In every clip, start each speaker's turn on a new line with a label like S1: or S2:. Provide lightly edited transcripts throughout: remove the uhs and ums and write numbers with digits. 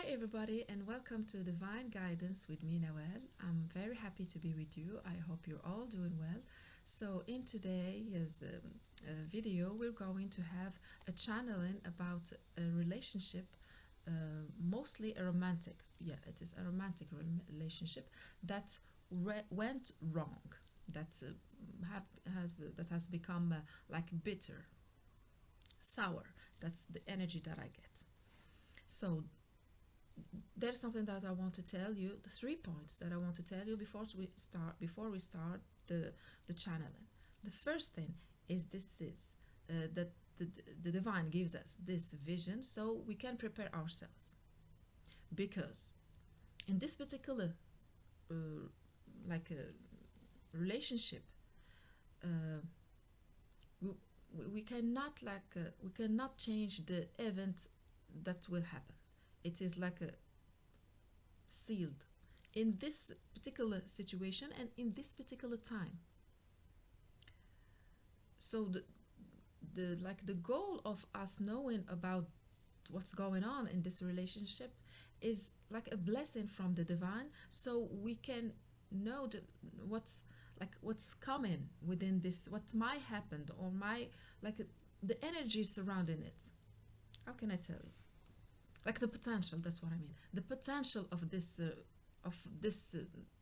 S1: Hi, everybody, and welcome to Divine Guidance with me, Nawal. I'm very happy to be with you. I hope you're all doing well. So, in today's video, we're going to have a channeling about a relationship, mostly a romantic. Yeah, it is a romantic relationship that went wrong. That that has become like bitter, sour. That's the energy that I get. So there's something that I want to tell you. The 3 points that I want to tell you before we start the channeling. The first thing is that the divine gives us this vision so we can prepare ourselves, because in this particular uh, like relationship, uh, we, we cannot we cannot change the event that will happen. It is like a sealed in this particular situation and in this particular time. So the goal of us knowing about what's going on in this relationship is like a blessing from the divine, so we can know that what's coming within this, what might happen, or the energy surrounding it. How can I tell you? Like the potential, that's what I mean, the potential of this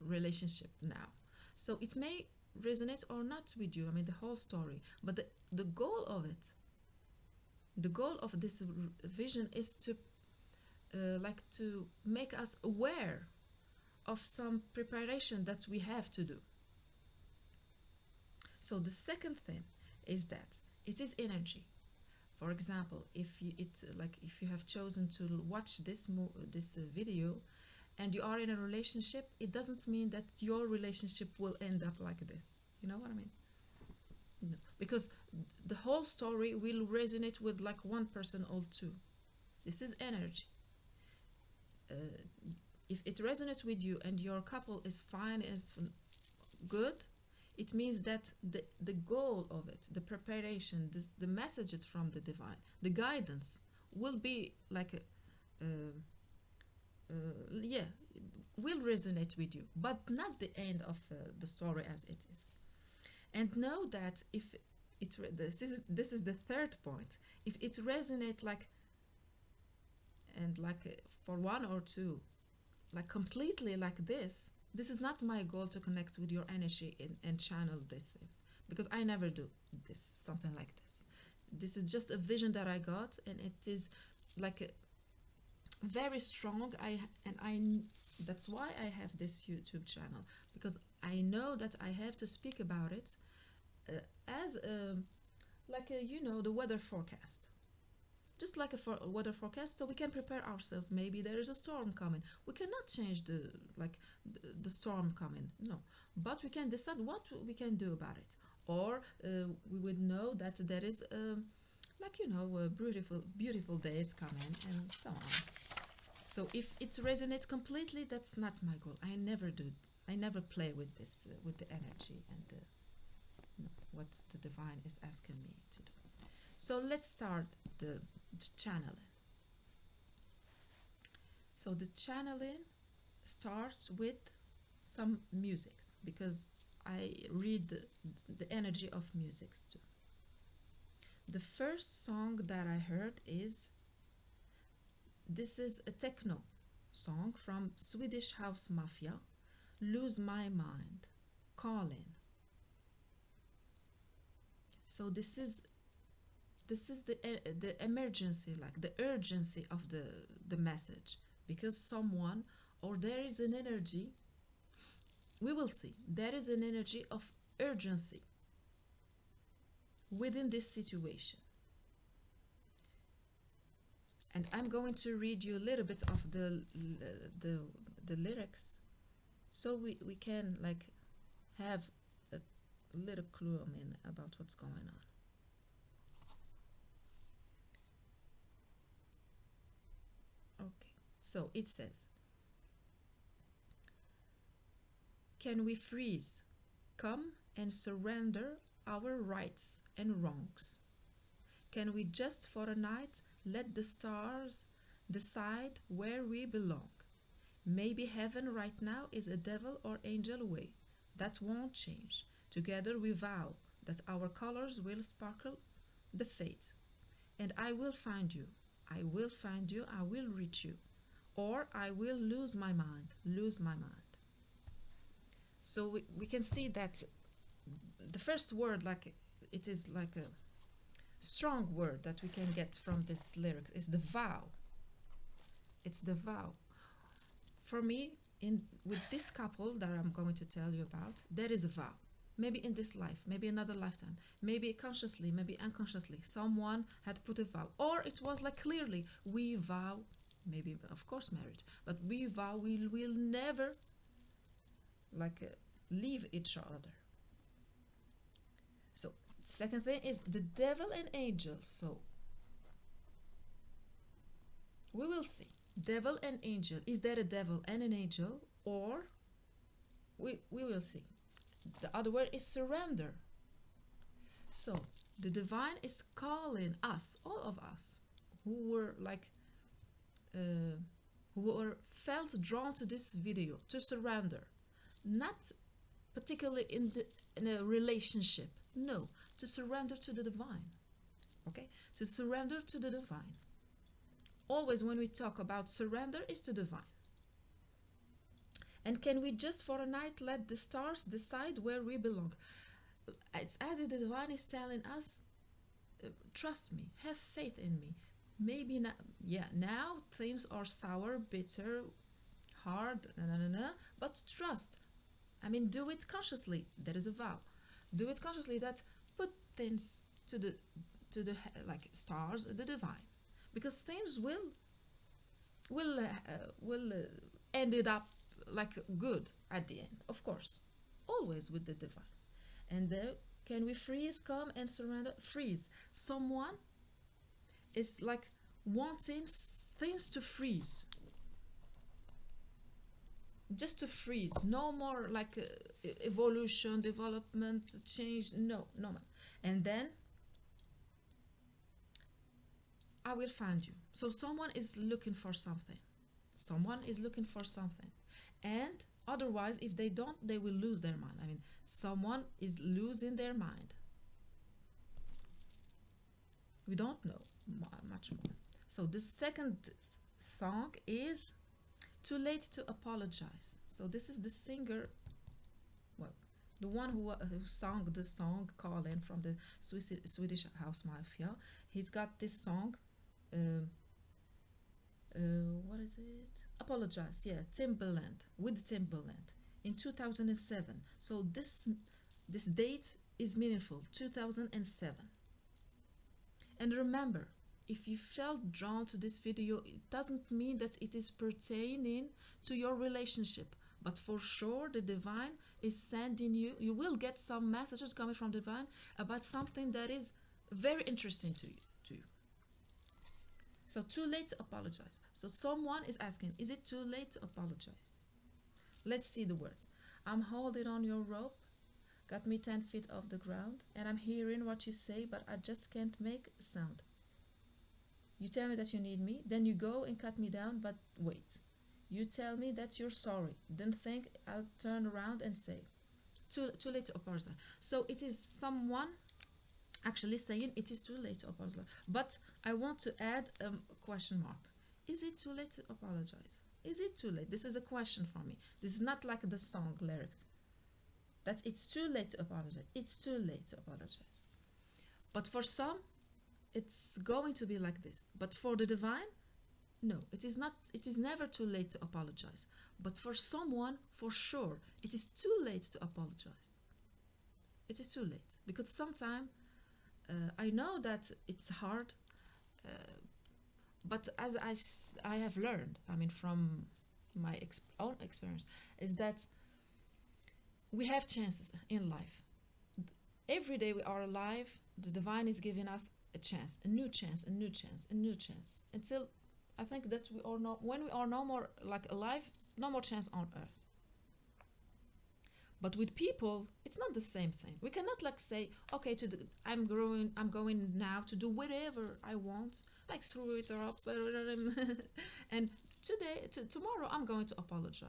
S1: relationship now. So it may resonate or not with you, I mean the whole story, but the goal of it, the goal of this vision is to to make us aware of some preparation that we have to do. So the second thing is that it is energy. For example, if you have chosen to watch this video and you are in a relationship, it doesn't mean that your relationship will end up like this. You know what I mean? No, because the whole story will resonate with like one person or two. This is energy. Uh, if it resonates with you and your couple is fine, is good, it means that the goal of it, the preparation, the messages from the divine, the guidance will be like yeah, will resonate with you, but not the end of the story as it is. And know that if this is the third point. If it resonates for one or two, like completely like this is not my goal to connect with your energy and channel these things, because I never do this, something like this. This is just a vision that I got, and it is like a very strong. That's why I have this YouTube channel, because I know that I have to speak about it as the weather forecast, just like a weather forecast, so we can prepare ourselves. Maybe there is a storm coming. We cannot change the storm coming, no, but we can decide what we can do about it. Or we would know that there is beautiful days coming, and so on. So if it resonates completely, that's not my goal. I never play with this with the energy and no, what the divine is asking me to do. So let's start the channeling. So the channeling starts with some music, because I read the energy of music too. The first song that I heard is a techno song from Swedish House Mafia, Lose My Mind, Calling. So this is the emergency, like the urgency of the message, because someone, or there is an energy, we will see, there is an energy of urgency within this situation. And I'm going to read you a little bit of the lyrics, so we can like have a little clue, I mean, about what's going on. Okay, so it says, can we freeze? Come and surrender our rights and wrongs. Can we just for a night let the stars decide where we belong. Maybe heaven right now is a devil or angel away. That won't change. Together we vow that our colors will sparkle the fate. And I will find you. I will find you. I will reach you. Or I will lose my mind. Lose my mind. So we can see that the first word, like it is like a strong word that we can get from this lyric, is the vow. It's the vow. For me, in with this couple that I'm going to tell you about, there is a vow. Maybe in this life, maybe another lifetime, maybe consciously, maybe unconsciously, someone had put a vow, or it was like clearly, we vow, maybe of course marriage, but we vow we will never like leave each other. So second thing is the devil and angel. So we will see devil and angel. Is there a devil and an angel, or we will see. The other word is surrender. So the divine is calling us, all of us, who were like who were felt drawn to this video, to surrender, not particularly in a relationship, no, to surrender to the divine. Okay, to surrender to the divine. Always when we talk about surrender, is to divine. And can we just for a night let the stars decide where we belong? It's as if the divine is telling us, trust me, have faith in me. Maybe not, yeah, now things are sour, bitter, hard, but trust. I mean, do it consciously. There is a vow. Do it consciously, that put things to the like stars, the divine, because things will end it up like good at the end, of course, always with the divine. And there, can we freeze, come and surrender? Freeze. Someone is like wanting things to freeze, just to freeze. No more like evolution, development, change. No, no man. And then I will find you. So someone is looking for something. Someone is looking for something. And otherwise, if they don't, they will lose their mind. I mean, someone is losing their mind. We don't know much more. So the second song is Too Late to Apologize. So this is the singer, well, the one who sang the song Call In from the Swedish House Mafia. He's got this song, what is it? Apologize, yeah, Timbaland, with Timbaland in 2007. So this date is meaningful, 2007. And remember, if you felt drawn to this video, it doesn't mean that it is pertaining to your relationship, but for sure the divine is sending you, you will get some messages coming from divine about something that is very interesting to you. So too late to apologize. So someone is asking, is it too late to apologize? Let's see the words. I'm holding on your rope, got me 10 feet off the ground, and I'm hearing what you say, but I just can't make a sound. You tell me that you need me, then you go and cut me down, but wait. You tell me that you're sorry, then think I'll turn around and say, too late to apologize. So it is someone actually saying it is too late to apologize. But I want to add a question mark. Is it too late to apologize? Is it too late? This is a question for me. This is not like the song lyrics. That it's too late to apologize. It's too late to apologize. But for some, it's going to be like this. But for the divine, no, it is not. It is never too late to apologize. But for someone, for sure, it is too late to apologize. It is too late. Because sometimes, I know that it's hard, but as I have learned, I mean, from my own experience, is that we have chances in life. Every day we are alive, the divine is giving us a chance, a new chance, a new chance, a new chance, until I think that we are not, when we are no more like alive, no more chance on earth. But with people, it's not the same thing. We cannot like say, okay, I'm going now to do whatever I want, like screw it up, and tomorrow I'm going to apologize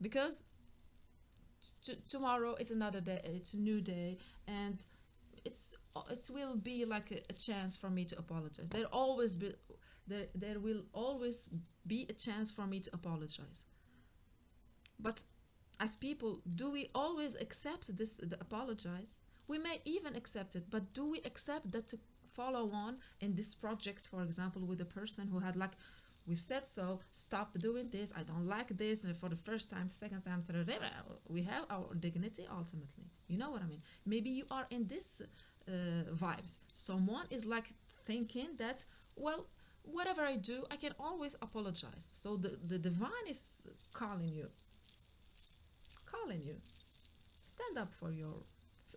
S1: because tomorrow is another day, it's a new day, and it will be like a chance for me to apologize. There will always be a chance for me to apologize. But as people, do we always accept this, the apologize? We may even accept it, but do we accept that to follow on in this project, for example, with a person who had like, we've said so, stop doing this, I don't like this, and for the first time, second time, third time, we have our dignity ultimately. You know what I mean? Maybe you are in this vibes. Someone is like thinking that, well, whatever I do, I can always apologize. So the divine is calling you, stand up for your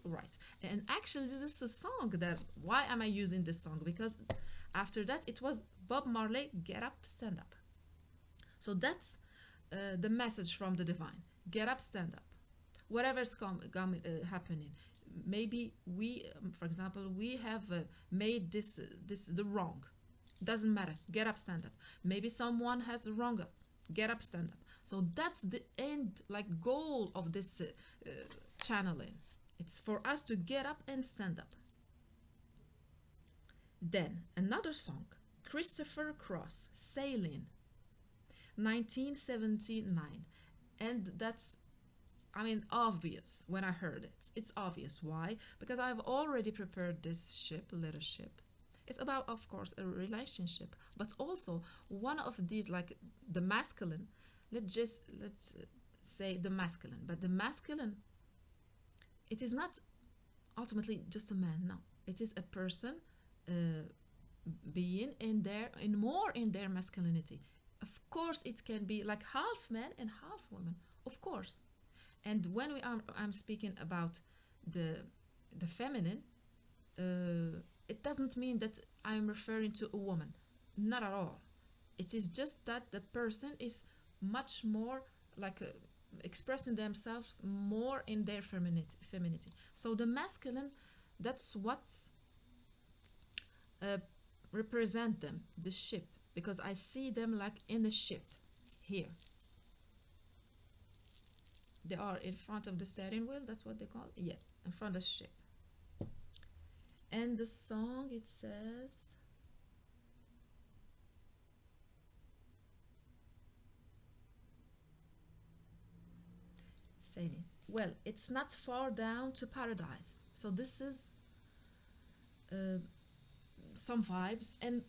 S1: rights. And actually, this is a song that, why am I using this song? Because after that, it was Bob Marley, Get Up, Stand Up. So that's the message from the divine. Get up, stand up. Whatever's happening. Maybe we, for example, we have made this the wrong. Doesn't matter. Get up, stand up. Maybe someone has wrong. Get up, stand up. So that's the end, like goal of this channeling. It's for us to get up and stand up. Then another song, Christopher Cross, Sailing, 1979. And that's, I mean, obvious when I heard it. It's obvious. Why? Because I've already prepared this little ship. It's about, of course, a relationship, but also one of these, like the masculine. Let's say the masculine, but the masculine, it is not ultimately just a man. No, it is a person being in their masculinity. Of course, it can be like half man and half woman. Of course, and when I'm speaking about the feminine, it doesn't mean that I'm referring to a woman. Not at all. It is just that the person is much more like expressing themselves more in their femininity. So the masculine, that's what uh, represent them, the ship, because I see them like in a ship here. They are in front of the steering wheel, that's what they call it? Yeah, in front of the ship. And the song, it says, sailing. Well, it's not far down to paradise. So this is uh, some vibes, and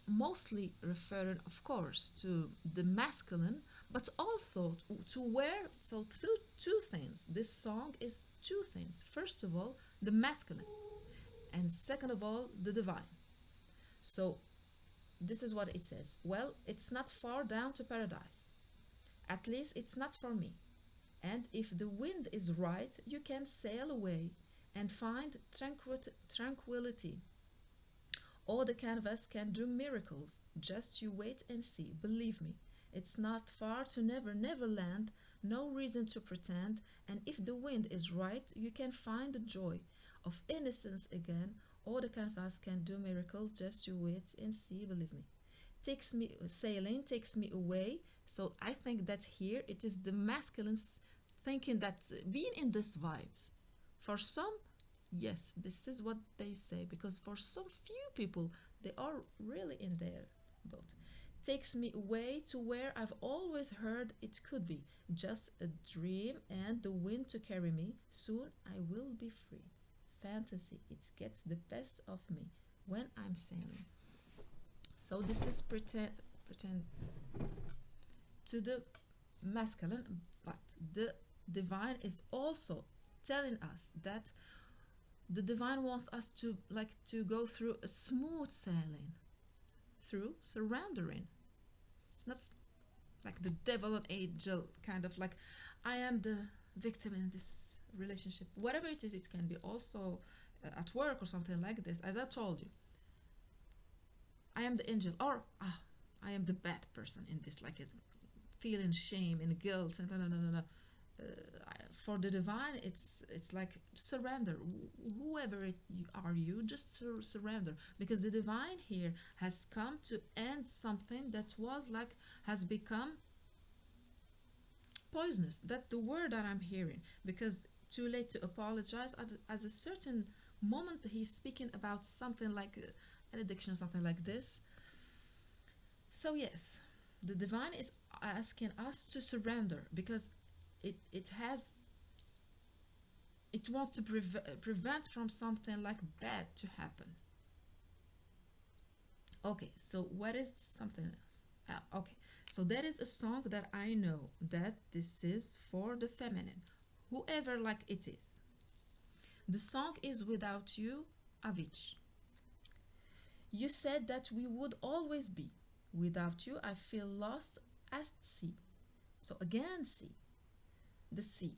S1: mostly referring, of course, to the masculine, but also to where. So two things. This song is two things. First of all, the masculine, and second of all, the divine. So this is what it says. Well, it's not far down to paradise. At least it's not for me. And if the wind is right, you can sail away and find tranquility. Or the canvas can do miracles. Just you wait and see. Believe me, it's not far to never land. No reason to pretend. And if the wind is right, you can find the joy of innocence again. Or the canvas can do miracles. Just you wait and see. Believe me. Takes me sailing, takes me away. So I think that here it is the masculine thinking that being in this vibes. For some, yes, this is what they say, because for some few people, they are really in their boat. Takes me away to where I've always heard it could be. Just a dream and the wind to carry me. Soon I will be free. Fantasy, it gets the best of me when I'm sailing. So this is pretend to the masculine, but the divine is also telling us that the divine wants us to go through a smooth sailing, through surrendering. Not like the devil and angel kind of like, I am the victim in this relationship. Whatever it is, it can be also at work or something like this. As I told you, I am the angel, or I am the bad person in this, like feeling shame and guilt and no. for the divine, it's like surrender. Whoever are you, just surrender, because the divine here has come to end something that was like has become poisonous. That's the word that I'm hearing, because too late to apologize. At a certain moment, he's speaking about something like an addiction, something like this. So yes, the divine is asking us to surrender, because it has it wants to prevent from something like bad to happen. Okay, so what is something else? Okay, so that is a song that I know that this is for the feminine, whoever like it is. The song is Without You, Avicii. You said that we would always be. Without you, I feel lost at sea. So again, sea, the sea.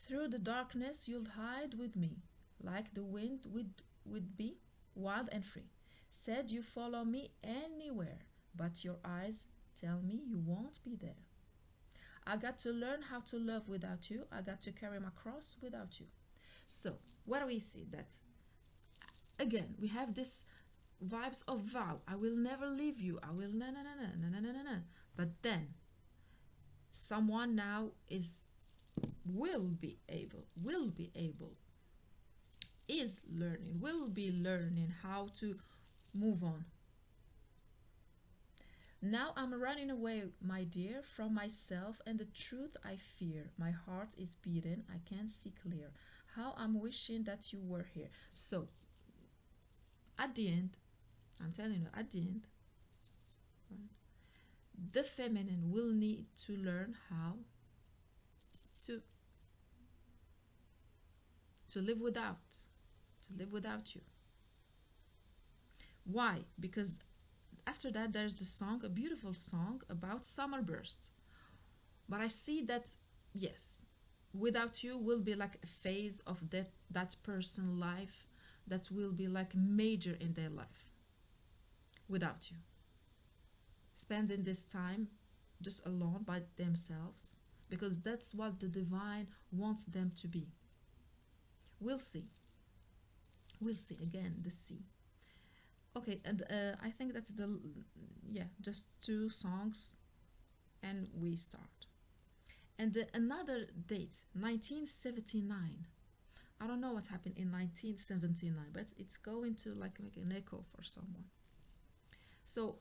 S1: Through the darkness, you'll hide with me, like the wind would be, wild and free. Said you follow me anywhere, but your eyes tell me you won't be there. I got to learn how to love without you. I got to carry my cross without you. So, what do we see? That again, we have this vibes of vow. I will never leave you. I will na na na na na na na na na. But then, someone now will be able, is learning, will be learning how to move on. Now I'm running away, my dear, from myself and the truth I fear. My heart is beating, I can't see clear. How I'm wishing that you were here. So, at the end, I'm telling you, at the end, right, the feminine will need to learn how to to live without, to live without you. Why? Because after that, there's the song, a beautiful song about summer burst. But I see that, yes, without you will be like a phase of that person life that will be like major in their life. Without you, spending this time just alone by themselves, because that's what the divine wants them to be. We'll see. We'll see again the sea. Okay, and I think that's the, yeah, just two songs and we start. And another date, 1979. I don't know what happened in 1979, but it's going to like make an echo for someone. So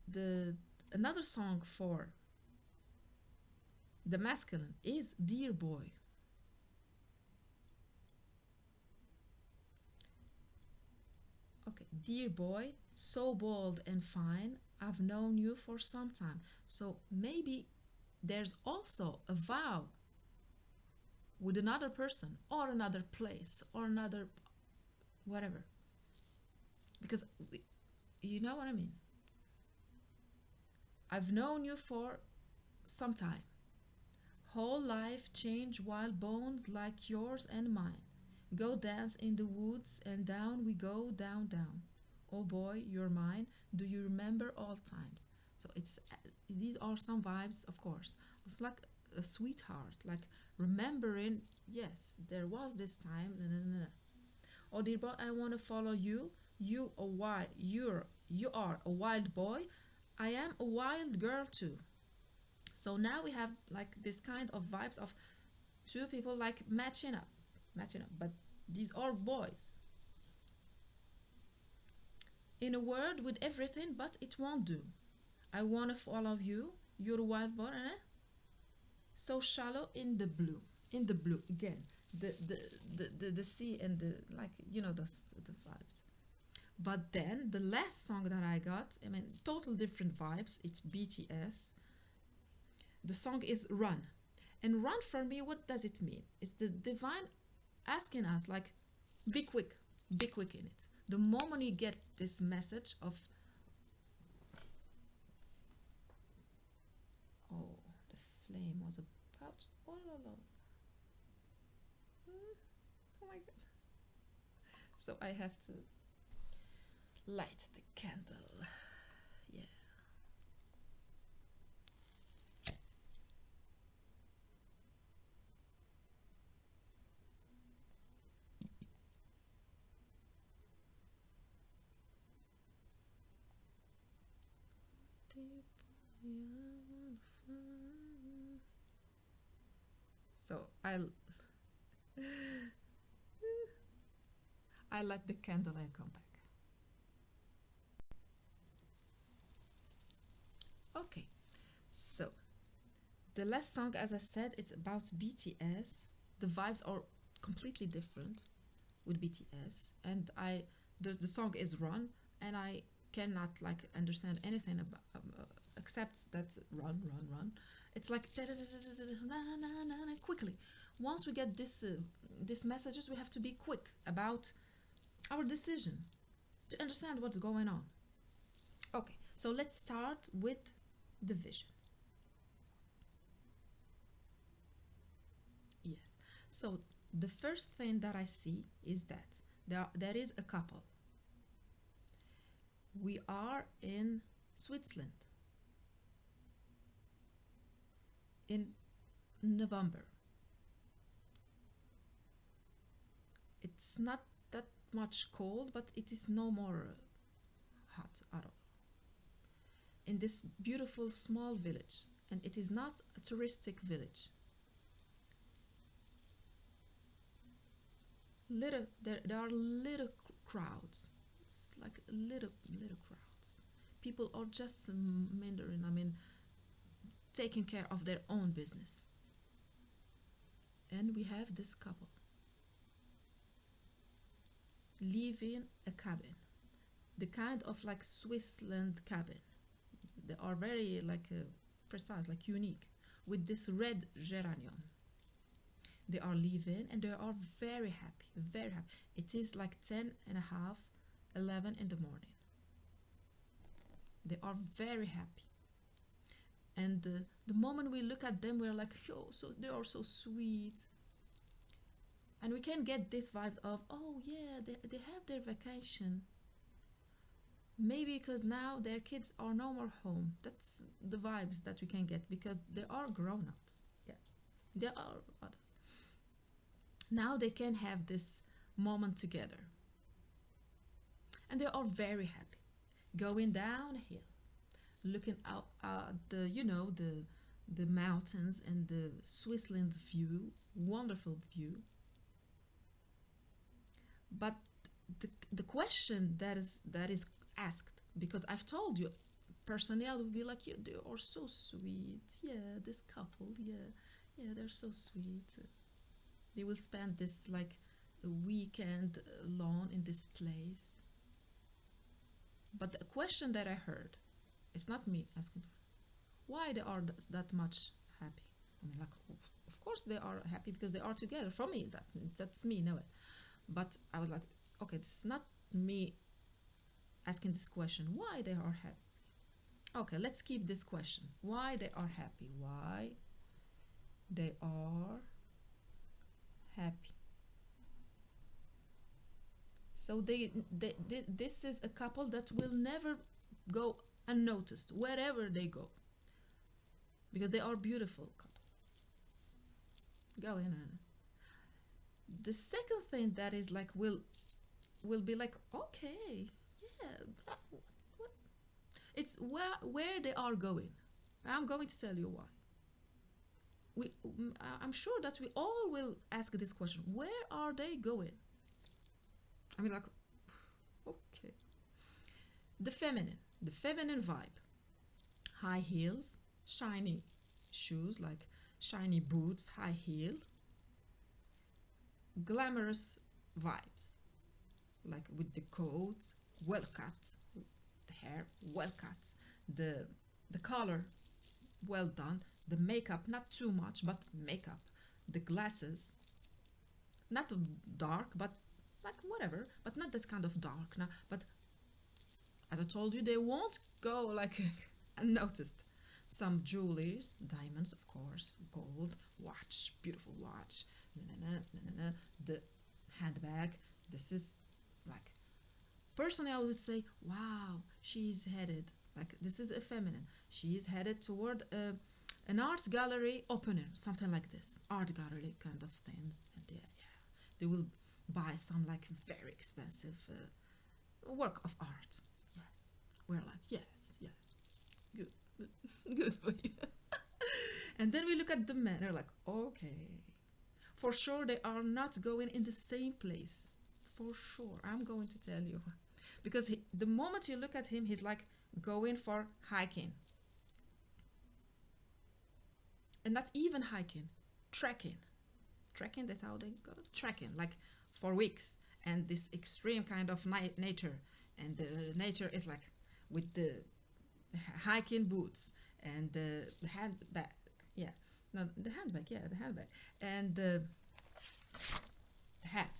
S1: the another song for the masculine is Dear Boy. Okay, dear boy, so bold and fine, I've known you for some time. So maybe there's also a vow with another person or another place or another whatever. Because you know what I mean? I've known you for some time. Whole life change while bones like yours and mine go dance in the woods, and down we go, down, down. Oh boy, you're mine. Do you remember all times? So it's these are some vibes, of course. It's like a sweetheart, like remembering. Yes, there was this time. Nah, nah, nah, nah. Oh dear boy, I want to follow you. You are a wild boy. I am a wild girl too. So now we have like this kind of vibes of two people like matching up, but these are boys. In a world with everything, but it won't do. I wanna follow you. You're a wild boy, eh? So shallow in the blue again. The sea and the like, you know, the vibes. But then the last song that I got, I mean, total different vibes. It's BTS. The song is Run. And run for me, what does it mean? It's the divine asking us, like, be quick in it. The moment you get this message of, oh, the flame was about all along. Oh my god. So I have to light the candle. Yeah. So I let the candlelight come back. Okay, so the last song, as I said, it's about BTS. The vibes are completely different with BTS, and the song is Run, and I cannot like understand anything about except that run, run, run. It's like quickly. Once we get these messages, we have to be quick about our decision to understand what's going on. Okay, so let's start with the vision. Yes. So the first thing that I see is that there is a couple. We are in Switzerland in November. It's not that much cold, but it is no more hot at all. In this beautiful small village, and it is not a touristic village. There are little crowds. It's like little crowds. People are just mindering. I mean, taking care of their own business. And we have this couple living a cabin, the kind of like Switzerland cabin. They are very like precise, like unique, with this red geranium. They are living and they are very happy, very happy. It is like 10 and a half, 11 in the morning. They are very happy. And the moment we look at them, we're like, yo, so they are so sweet. And we can get these vibes of, oh yeah, they have their vacation. Maybe because now their kids are no more home. That's the vibes that we can get because they are grown ups. Yeah, they are adults. Now they can have this moment together. And they are very happy. Going down a hill, looking out at the mountains and the Switzerland view, wonderful view. But the question that is asked, because I've told you, personally, I would be like, yeah, they are so sweet. Yeah, this couple, yeah, they're so sweet. They will spend this like a weekend long in this place. But the question that I heard, it's not me asking why they are that much happy. I mean, like, of course they are happy because they are together. For me, that's me, know it. But I was like, okay, this is not me asking this question. Why they are happy? Okay, let's keep this question. Why they are happy? Why they are happy? So this is a couple that will never go unnoticed wherever they go because they are beautiful couple. Go in and the second thing that is like will be like okay, yeah, what? It's where they are going. I'm going to tell you why. I'm sure that we all will ask this question: where are they going? I mean, like, okay. The feminine vibe, high heels, shiny shoes, like shiny boots, high heel, glamorous vibes, like with the coat, well cut, the hair, well cut, the the color, well done, the makeup, not too much, but makeup, the glasses, not dark, but like whatever, but not this kind of dark now. But as I told you, they won't go like unnoticed. Some jewelries, diamonds, of course, gold, watch, beautiful watch, na, na, na, na, na, the handbag. This is like, personally, I would say, wow, she's headed, like, this is a feminine. She is headed toward an art gallery opening, something like this. Art gallery kind of things. And yeah, they will buy some like very expensive work of art. Yes. We're like, yes, yes, good. Then we look at the men. They're like, okay, for sure they are not going in the same place. For sure, I'm going to tell you, because the moment you look at him, he's like going for hiking, and not even hiking, trekking. Trekking. That's how they go. Trekking, like for weeks, and this extreme kind of nature, and the nature is like with the hiking boots and the handbag. Yeah, no, the handbag. Yeah, the handbag and the hat,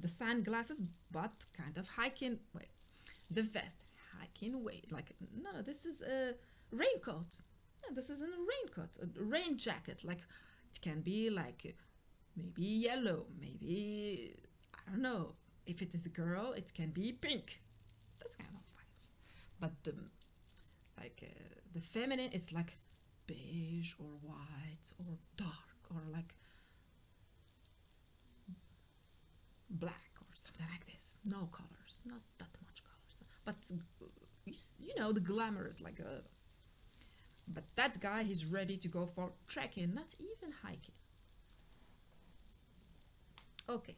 S1: the sunglasses, but kind of hiking way. The vest, hiking way. Like no, this is a raincoat. No, this isn't a raincoat. A rain jacket. Like it can be like maybe yellow, maybe I don't know. If it is a girl, it can be pink. That's kind of vibes. But the feminine is like beige or white or dark or like black or something like this. No colors, not that much colors. But you know the glamorous like. But that guy, he's ready to go for trekking, not even hiking. Okay.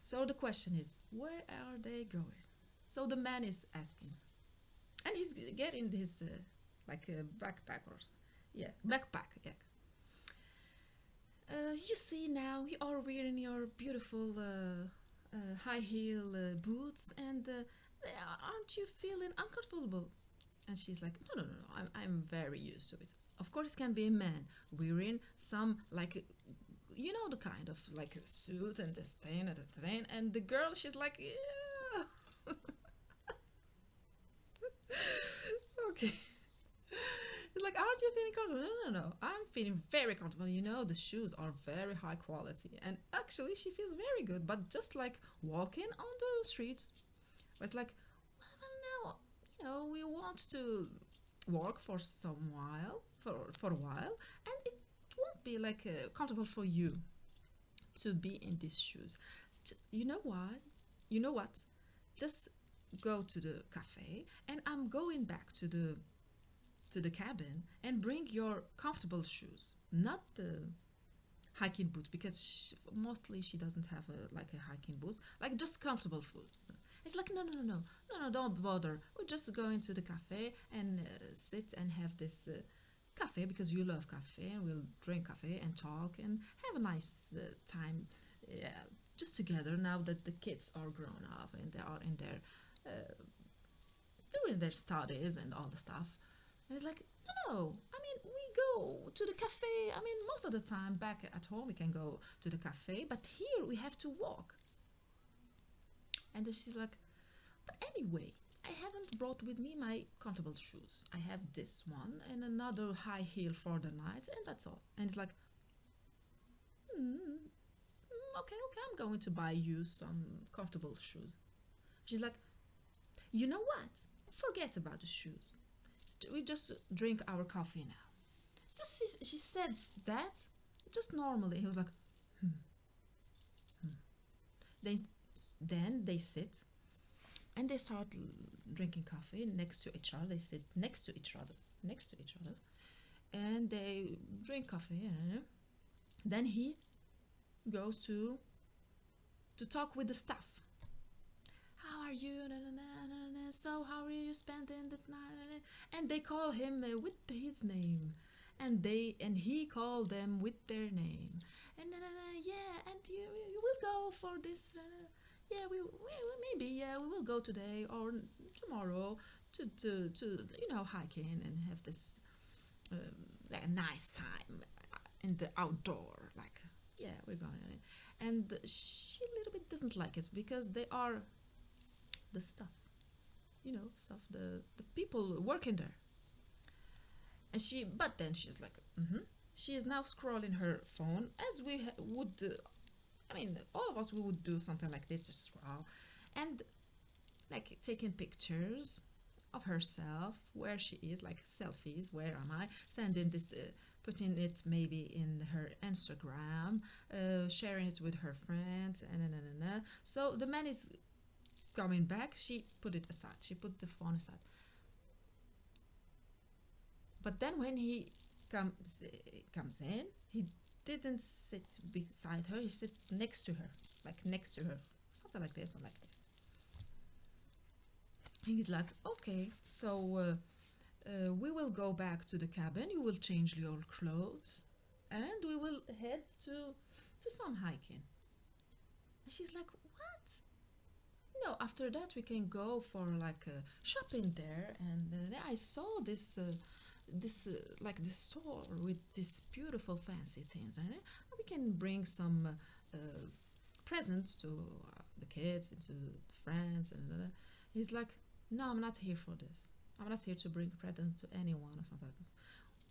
S1: So the question is, where are they going? So the man is asking, and he's getting his like a backpack or yeah, backpack. Yeah. You see now you are wearing your beautiful high heel boots, and aren't you feeling uncomfortable? And she's like, no, no, no, no. I'm very used to it. Of course, it can be a man wearing some like you know the kind of like a suit and the stain and the train, and the girl she's like, yeah. Okay. It's like, aren't you feeling comfortable? No, no, no. I'm feeling very comfortable. You know, the shoes are very high quality. And actually, she feels very good. But just like walking on the streets, it's like, well, now, you know, we want to work for some while, for a while, and it won't be like comfortable for you to be in these shoes. You know what? You know what? Just go to the cafe, and I'm going back to the cabin and bring your comfortable shoes, not the hiking boots, because mostly she doesn't have like a hiking boots, like just comfortable food. It's like no, no, no, no, no, no, don't bother. We're just going to the cafe and sit and have this cafe because you love cafe, and we'll drink cafe and talk and have a nice time, yeah, just together. Now that the kids are grown up and they are in their uh, doing their studies and all the stuff. And it's like, no, I mean, we go to the cafe. I mean, most of the time back at home, we can go to the cafe, but here we have to walk. And then she's like, but anyway, I haven't brought with me my comfortable shoes. I have this one and another high heel for the night, and that's all. And it's like, okay, okay, I'm going to buy you some comfortable shoes. She's like, you know what? Forget about the shoes. We just drink our coffee now. Just she said that just normally. He was like, hmm, hmm. They, then they sit and they start drinking coffee next to each other. They sit next to each other, and they drink coffee. Then he goes to talk with the staff. How are you? So how are you spending the night? And they call him with his name, and he called them with their name. And yeah, and you will go for this. Yeah, we maybe yeah we will go today or tomorrow to you know hiking and have this like a nice time in the outdoor. Like yeah, we're going. And she a little bit doesn't like it because they are the stuff, you know, stuff the people working there. And but then she's like, she is now scrolling her phone as we would. I mean, all of us we would do something like this, just scroll, and like taking pictures of herself where she is, like selfies. Where am I? Sending this. Putting it maybe in her Instagram, sharing it with her friends, and. So the man is coming back. She put it aside. She put the phone aside. But then when he comes comes in, he didn't sit beside her. He sit next to her, like next to her, something like this or like this. He's like, okay, so we will go back to the cabin. You will change your clothes, and we will head to some hiking. And she's like, what? No, after that we can go for like shopping there. And I saw this like this store with these beautiful fancy things, and we can bring some presents to the kids and to friends. And he's like, no, I'm not here for this. I'm not here to bring a present to anyone or something like this.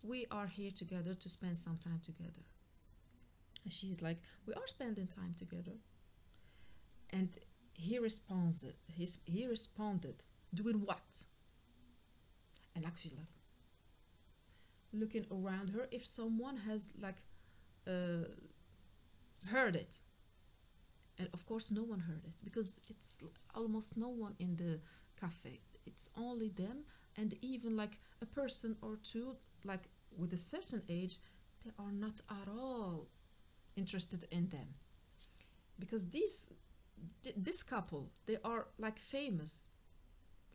S1: We are here together to spend some time together. And she's like, we are spending time together. And he responded, doing what? And actually, like, looking around her if someone has like uh, heard it. And of course, no one heard it because it's almost no one in the cafe. It's only them, and even like a person or two, like with a certain age, they are not at all interested in them because this couple, they are like famous.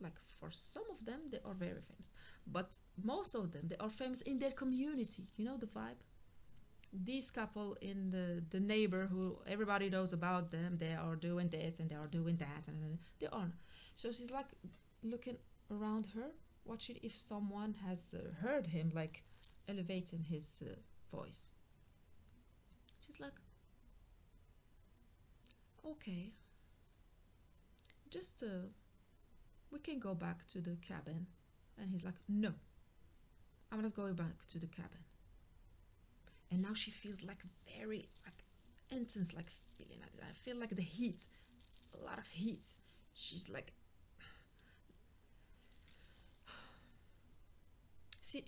S1: Like for some of them, they are very famous, but most of them, they are famous in their community. You know the vibe. This couple in the neighbor who everybody knows about them, they are doing this and they are doing that, and they are. So she's like looking around her, watching if someone has heard him, like elevating his voice. She's like, okay, just we can go back to the cabin. And he's like, no, I'm not going back to the cabin. And now she feels like very like intense, like feeling. I feel like the heat, a lot of heat. She's like,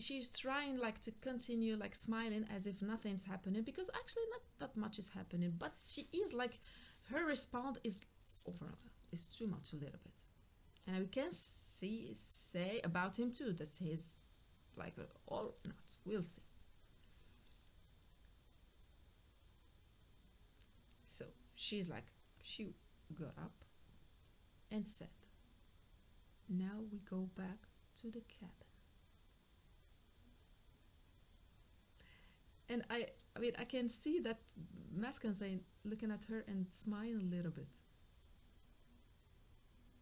S1: she's trying like to continue like smiling as if nothing's happening because actually not that much is happening. But she is like, her response is over, is too much a little bit. And we can say about him too that he's like or not. We'll see. So she's like, she got up and said, now we go back to the cabin. And I mean, I can see that masculine saying, looking at her and smiling a little bit.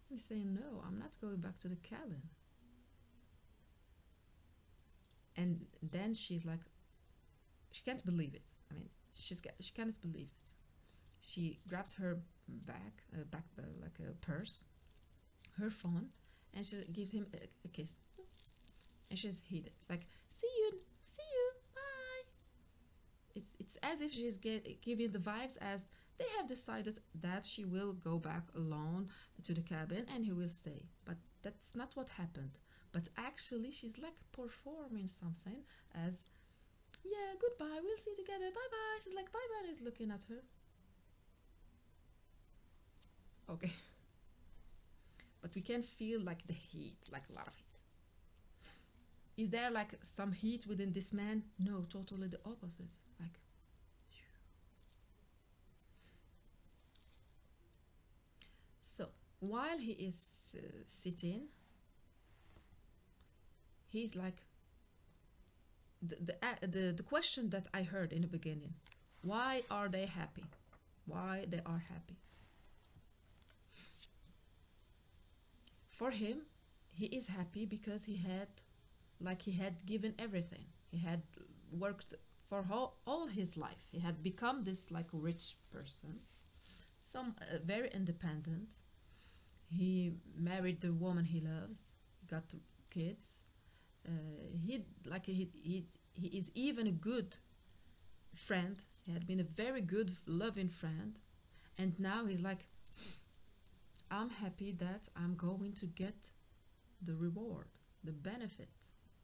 S1: He's saying, no, I'm not going back to the cabin. And then she's like, she can't believe it. I mean, she can't believe it. She grabs her like a purse, her phone, and she gives him a kiss. And she's heated, like, see you, bye. It's as if she's giving the vibes as they have decided that she will go back alone to the cabin and he will stay. But that's not what happened. But actually, she's like performing something as, yeah, goodbye, we'll see you together, bye bye. She's like, bye bye, and he's looking at her. Okay. But we can feel like the heat, like a lot of heat. Is there like some heat within this man? No, totally the opposite. Like, so while he is sitting, he's like, the question that I heard in the beginning, why are they happy? Why they are happy? For him, he is happy because he had given everything. He had worked for all his life. He had become this like rich person, some very independent. He married the woman he loves, got kids. He is even a good friend. He had been a very good, loving friend, and now he's like, I'm happy that I'm going to get the reward, the benefit,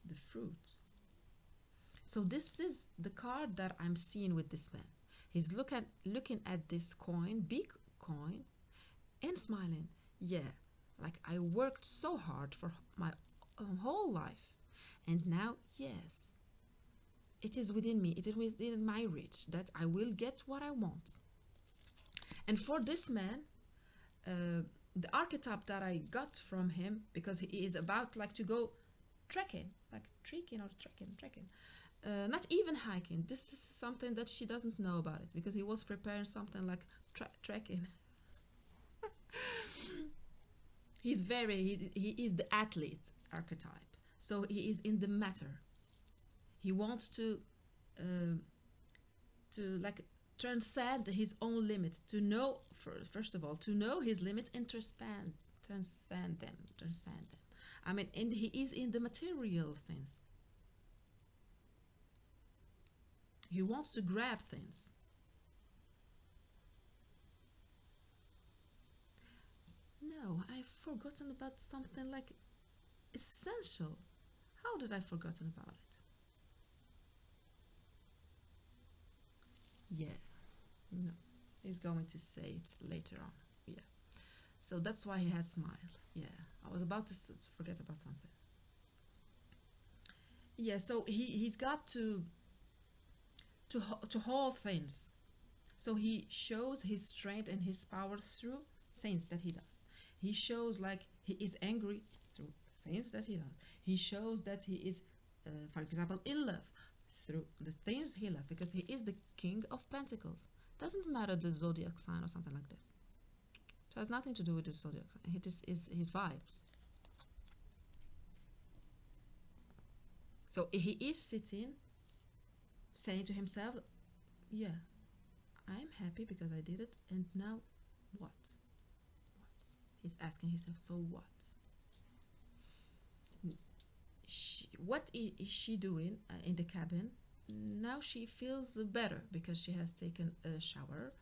S1: the fruit. So this is the card that I'm seeing with this man. He's looking at this coin, big coin, and smiling. Yeah, like I worked so hard for my whole life, And now, yes, it is within me, it is within my reach that I will get what I want. And for this man, uh, the archetype that I got from him, because he is about like to go trekking, like trekking. Not even hiking. This is something that she doesn't know about it because he was preparing something like trekking. He is the athlete archetype, so he is in the matter. He wants uh, to like transcend his own limits, to know first of all to know his limits and transcend them. I mean, and he is in the material things. He wants to grab things. No, I've forgotten about something like essential. How did I forgotten about it? Yeah, no, he's going to say it later on. Yeah, so that's why he has smiled. Yeah, I was about to forget about something. Yeah, so he's got to hold things. So he shows his strength and his power through things that he does. He shows like he is angry through things that he does. He shows that he is, for example, in love through the things he loves because he is the King of Pentacles. Doesn't matter the zodiac sign or something like this. It has nothing to do with the zodiac. It is his vibes. So he is sitting, saying to himself, "Yeah, I'm happy because I did it, and now what? What?" He's asking himself, "So what? What is she doing in the cabin? Now she feels better because she has taken a shower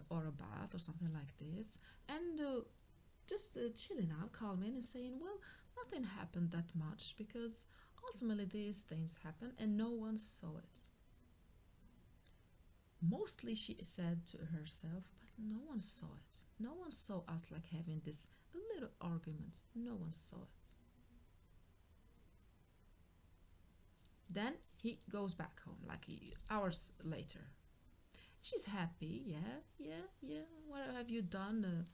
S1: or a bath or something like this, and just chilling out, calming, and saying, well, nothing happened that much because ultimately these things happen and no one saw it." Mostly she said to herself, but no one saw it. No one saw us like having this little argument. No one saw it. Then he goes back home, like hours later. She's happy. Yeah, yeah, yeah. What have you done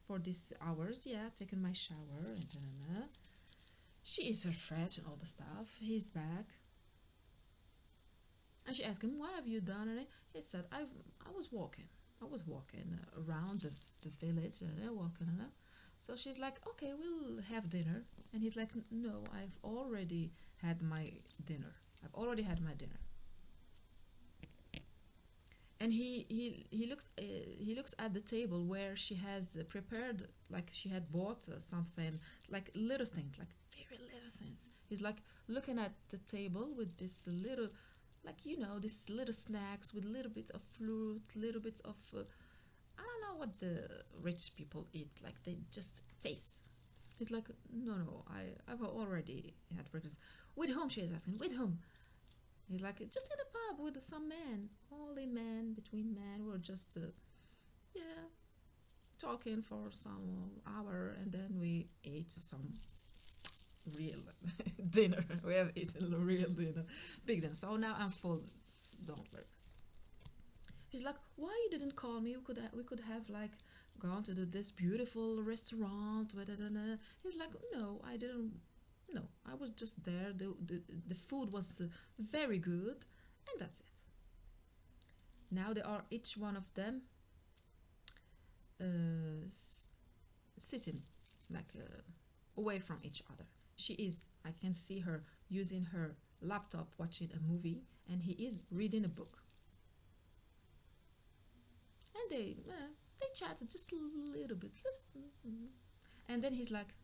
S1: for these hours? Yeah, taken my shower and she is refreshed and all the stuff. He's back. And she asked him, "What have you done?" And he said, I was walking. I was walking around the village and walking. So she's like, "Okay, we'll have dinner." And he's like, "No, I've already had my dinner. I've already had my dinner." And he looks at the table where she has prepared, like she had bought something, like little things, like very little things. He's like looking at the table with this little, like this little snacks with little bits of fruit, little bits of I don't know what the rich people eat, like they just taste. He's like, no, I've already had breakfast. With whom? She is asking. With whom? He's like, just in a pub with some men, only men, between men. We're just, yeah, talking for some hour, and then we ate some real dinner. We have eaten a real dinner, big dinner. So now I'm full. Don't worry. He's like, "Why you didn't call me? We could have like gone to this beautiful restaurant." He's like, "No, I didn't. No, I was just there. The food was very good, and that's it." Now they are each one of them sitting like away from each other. She is. I can see her using her laptop watching a movie, and he is reading a book. And they chatted just a little bit, and then he's like,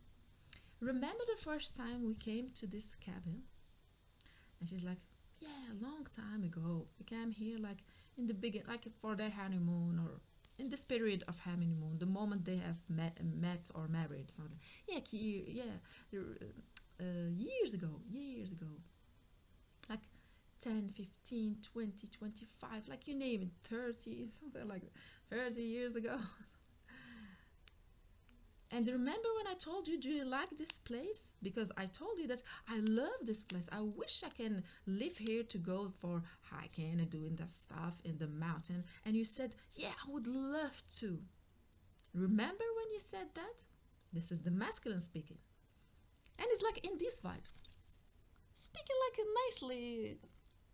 S1: "Remember the first time we came to this cabin?" And she's like, "Yeah, a long time ago. We came here like in the beginning, like for their honeymoon or in this period of honeymoon, the moment they have met or married, something. Yeah, years ago, like 10, 15, 20, 25, like you name it, 30, something like that, 30 years ago." And remember when I told you, do you like this place? Because I told you that I love this place. I wish I can live here to go for hiking and doing that stuff in the mountain. And you said, yeah, I would love to. Remember when you said that? This is the masculine speaking. And it's like in these vibes. Speaking like a nicely,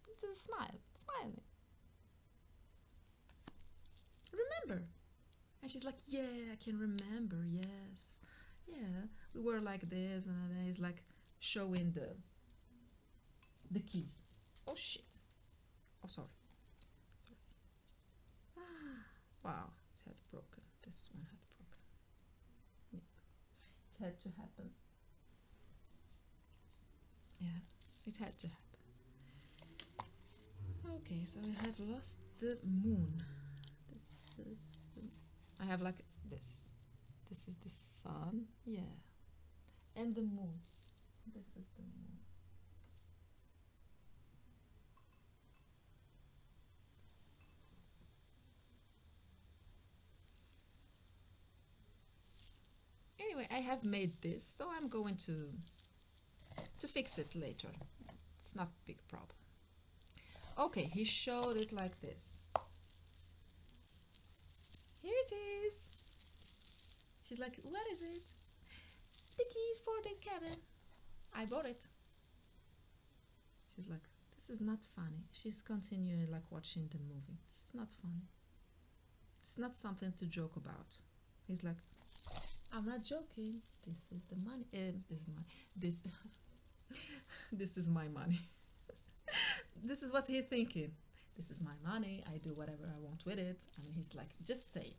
S1: with a smile, smiling. Remember? And she's like, yeah, I can remember, yes. Yeah, we were like this, and then he's like showing the keys. Oh shit. Oh, sorry. Sorry. Wow, it had broken. This one had broken. Yeah. It had to happen. Yeah, it had to happen. Okay, so I have lost the moon. This is I have like this. This is the sun, yeah. And the moon. This is the moon. Anyway, I have made this, so I'm going to fix it later. It's not a big problem. Okay, he showed it like this. Here it is. She's like, what is it? The keys for the cabin. I bought it. She's like, this is not funny. She's continuing like watching the movie. It's not funny. It's not something to joke about. He's like, I'm not joking. This is the money. This is my this. This is my money. This is what he's thinking. This is my money. I do whatever I want with it. And he's like, just say,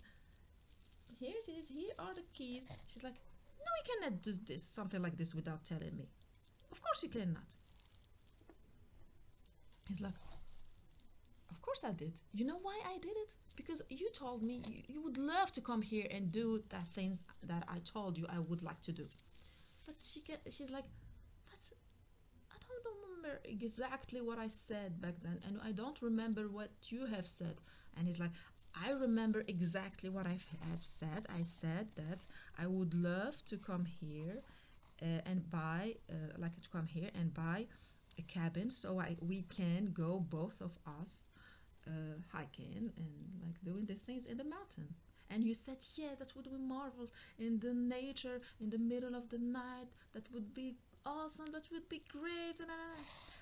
S1: here it is. Here are the keys. She's like, no, you cannot do this, something like this without telling me. Of course you cannot. He's like, of course I did. You know why I did it? Because you told me you would love to come here and do the things that I told you I would like to do. But she's like, that's, I don't remember exactly what I said back then, and I don't remember what you have said. And he's like, I remember exactly what I have said. I said that I would love to come here and buy, like to come here and buy a cabin so we can go, both of us, hiking and like doing these things in the mountain. And you said, yeah, that would be marvelous in the nature, in the middle of the night. That would be awesome. That would be great.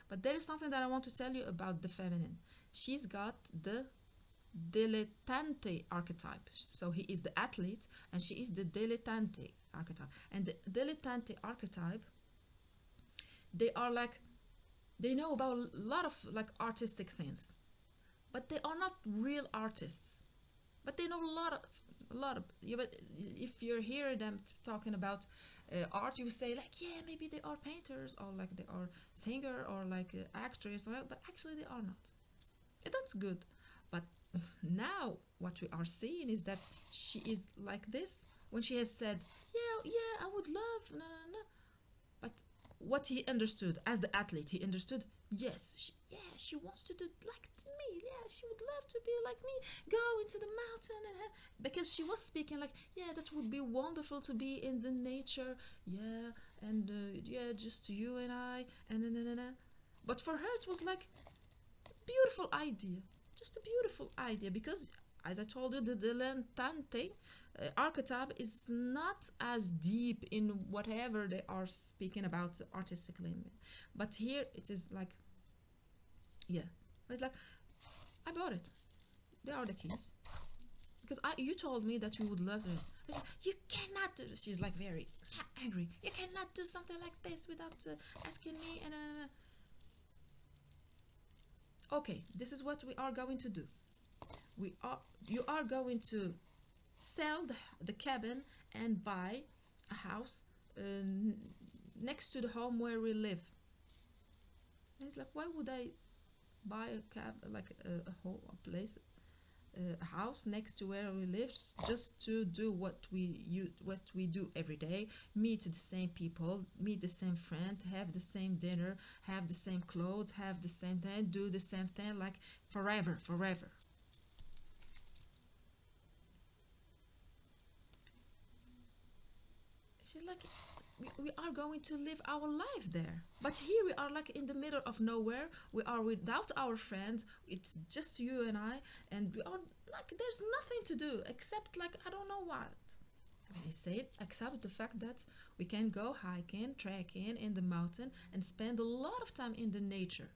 S1: But there is something that I want to tell you about the feminine. She's got the dilettante archetype. So he is the athlete and she is the dilettante archetype. And the dilettante archetype, they are like, they know about a lot of like artistic things, but they are not real artists. But they know a lot of. Yeah, but if you hear them talking about art, you say like, yeah, maybe they are painters or like they are singer or like actress, or, but actually they are not. And that's good. But now what we are seeing is that she is like this when she has said, yeah, yeah, I would love, no, no, no. But what he understood as the athlete, he understood, yes, she wants to do like me. Yeah, she would love to be like me, go into the mountain and because she was speaking like, yeah, that would be wonderful to be in the nature. Yeah, and yeah, just you and I, and then. But for her, it was like beautiful idea, just a beautiful idea, because as I told you, the dilettante archetype is not as deep in whatever they are speaking about artistically, but here it is like, yeah, it's like, I bought it. They are the keys because you told me that you would love it. I said, you cannot do this. She's like very angry. You cannot do something like this without asking me. And okay, this is what we are going to do. You are going to sell the cabin and buy a house next to the home where we live. And it's like, why would I buy a place, a house next to where we live, just to do what we do every day? Meet the same people, meet the same friend, have the same dinner, have the same clothes, have the same thing, do the same thing like forever. we are going to live our life there. But here we are like in the middle of nowhere. We are without our friends. It's just you and I, and we are like there's nothing to do except like I don't know what. And I say it, except the fact that we can go hiking, trekking in the mountain, and spend a lot of time in the nature.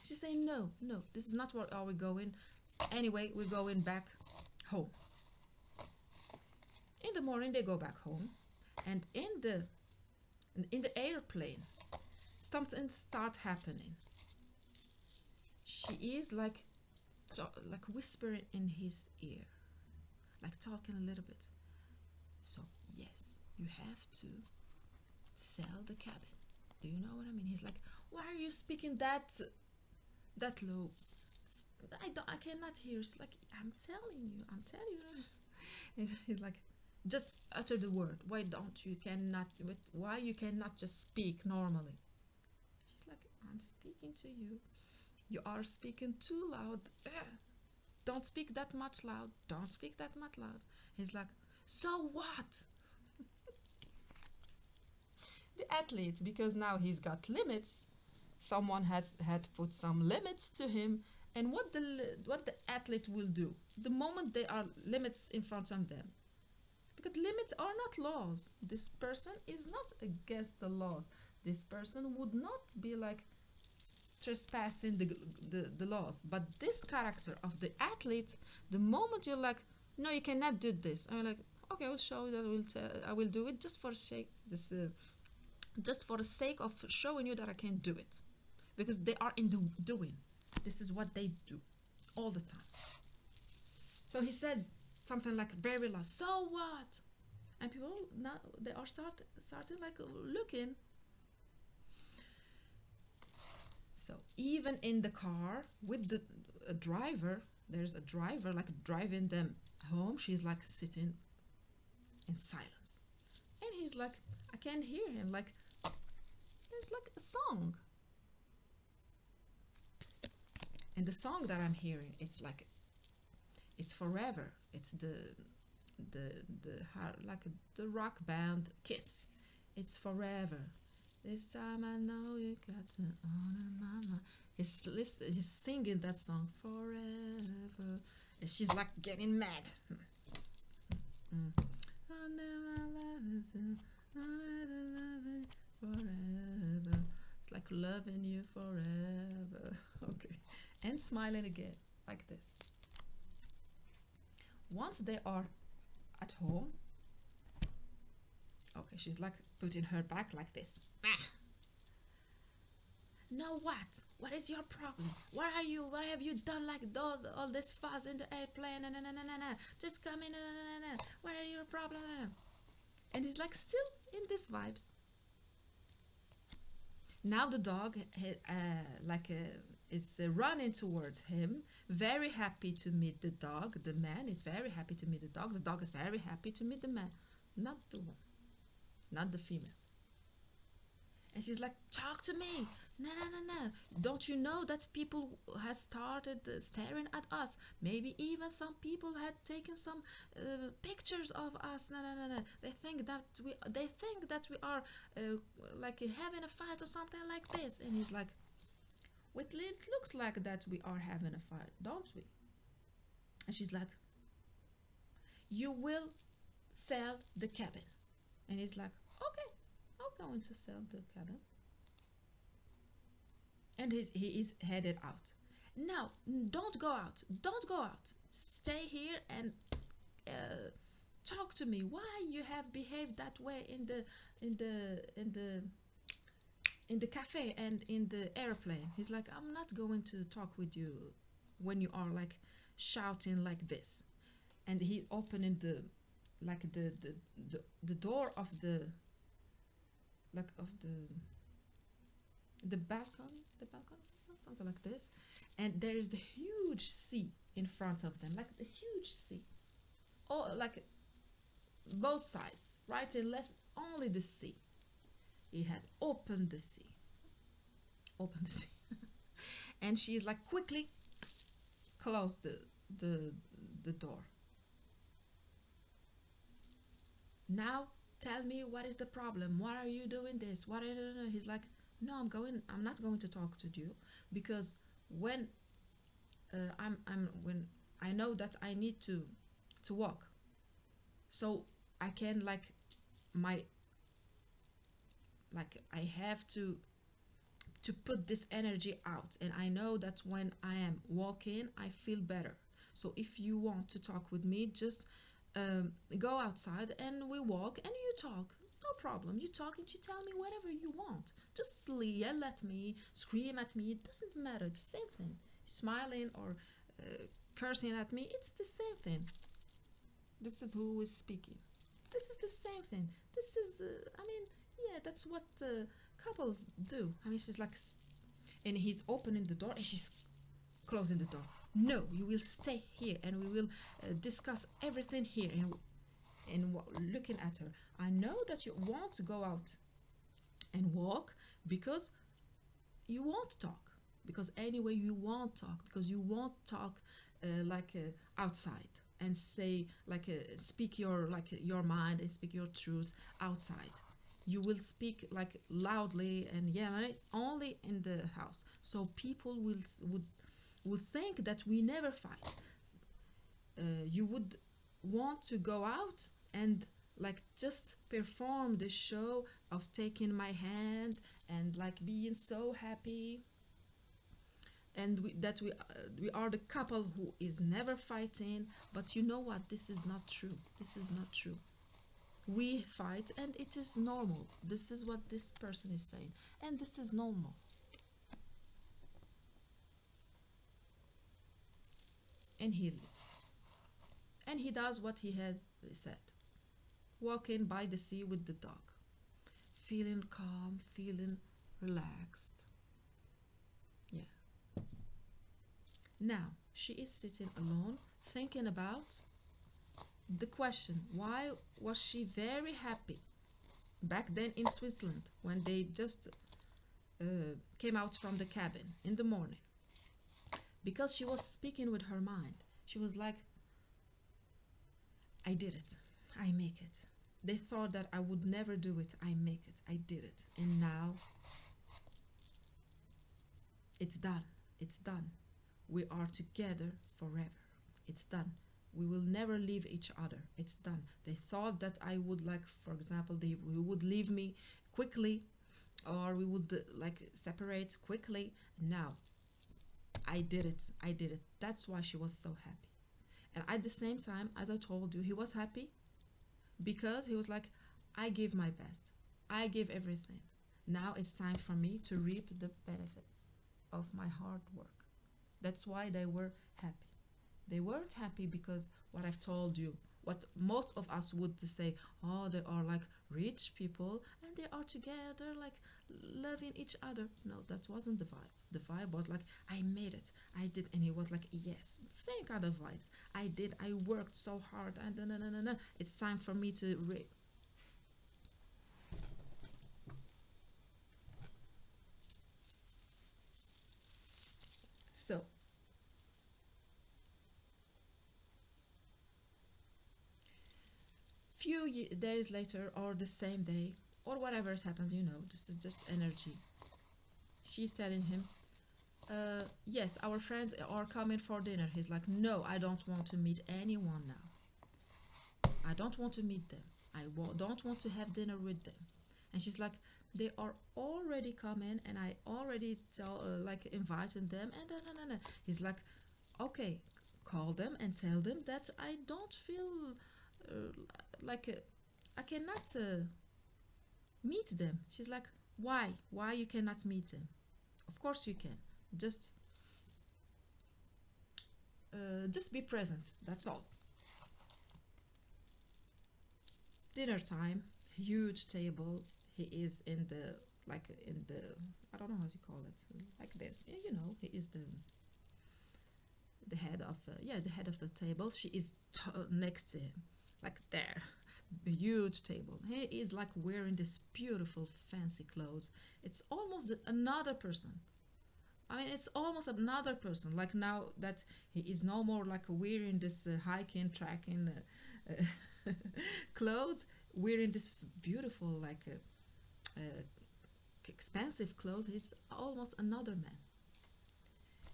S1: She say no, no, this is not where are we going. Anyway, we're going back home. In the morning they go back home, and in the airplane something start happening. She is like whispering in his ear, like talking a little bit. So yes, you have to sell the cabin. Do you know what I mean? He's like, why are you speaking that low? I cannot hear. It's like I'm telling you. And he's like, just utter the word. Why you cannot just speak normally? She's like, I'm speaking to you. You are speaking too loud. Don't speak that much loud. Don't speak that much loud. He's like, so what? The athlete, because now he's got limits. Someone had put some limits to him, and what the athlete will do the moment there are limits in front of them, because limits are not laws. This person is not against the laws. This person would not be like trespassing the laws. But this character of the athlete, the moment you're like, no, you cannot do this, I'm like, okay, I will show you that. I will do it just for just for the sake of showing you that I can do it, because they are in the doing. This is what they do all the time. So he said something like very loud, so what? And people now they are starting like looking. So even in the car with the driver, there's a driver like driving them home. She's like sitting in silence, and he's like, I can hear him like there's like a song. And the song that I'm hearing, it's forever. It's like the rock band Kiss. It's forever. This time I know you got to honor my mind. He's singing that song forever, and she's like getting mad. Forever. It's like loving you forever. Okay. And smiling again, like this. Once they are at home, okay, she's like putting her back like this. Now what? What is your problem? Where are you? What have you done like all this fuss in the airplane? Just come in. What are your problem? And he's like still in these vibes. Now the dog is running towards him, very happy to meet the dog. The man is very happy to meet the dog. The dog is very happy to meet the man, not the one, not the female. And she's like, talk to me. No. Don't you know that people had started staring at us? Maybe even some people had taken some pictures of us. No. They think that we are like having a fight or something like this. And he's like, well, it looks like that we are having a fight, don't we? And she's like, you will sell the cabin. And he's like, okay, I'm going to sell the cabin. And he is headed out. No, don't go out. Don't go out. Stay here and talk to me. Why you have behaved that way in the cafe and in the airplane? He's like, I'm not going to talk with you when you are like shouting like this. And he opening the door of the balcony, something like this, and there is the huge sea in front of them, like the huge sea, oh, like both sides, right and left, only the sea. He had opened the sea, and she's like quickly closed the door. Now tell me what is the problem, why are you doing this, what he's like, no, I'm not going to talk to you, because when I'm when I know that I need to walk, so I can my I have to put this energy out, and I know that when I am walking I feel better. So if you want to talk with me, just go outside and we walk and you talk, no problem, you talk and you tell me whatever you want, just yell at me, scream at me, it doesn't matter, the same thing, smiling or cursing at me, it's the same thing. This is who is speaking, this is the same thing, this is I mean, yeah, that's what couples do. I mean, she's like, and he's opening the door and she's closing the door. No, you will stay here and we will discuss everything here, and looking at her, I know that you want to go out and walk because you won't talk, because anyway you won't talk, because you won't talk outside and say speak your mind and speak your truth outside. You will speak loudly and yelling only in the house, so people would think that we never fight. You would want to go out and just perform the show of taking my hand and being so happy, and we are the couple who is never fighting. But you know what, this is not true, this is not true. We fight and it is normal, this is what this person is saying, and this is normal. And he does what he has said, walking by the sea with the dog, feeling calm, feeling relaxed. Yeah. Now she is sitting alone, thinking about the question, why was she very happy back then in Switzerland when they just came out from the cabin in the morning? Because she was speaking with her mind. She was like, I did it, I make it. They thought that I would never do it, I make it, I did it, and now it's done, it's done. We are together forever, it's done. We will never leave each other, it's done. They thought that I would, for example, we would leave me quickly, or we would separate quickly. Now I did it, I did it. That's why she was so happy. And at the same time, as I told you, he was happy because he was like, I give my best, I give everything, now it's time for me to reap the benefits of my hard work. That's why they were happy. They weren't happy because what I've told you, what most of us would say, oh, they are rich people and they are together loving each other. No, that wasn't the vibe. The vibe was I made it, I did. And he was like, yes, same kind of vibes. I did, I worked so hard, and no, it's time for me to reap. So few days later, or the same day, or whatever has happened, this is just energy. She's telling him, yes, our friends are coming for dinner. He's like, no, I don't want to meet anyone now. I don't want to meet them. Don't want to have dinner with them. And she's like, they are already coming and I already invited them, and no. He's like, okay, call them and tell them that I don't feel I cannot meet them. She's like, why you cannot meet them? Of course you can, just be present, that's all. Dinner time, huge table. He is in the I don't know how to call it, like this. Yeah, he is the head of the head of the table. She is next to him, there, a huge table. He is wearing this beautiful fancy clothes. It's almost another person. I mean, it's almost another person. Now that he is no more wearing this hiking, trekking clothes, wearing this beautiful, like expensive clothes. He's almost another man.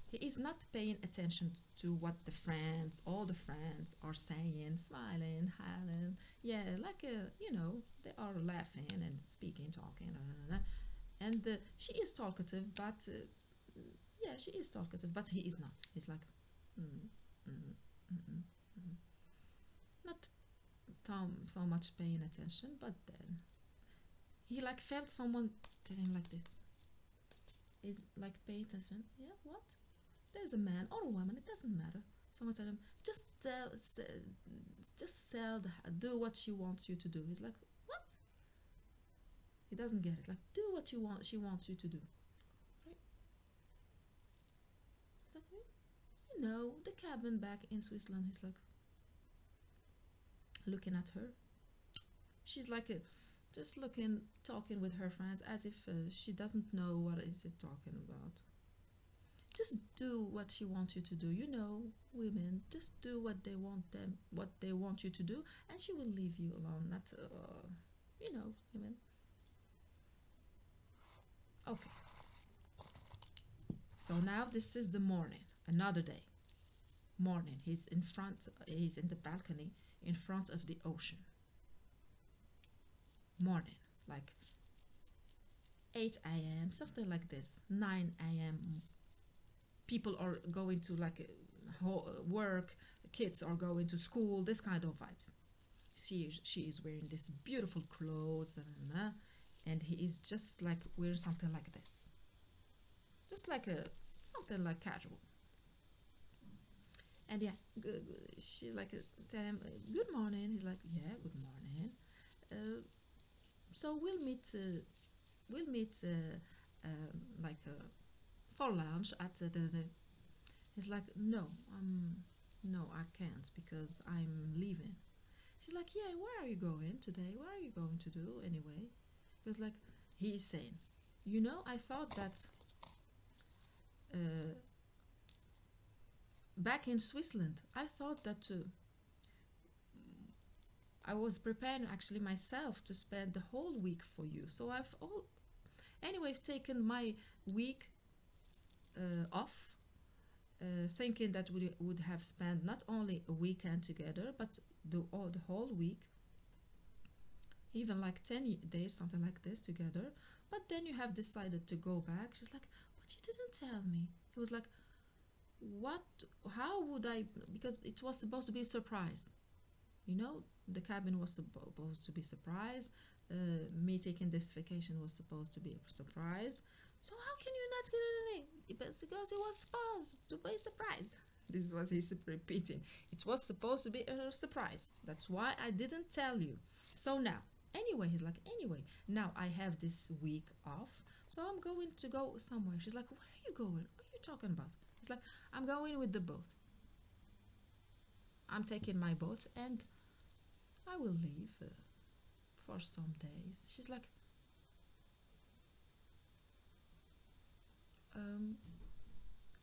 S1: He is not paying attention to what the friends, all the friends are saying, smiling, howling. Yeah, like, they are laughing and speaking, talking. And she is talkative, but yeah, she is talkative, but he is not. He's like, mm, mm, mm, mm, mm. Not so much paying attention, but then he like felt someone telling him like this. He's like, pay attention. Yeah, what? There's a man or a woman, it doesn't matter. Someone tell him, just do what she wants you to do. He's like, what? He doesn't get it. Like, do what you want. She wants you to do. Right? It's like, the cabin back in Switzerland. He's like, looking at her. She's like, just looking, talking with her friends as if she doesn't know what is it talking about. Just do what she wants you to do. Women just do what they want you to do, and she will leave you alone. Not, women. Okay. So now this is the morning, another day. Morning. He's in front. He's in the balcony in front of the ocean. Morning, like 8 a.m., something like this. 9 a.m. People are going to like work, kids are going to school, this kind of vibes. She is wearing this beautiful clothes, and he is just like wearing something like this, just like something like casual. And yeah, she like tell him good morning. He's like, yeah, good morning. So we'll meet like for lunch at the. He's like, no, I can't because I'm leaving. She's like, yeah, where are you going today? What are you going to do anyway? He was like, he's saying, I thought that uh, back in Switzerland, I thought that I was preparing actually myself to spend the whole week for you. So anyway taken my week off, thinking that we would have spent not only a weekend together, but the whole week, even like 10 days, something like this together. But then you have decided to go back. She's like, but you didn't tell me. He was like, what? How would I? Because it was supposed to be a surprise. The cabin was supposed to be surprise. Me taking this vacation was supposed to be a surprise. So how can you not get anything? It's because it was supposed to be a surprise. This is what he's repeating. It was supposed to be a surprise. That's why I didn't tell you. So now, anyway, he's like, anyway, now I have this week off, so I'm going to go somewhere. She's like, where are you going? What are you talking about? He's like, I'm going with the boat. I'm taking my boat and I will leave for some days. She's like,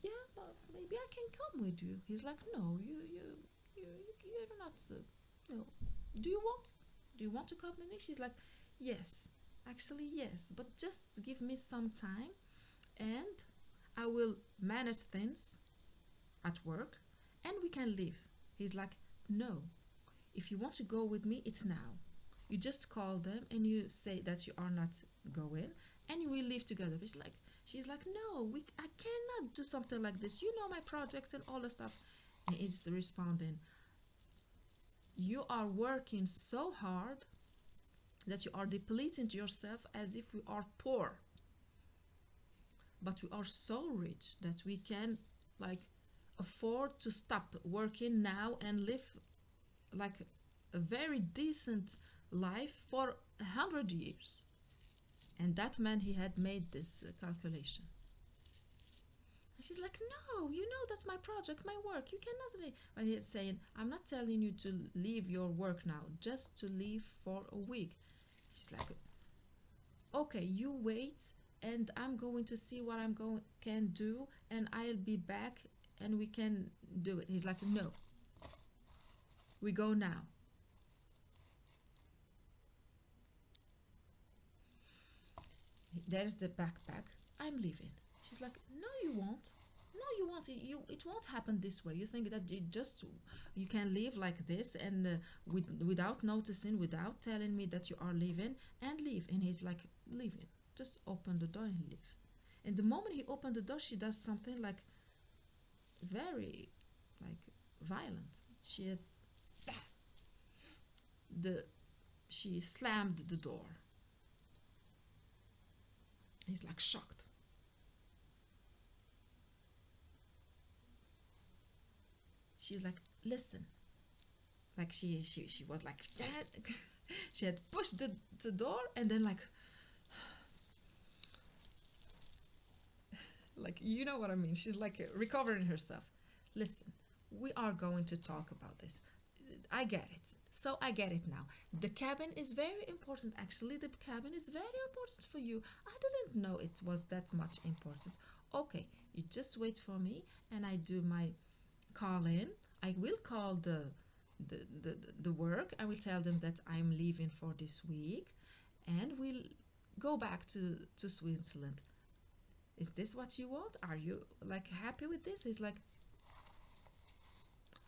S1: yeah, but maybe I can come with you. He's like, no, you're not. No. Do you want? Do you want to come with me? She's like, yes, actually yes, but just give me some time, and I will manage things at work, and we can leave. He's like, no. If you want to go with me, it's now. You just call them and you say that you are not going, and you will leave together. She's like, no, I cannot do something like this. You know my projects and all the stuff. And he's responding, you are working so hard that you are depleting yourself as if we are poor. But we are so rich that we can like afford to stop working now and live like a very decent life for 100 years. And that man, he had made this calculation. And she's like, no, that's my project, my work. You cannot leave. But he's saying, I'm not telling you to leave your work now, just to leave for a week. She's like, okay, you wait, and I'm going to see what can do, and I'll be back, and we can do it. He's like, no, we go now. there's the backpack. I'm leaving. She's like, no, you won't. No, you won't. It won't happen this way. You think that you can leave like this and without noticing, without telling me that you are leaving, and leave. And he's like, leaving. Just open the door and leave. And the moment he opened the door, she does something like very like violent. The she slammed the door. He's like shocked. She's like, listen. Like she was like she had pushed the door and then like you know what I mean. She's like recovering herself. Listen, we are going to talk about this. I get it. So I get it now. The cabin is very important. Actually, the cabin is very important for you. I didn't know it was that much important. Okay, you just wait for me and I do my call in. I will call the work. I will tell them that I'm leaving for this week and we'll go back to Switzerland. Is this what you want? Are you like happy with this? He's like,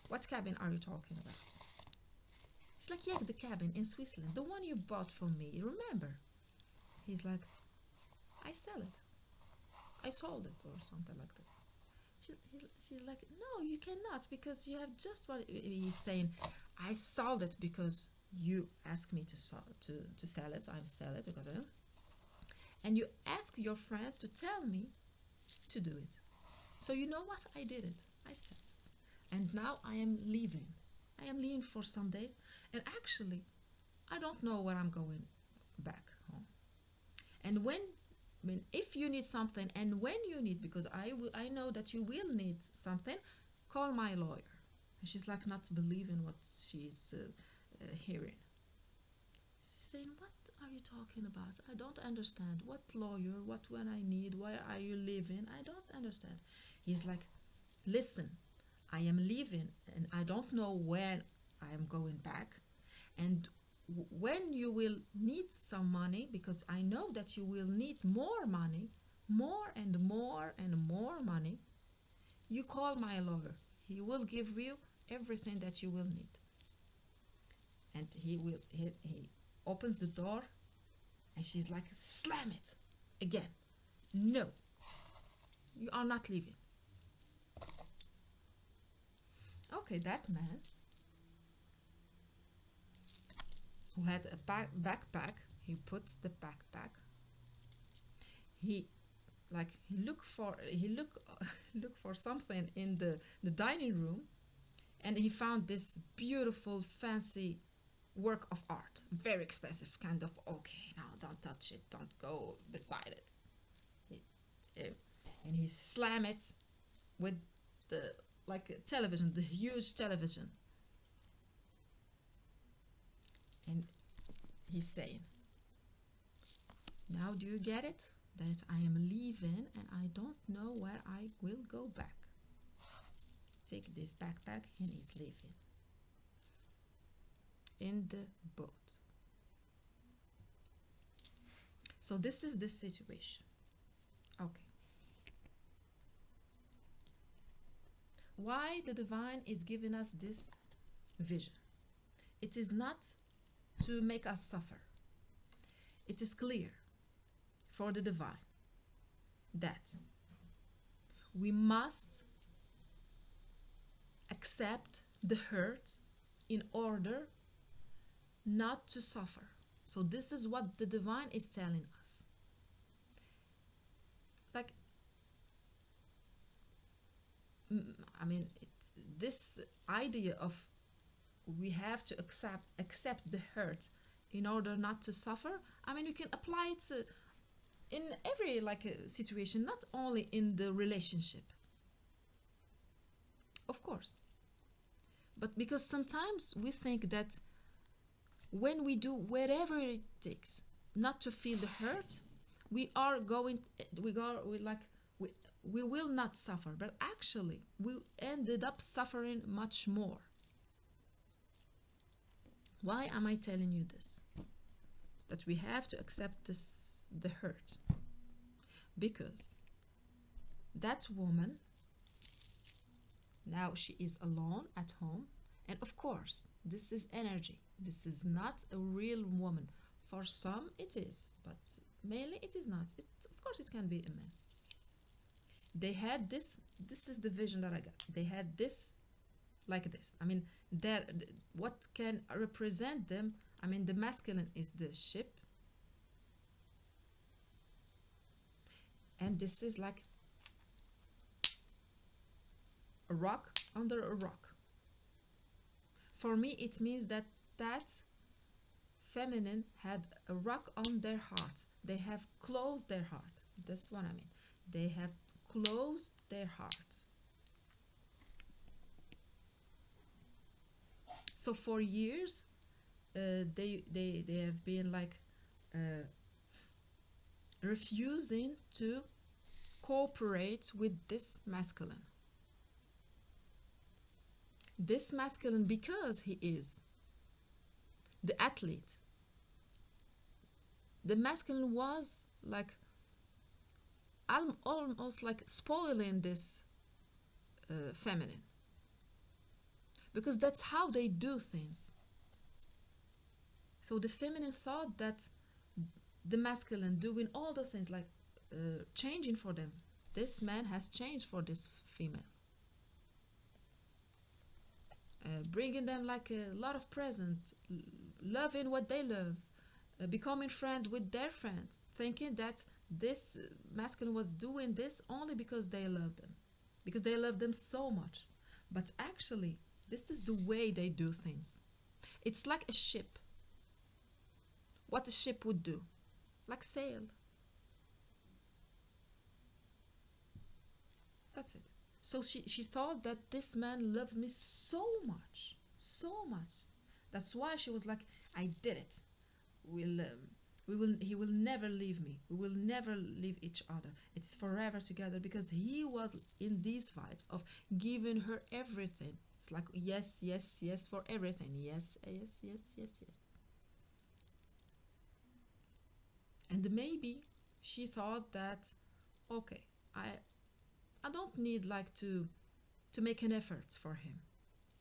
S1: what cabin are you talking about? He's like, yeah, the cabin in Switzerland, the one you bought for me, remember? He's like, I sell it. I sold it or something like this. She's like, no, you cannot because you have just what he's saying. I sold it because you asked me to sell it. I sell it because and you ask your friends to tell me to do it. So you know what? I did it. I said it. And now I am leaving. I am leaving for some days. And actually, I don't know where I'm going back home. And if you need something and when you need, because I know that you will need something, call my lawyer. And she's like not believing what she's hearing. She's saying, what are you talking about? I don't understand. What lawyer? What when I need? Where are you living? I don't understand. He's like, listen, I am leaving and I don't know when I am going back. And when you will need some money, because I know that you will need more money, more and more and more money, you call my lawyer. He will give you everything that you will need. And he opens the door and she's like, slam it again. No, you are not leaving. Okay, that man who had a backpack, he puts the backpack. He look for something in the dining room, and he found this beautiful fancy work of art, very expensive kind of. Okay, now don't touch it, don't go beside it. And he slam it with the television, the huge television. And he's saying, now do you get it? That I am leaving and I don't know where I will go back. Take this backpack and he's leaving. In the boat. So this is the situation. Okay. Why the divine is giving us this vision? It is not to make us suffer. It is clear for the divine that we must accept the hurt in order not to suffer. So this is what the divine is telling us. This idea of we have to accept the hurt in order not to suffer. You can apply it in every situation, not only in the relationship, of course. But because sometimes we think that when we do whatever it takes not to feel the hurt, we will not suffer. But actually, we ended up suffering much more. Why am I telling you this? That we have to accept the hurt. because that woman, now she is alone at home, and of course this is energy, this is not a real woman. For some it is, but mainly it is not. Of course it can be a man. They had this is the vision that I got. They had this like this. I mean, there, what can represent them? I mean, the masculine is the ship, and this is like a rock under a rock. For me, it means that that feminine had a rock on their heart. They have closed their heart. That's what I mean. They have closed their heart. So for years, they have been like uh, refusing to cooperate with this masculine. This masculine, because he is the athlete, the masculine was like almost like spoiling this feminine, because that's how they do things. So the feminine thought that the masculine doing all the things like changing for them. This man has changed for this female, bringing them like a lot of present, loving what they love, becoming friend with their friends, thinking that this masculine was doing this only because they love them, because they love them so much. But actually, this is the way they do things. It's like a ship. What a ship would do, like sail. That's it. So she thought that this man loves me so much, so much. That's why she was like, I did it. He will never leave me. We will never leave each other. It's forever together, because he was in these vibes of giving her everything. It's like yes, yes, yes for everything. Yes, yes, yes, yes, yes. And maybe she thought that, okay, I don't need like to make an effort for him.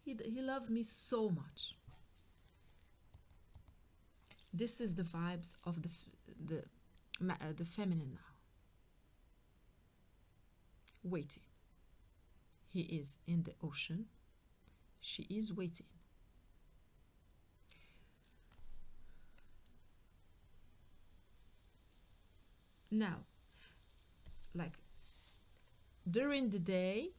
S1: He loves me so much. This is the vibes of the feminine now. Waiting. He is in the ocean. She is waiting. Now, like during the day,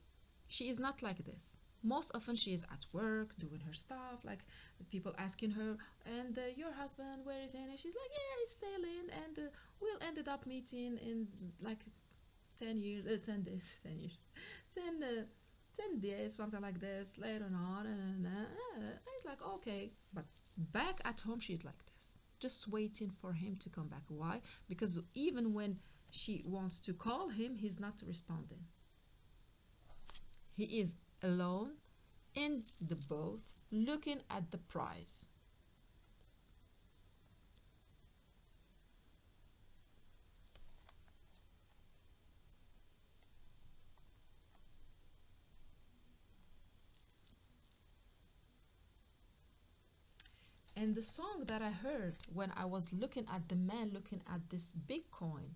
S1: she is not like this. Most often she is at work doing her stuff, like people asking her, and your husband, where is he? And she's like, yeah, he's sailing, and we'll ended up meeting in like 10 years, 10 days, 10 years, 10, 10 days, something like this, later on, and it's like, okay. But back at home, she's like this, just waiting for him to come back. Why? Because even when she wants to call him, he's not responding. He is alone in the boat looking at the prize. And the song that I heard when I was looking at the man looking at this big coin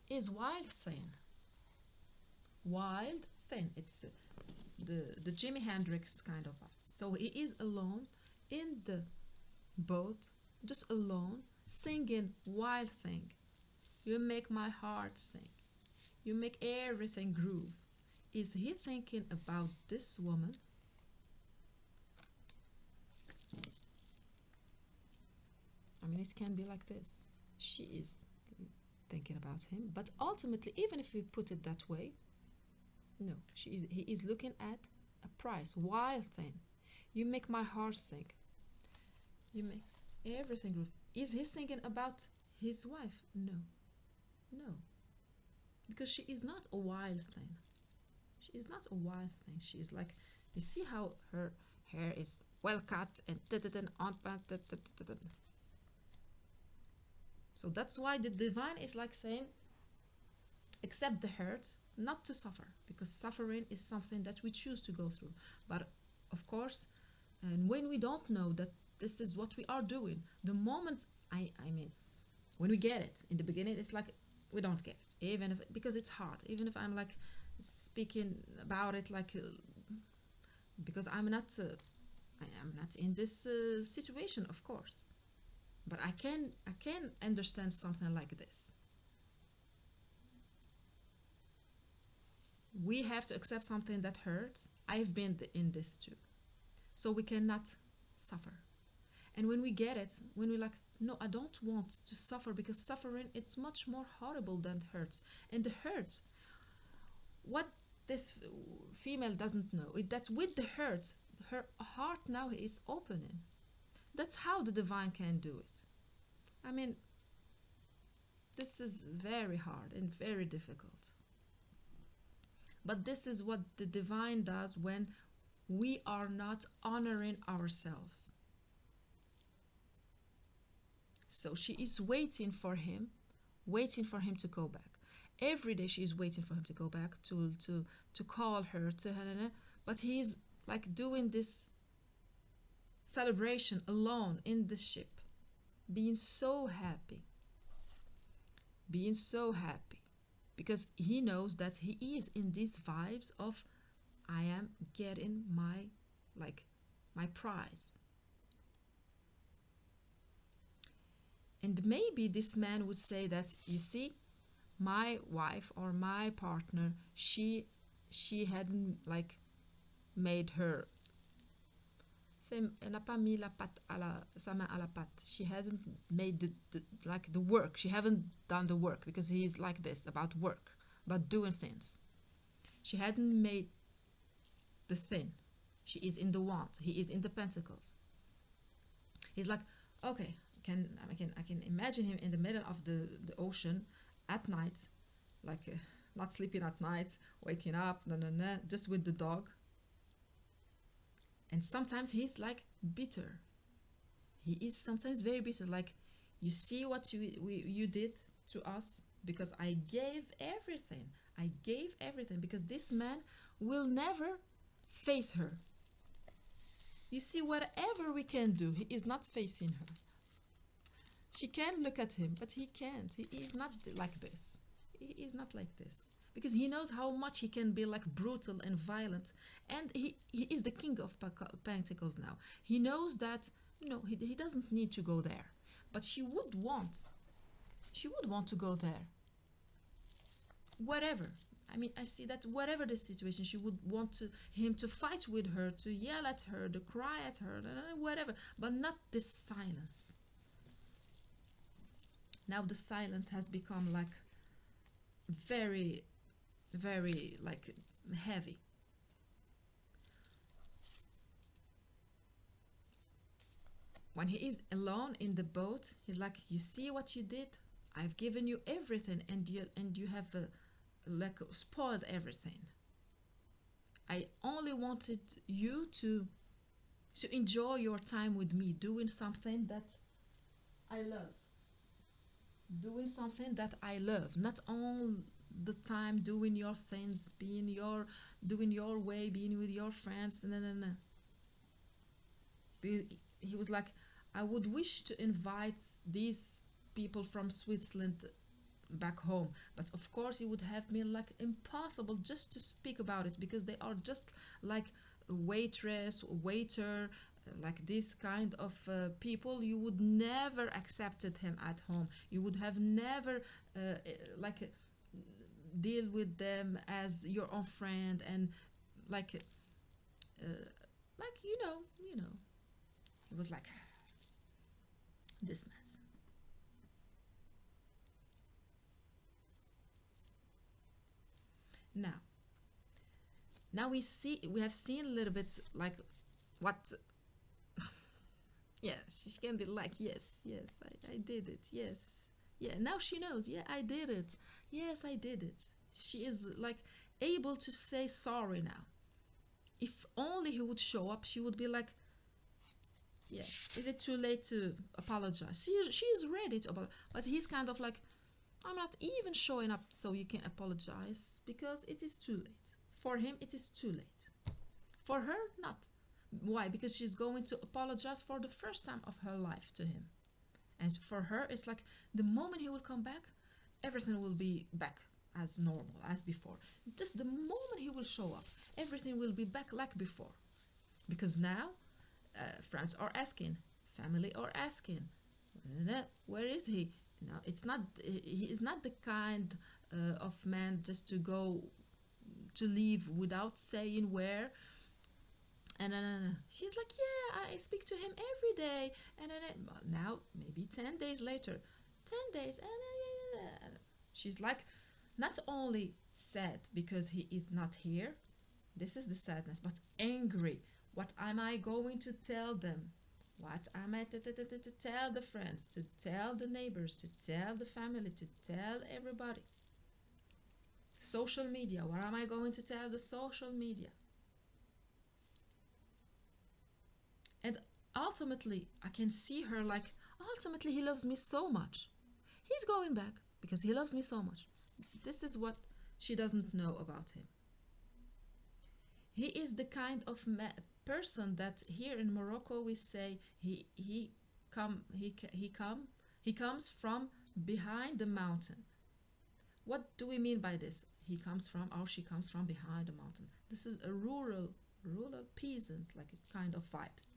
S1: is Wild Thing. Wild Thing. It's the Jimi Hendrix kind of vibe. So he is alone in the boat, just alone, singing Wild Thing. You make my heart sing. You make everything groove. Is he thinking about this woman? I mean, it can be like this. She is thinking about him, but ultimately, even if we put it that way, no, he is looking at a price. Wild Thing. You make my heart sing. You make everything groove. Is he thinking about his wife? No. No. Because she is not a wild thing. She is not a wild thing. She is like, you see how her hair is well cut and on. So that's why the divine is like saying, accept the hurt, not to suffer, because suffering is something that we choose to go through. But of course, and when we don't know that this is what we are doing, the moment I mean, when we get it in the beginning, it's like we don't get it, even if, because it's hard. Even if I'm like speaking about it, like because I am not in this situation, of course. But I can understand something like this. We have to accept something that hurts. I've been in this too. So we cannot suffer. And when we get it, when we like, no, I don't want to suffer, because suffering, it's much more horrible than hurts. And the hurts, what this female doesn't know is that with the hurt, her heart now is opening. That's how the divine can do it. I mean, this is very hard and very difficult. But this is what the divine does when we are not honoring ourselves. So she is waiting for him to go back. Every day she is waiting for him to go back, to call her, but he's like doing this celebration alone in the ship, being so happy, because he knows that he is in these vibes of, I am getting my prize. And maybe this man would say that, you see, my wife or my partner, she hadn't like made her, elle n'a pas mis sa main à la pâte. She hadn't made the work. She haven't done the work, because he's like this about work, about doing things. She hadn't made the thing. She is in the wand. He is in the pentacles. He's like, okay, I can imagine him in the middle of the ocean at night, like not sleeping at night, waking up, just with the dog. And sometimes he's like bitter. He is sometimes very bitter. Like, you see what you did to us, because I gave everything. I gave everything, because this man will never face her. You see, whatever we can do, he is not facing her. She can look at him, but he can't. He is not like this. He is not like this. Because he knows how much he can be like brutal and violent. And he is the king of pentacles now. He knows that, he doesn't need to go there. But she would want to go there. Whatever. I mean, I see that whatever the situation, she would want him to fight with her, to yell at her, to cry at her, whatever. But not this silence. Now the silence has become like very, very like heavy. When he is alone in the boat, he's like, you see what you did? I've given you everything, and you have like spoiled everything. I only wanted you to enjoy your time with me, doing something that I love. Doing something that I love, not all the time doing your things, doing your way, being with your friends. No. He was like, I would wish to invite these people from Switzerland back home, but of course it would have been like impossible just to speak about it, because they are just like waitress, waiter, like this kind of people. You would never accepted him at home. You would have never like deal with them as your own friend, and like it was like this mess. Now we have seen a little bit like what. Yeah, she can be like, yes, I did it, yes. Yeah, now she knows, yeah, I did it. Yes, I did it. She is like able to say sorry now. If only he would show up, she would be like, yeah, is it too late to apologize? She is ready to apologize. But he's kind of like, I'm not even showing up so you can apologize because it is too late. For him, it is too late. For her, not. Why? Because she's going to apologize for the first time of her life to him. And for her, it's like the moment he will come back, everything will be back as normal, as before. Just the moment he will show up, everything will be back like before. Because now, friends are asking, family are asking, where is he? No, it's not. He is not the kind of man just to go to leave without saying where. And she's like, yeah, I speak to him every day. And then well, now maybe 10 days later, 10 days, and she's like, not only sad because he is not here. This is the sadness, but angry. What am I going to tell them? What am I to tell the friends, to tell the neighbors, to tell the family, to tell everybody? Social media. What am I going to tell the social media? And ultimately, I can see her like, ultimately, he loves me so much. He's going back because he loves me so much. This is what she doesn't know about him. He is the kind of person that here in Morocco we say he comes from behind the mountain. What do we mean by this? He comes from, or she comes from behind the mountain. This is a rural peasant, like a kind of vibes.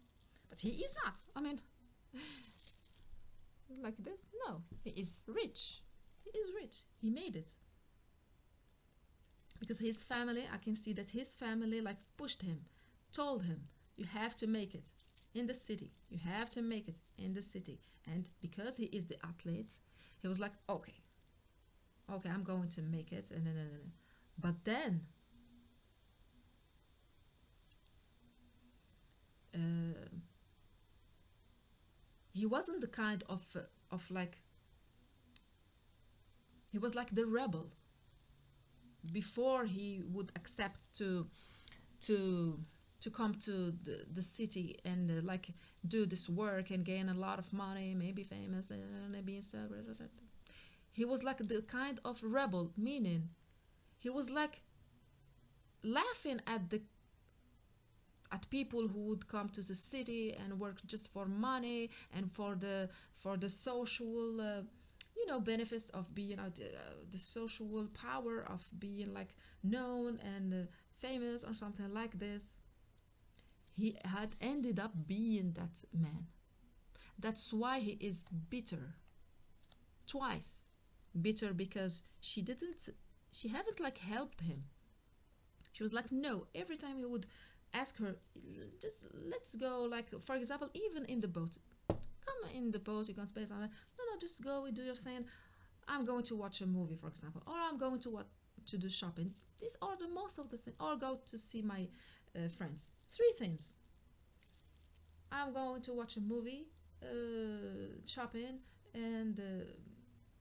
S1: But he is not. I mean, like this? No, he is rich. He is rich. He made it. Because his family, I can see that his family like pushed him, told him, you have to make it in the city. You have to make it in the city. And because he is the athlete, he was like, okay, I'm going to make it. And but then he wasn't the kind of like, he was like the rebel before he would accept to come to the city and like do this work and gain a lot of money, maybe famous and being celebrated. He was like the kind of rebel, meaning he was like laughing at people who would come to the city and work just for money and for the social benefits of being the social power of being like known and famous or something like this. He had ended up being that man. That's why he is bitter twice. Bitter because she haven't like helped him. She was like, no. Every time he would ask her, just let's go, like for example, even in the boat, come in the boat, you can space on it. No, just go, do your thing. I'm going to watch a movie, for example, or I'm going to do shopping. These are the most of the things. Or go to see my friends. 3 things. I'm going to watch a movie, shopping, and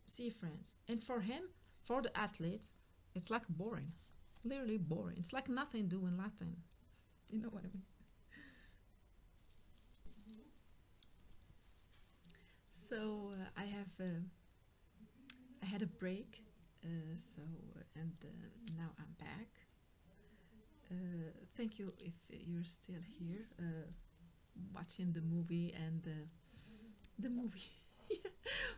S1: see friends. And for him, for the athlete, it's like boring, literally boring. It's like nothing doing nothing. You know what I mean? So I had a break, now I'm back. Thank you if you're still here watching the movie and the movie,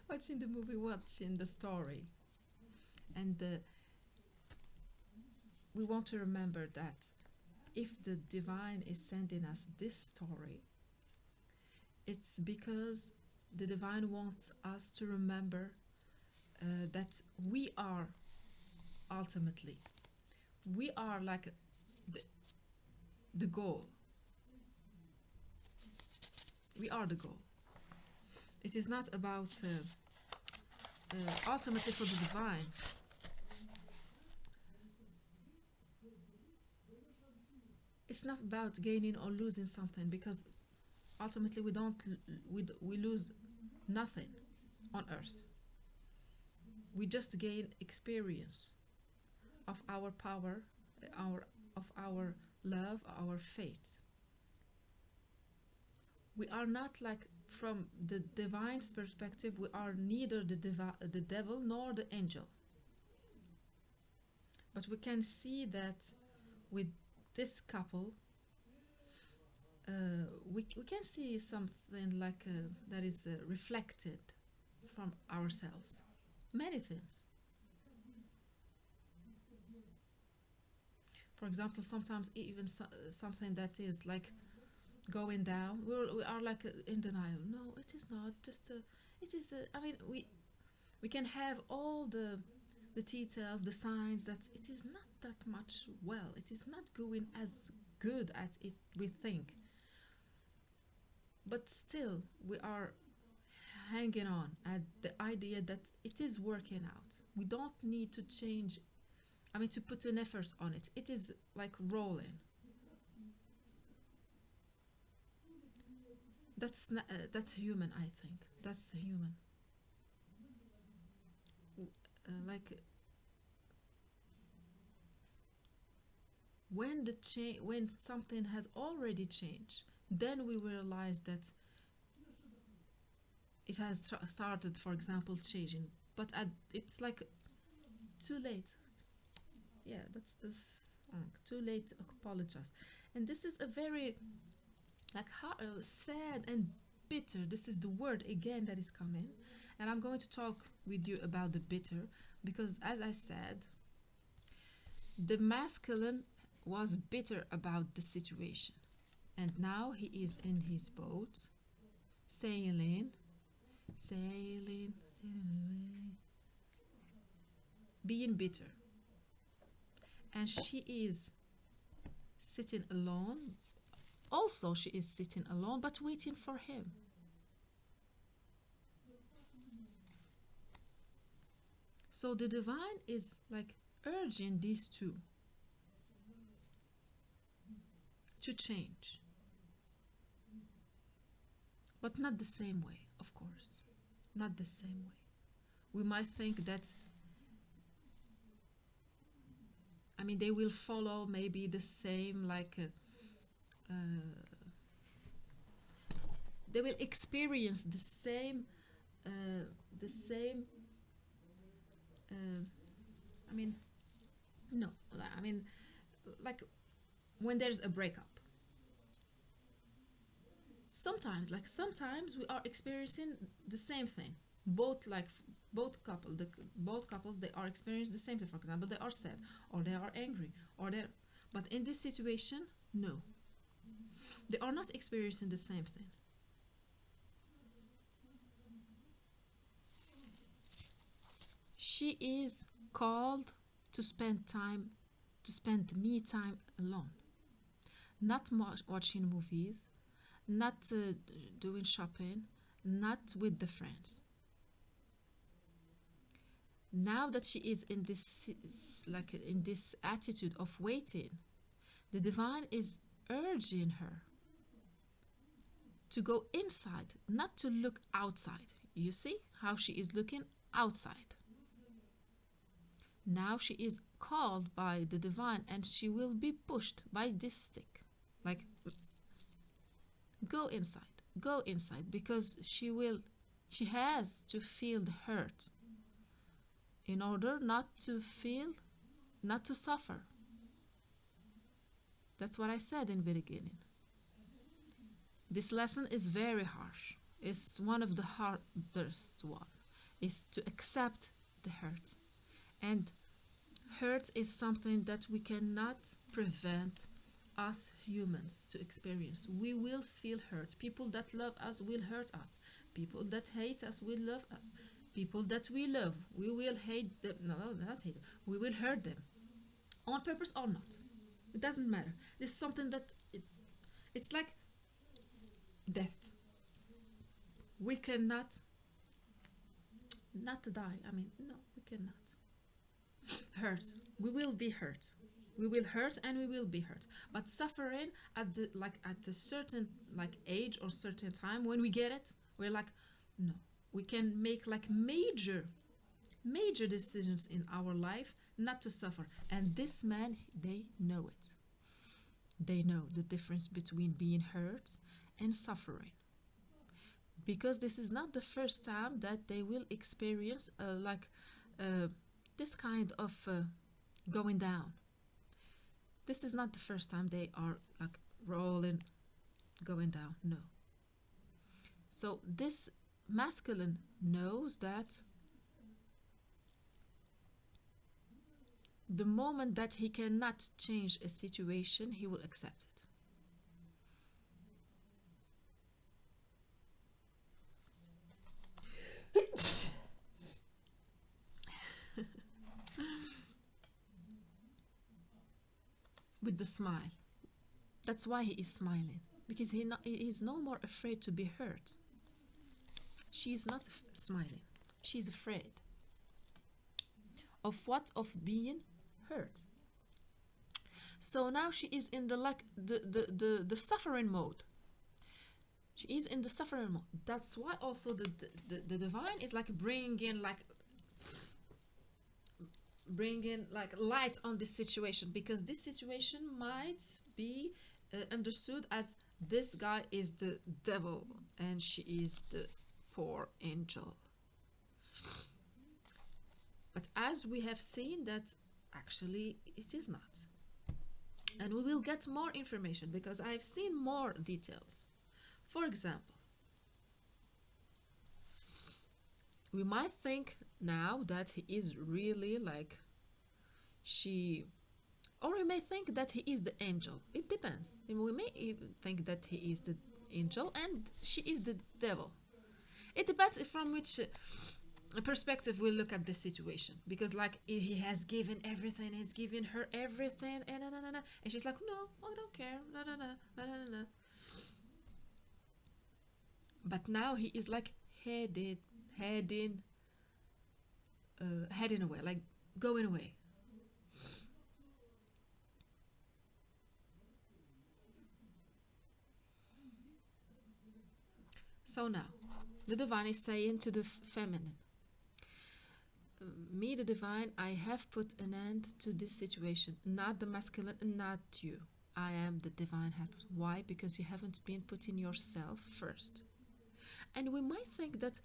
S1: watching the movie, watching the story, and we want to remember that if the divine is sending us this story, it's because the divine wants us to remember that we are ultimately, we are like the goal. We are the goal. It is not about ultimately for the divine. It's not about gaining or losing something, because ultimately we lose nothing on earth. We just gain experience of our power, of our love, our faith. We are not like from the divine's perspective, we are neither the devil nor the angel. But we can see that with this couple, we can see something like that is reflected from ourselves. Many things. For example, sometimes even something that is like going down, we are like in denial. No, it is not. Just it is. I mean, we can have all the details, the signs that it is not that much well. It is not going as good as it we think. But still, we are hanging on at the idea that it is working out. We don't need to change. I mean, to put an effort on it. It is like rolling. That's human. I think that's human. Like when something has already changed, then we realize that it has started, for example, changing. But it's like too late. Yeah, that's this. Too late to apologize, and this is a very like sad and bitter. This is the word again that is coming, and I'm going to talk with you about the bitter because, as I said, the masculine was bitter about the situation, and now he is in his boat, sailing, sailing, being bitter, and she is sitting alone. Also, she is sitting alone, but waiting for him. So the divine is like urging these two to change, but not the same way, of course. Not the same way. We might think that, I mean, they will follow maybe the same, like, they will experience uh, the same, uh, I mean, no, I mean, like when there's a breakup. Sometimes we are experiencing the same thing. Both like both couples they are experiencing the same thing. For example, they are sad or they are angry or they. But in this situation, no, they are not experiencing the same thing. She is called to spend me time alone, not watching movies, not doing shopping, not with the friends. Now that she is in this like in this attitude of waiting, the divine is urging her to go inside, not to look outside. You see how she is looking outside. Now she is called by the divine and she will be pushed by this stick. Like, go inside, go inside, because she has to feel the hurt in order not to suffer. That's what I said in the beginning. This lesson is very harsh. It's one of the hardest one, is to accept the hurt. And hurt is something that we cannot prevent us humans to experience. We will feel hurt. People that love us will hurt us. People that hate us will love us. People that we love, we will hate them. No, not hate them. We will hurt them. On purpose or not. It doesn't matter. This is something that it's like death. We cannot not die. I mean, no, we cannot. Hurt. We will be hurt. We will hurt and we will be hurt. But suffering at a certain like age or certain time when we get it, we're like, no. We can make like major decisions in our life not to suffer. And this man, they know it. They know the difference between being hurt and suffering. because this is not the first time that they will experience uh, this kind of going down. This is not the first time they are like rolling, going down. No. So this masculine knows that the moment that he cannot change a situation, he will accept it. With the smile. That's why he is smiling, because he is no more afraid to be hurt. She is not smiling. She's afraid. Of what? Of being hurt. So now she is in the like the suffering mode. She is in the suffering mode. That's why also the divine is like bringing like light on this situation, because this situation might be understood as this guy is the devil and she is the poor angel. But as we have seen that actually it is not. And we will get more information because I've seen more details. For example, we might think now that he is really like or we may think that he is the angel. It depends. And we may even think that he is the angel and she is the devil. It depends from which perspective we look at this situation, because like he has given everything, he's given her everything, and and she's like, no, I don't care, no. But now he is like heading away, like going away. So now the divine is saying to the feminine, me, the divine, I have put an end to this situation, not the masculine, not you. I am the divine head. Why? Because you haven't been putting yourself first. And we might think that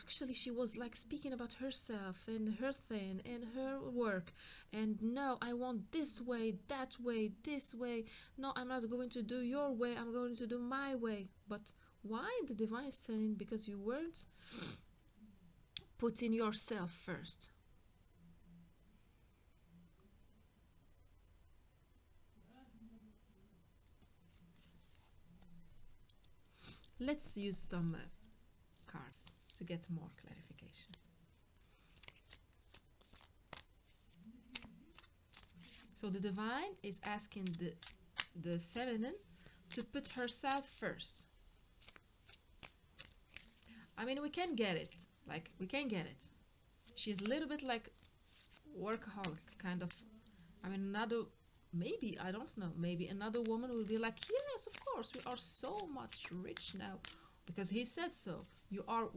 S1: actually she was like speaking about herself and her thing and her work, and no, I want this way, that way, this way. No, I'm not going to do your way, I'm going to do my way. But why the divine is saying? Because you weren't putting yourself first. Let's use some cards to get more clarification. So the divine is asking the feminine to put herself first. I mean, we can get it. Like, we can get it. She's a little bit like workaholic, kind of. I mean, maybe, I don't know, maybe another woman will be like, yes, of course, we are so much rich now. Because he said so. You are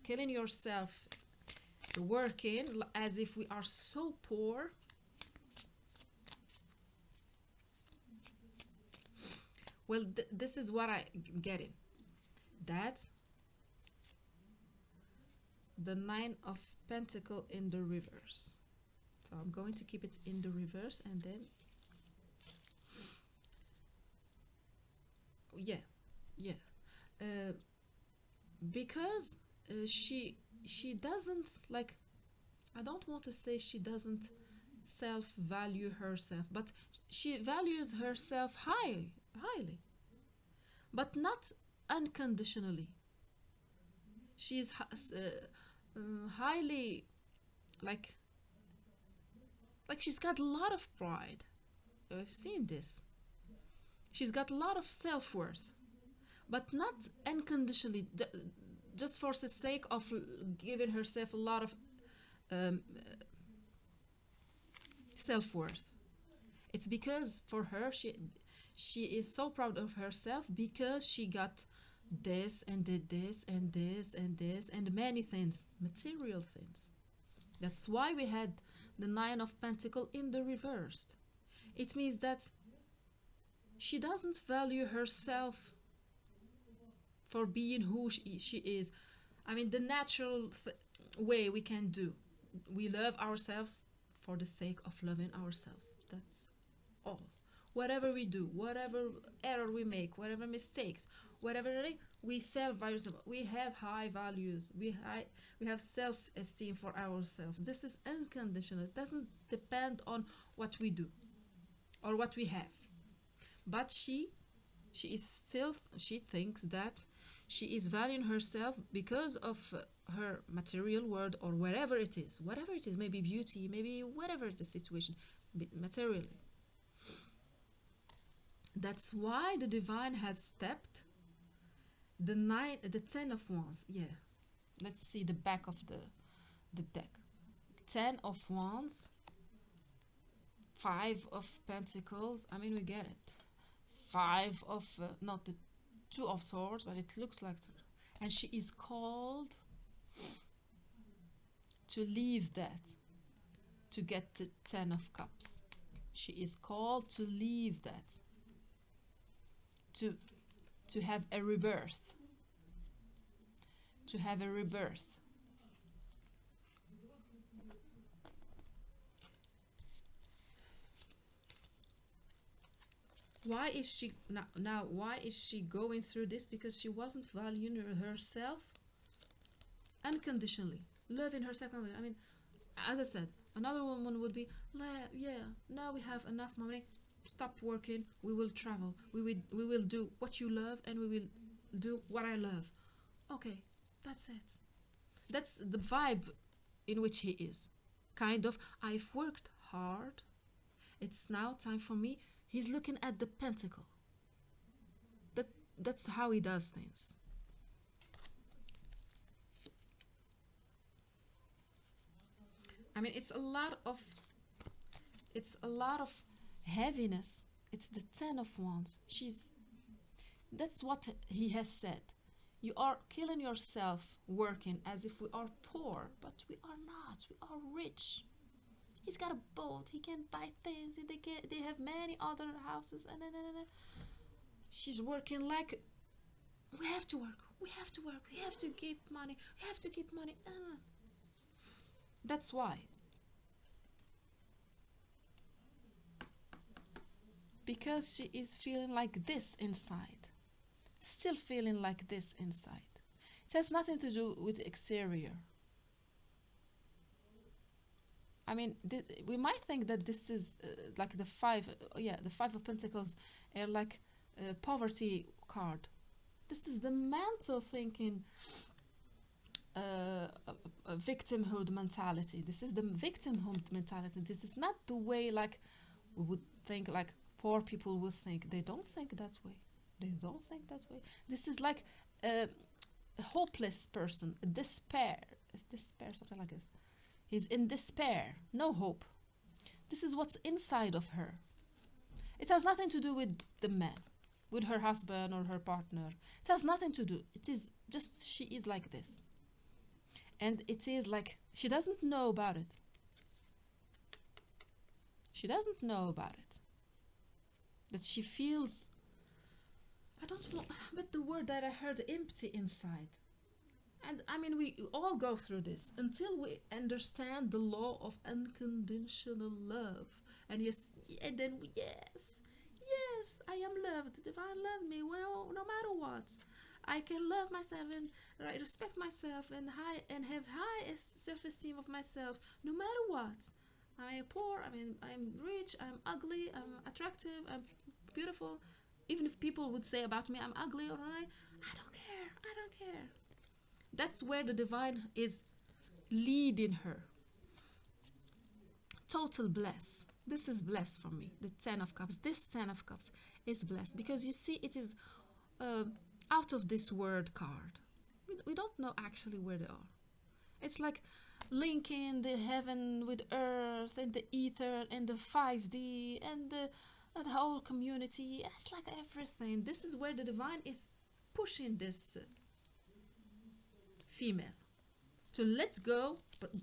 S1: killing yourself, working as if we are so poor. Well, this is what I'm getting. That the 9 of Pentacle in the reverse. So I'm going to keep it in the reverse, and then yeah, because she doesn't like, I don't want to say she doesn't self-value herself, but she values herself highly, but not unconditionally. She's highly like she's got a lot of pride. I've seen this. She's got a lot of self-worth, but not unconditionally, just for the sake of giving herself a lot of self-worth. It's because for her, she is so proud of herself because she got this and did this and this and this and many things, material things. That's why we had the 9 of Pentacle in the reversed. It means that she doesn't value herself for being who she is. I mean, the natural way we can do. We love ourselves for the sake of loving ourselves. That's all. Whatever we do, whatever error we make, whatever mistakes, whatever we self-value, we have high values. We have self-esteem for ourselves. This is unconditional. It doesn't depend on what we do or what we have. But she is still, she thinks that she is valuing herself because of her material world, or whatever it is, maybe beauty, maybe whatever the situation, materially. That's why the divine has stepped the 10 of wands. Yeah, let's see the back of the deck. 10 of wands, 5 of pentacles. I mean, we get it. 5 of not the 2 of swords, but it looks like her. And she is called to leave that, to get the 10 of cups. She is called to leave that, to have a rebirth, to have a rebirth. Why is she now why is she going through this? Because she wasn't valuing herself unconditionally, loving herself. I mean, as I said, another woman would be, yeah, now we have enough money, stop working, we will travel, we will do what you love, and we will do what I love. Okay, that's it. That's the vibe in which he is. Kind of, I've worked hard, it's now time for me. He's looking at the pentacle. That's how he does things. I mean, it's a lot of heaviness. It's the 10 of wands. That's what he has said. You are killing yourself working as if we are poor, but we are not. We are rich. He's got a boat. He can buy things. They have many other houses. And she's working like, we have to work. We have to work. We have to keep money. We have to keep money. That's why. Because she is feeling like this inside. Still feeling like this inside. It has nothing to do with exterior. I mean, we might think that this is like the 5 of pentacles, like a poverty card. This is the mental thinking, a victimhood mentality. This is the victimhood mentality. This is not the way like we would think, like poor people would think. They don't think that way. They don't think that way. This is like a hopeless person, a despair. Is despair something like this? He's in despair, no hope. This is what's inside of her. It has nothing to do with the man, with her husband or her partner. It has nothing to do. It is just she is like this. And it is like she doesn't know about it. She doesn't know about it. That she feels, I don't know, but the word that I heard, empty inside. And I mean, we all go through this until we understand the law of unconditional love. And yes, and then yes, I am loved. The divine loved me, well, no matter what. I can love myself and I respect myself and have high self-esteem of myself, no matter what. I'm poor. I mean, I'm rich. I'm ugly. I'm attractive. I'm beautiful. Even if people would say about me, I'm ugly or I don't care. I don't care. That's where the divine is leading her. Total bless. This is blessed for me. The 10 of cups. This 10 of cups is blessed because you see, it is out of this word card. We don't know actually where they are. It's like linking the heaven with earth and the ether and the 5D and the whole community. It's like everything. This is where the divine is pushing this female to let go,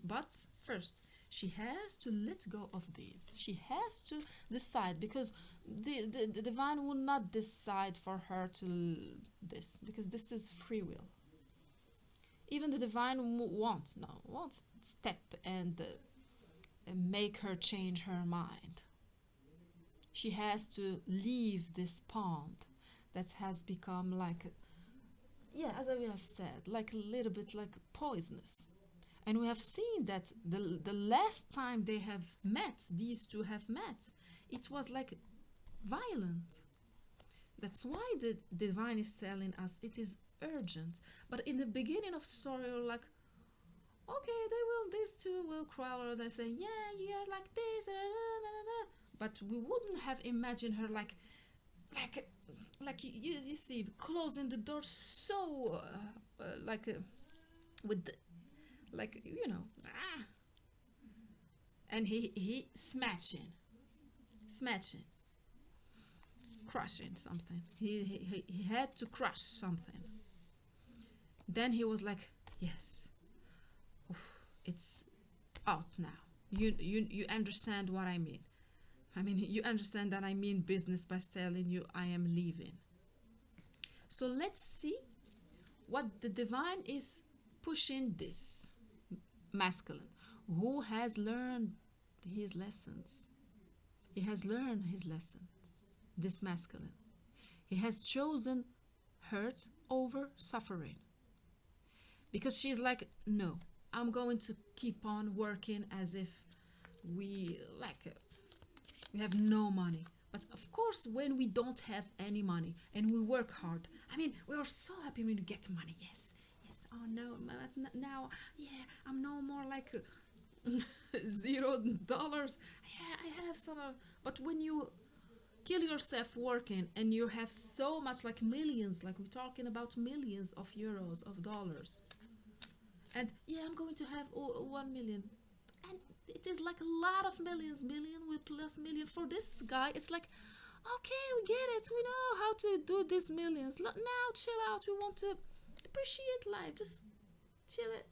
S1: but first She has to let go of this. She has to decide, because the divine will not decide for her to this, because this is free will. Even the divine won't step and make her change her mind. She has to leave this pond that has become like, yeah, as we have said, like a little bit like poisonous. And we have seen that the last time they have met, these two have met, it was like violent. That's why the divine is telling us it is urgent. But in the beginning of story, you're like, okay, these two will crawl, or they say, yeah, you're like this, but we wouldn't have imagined her like you see, closing the door so with the, like, you know, and he smashing, crushing something. He had to crush something. Then he was like, yes, oof, it's out now. You understand what I mean. I mean, you understand that I mean business by telling you I am leaving. So let's see what the divine is pushing this masculine, who has learned his lessons. He has learned his lessons, this masculine. He has chosen hurt over suffering. Because she's like, no, I'm going to keep on working as if we have no money. But of course, when we don't have any money and we work hard, I mean, we are so happy when we get money. Yes. Oh no, now, yeah, I'm no more like $0. Yeah, I have some. But when you kill yourself working and you have so much, like millions, like we're talking about millions of euros, of dollars, and yeah, I'm going to have 1 million, and it is like a lot of millions, million with plus million. For this guy, it's like, okay, we get it, we know how to do these millions. Now chill out, we want to appreciate life, just chill it.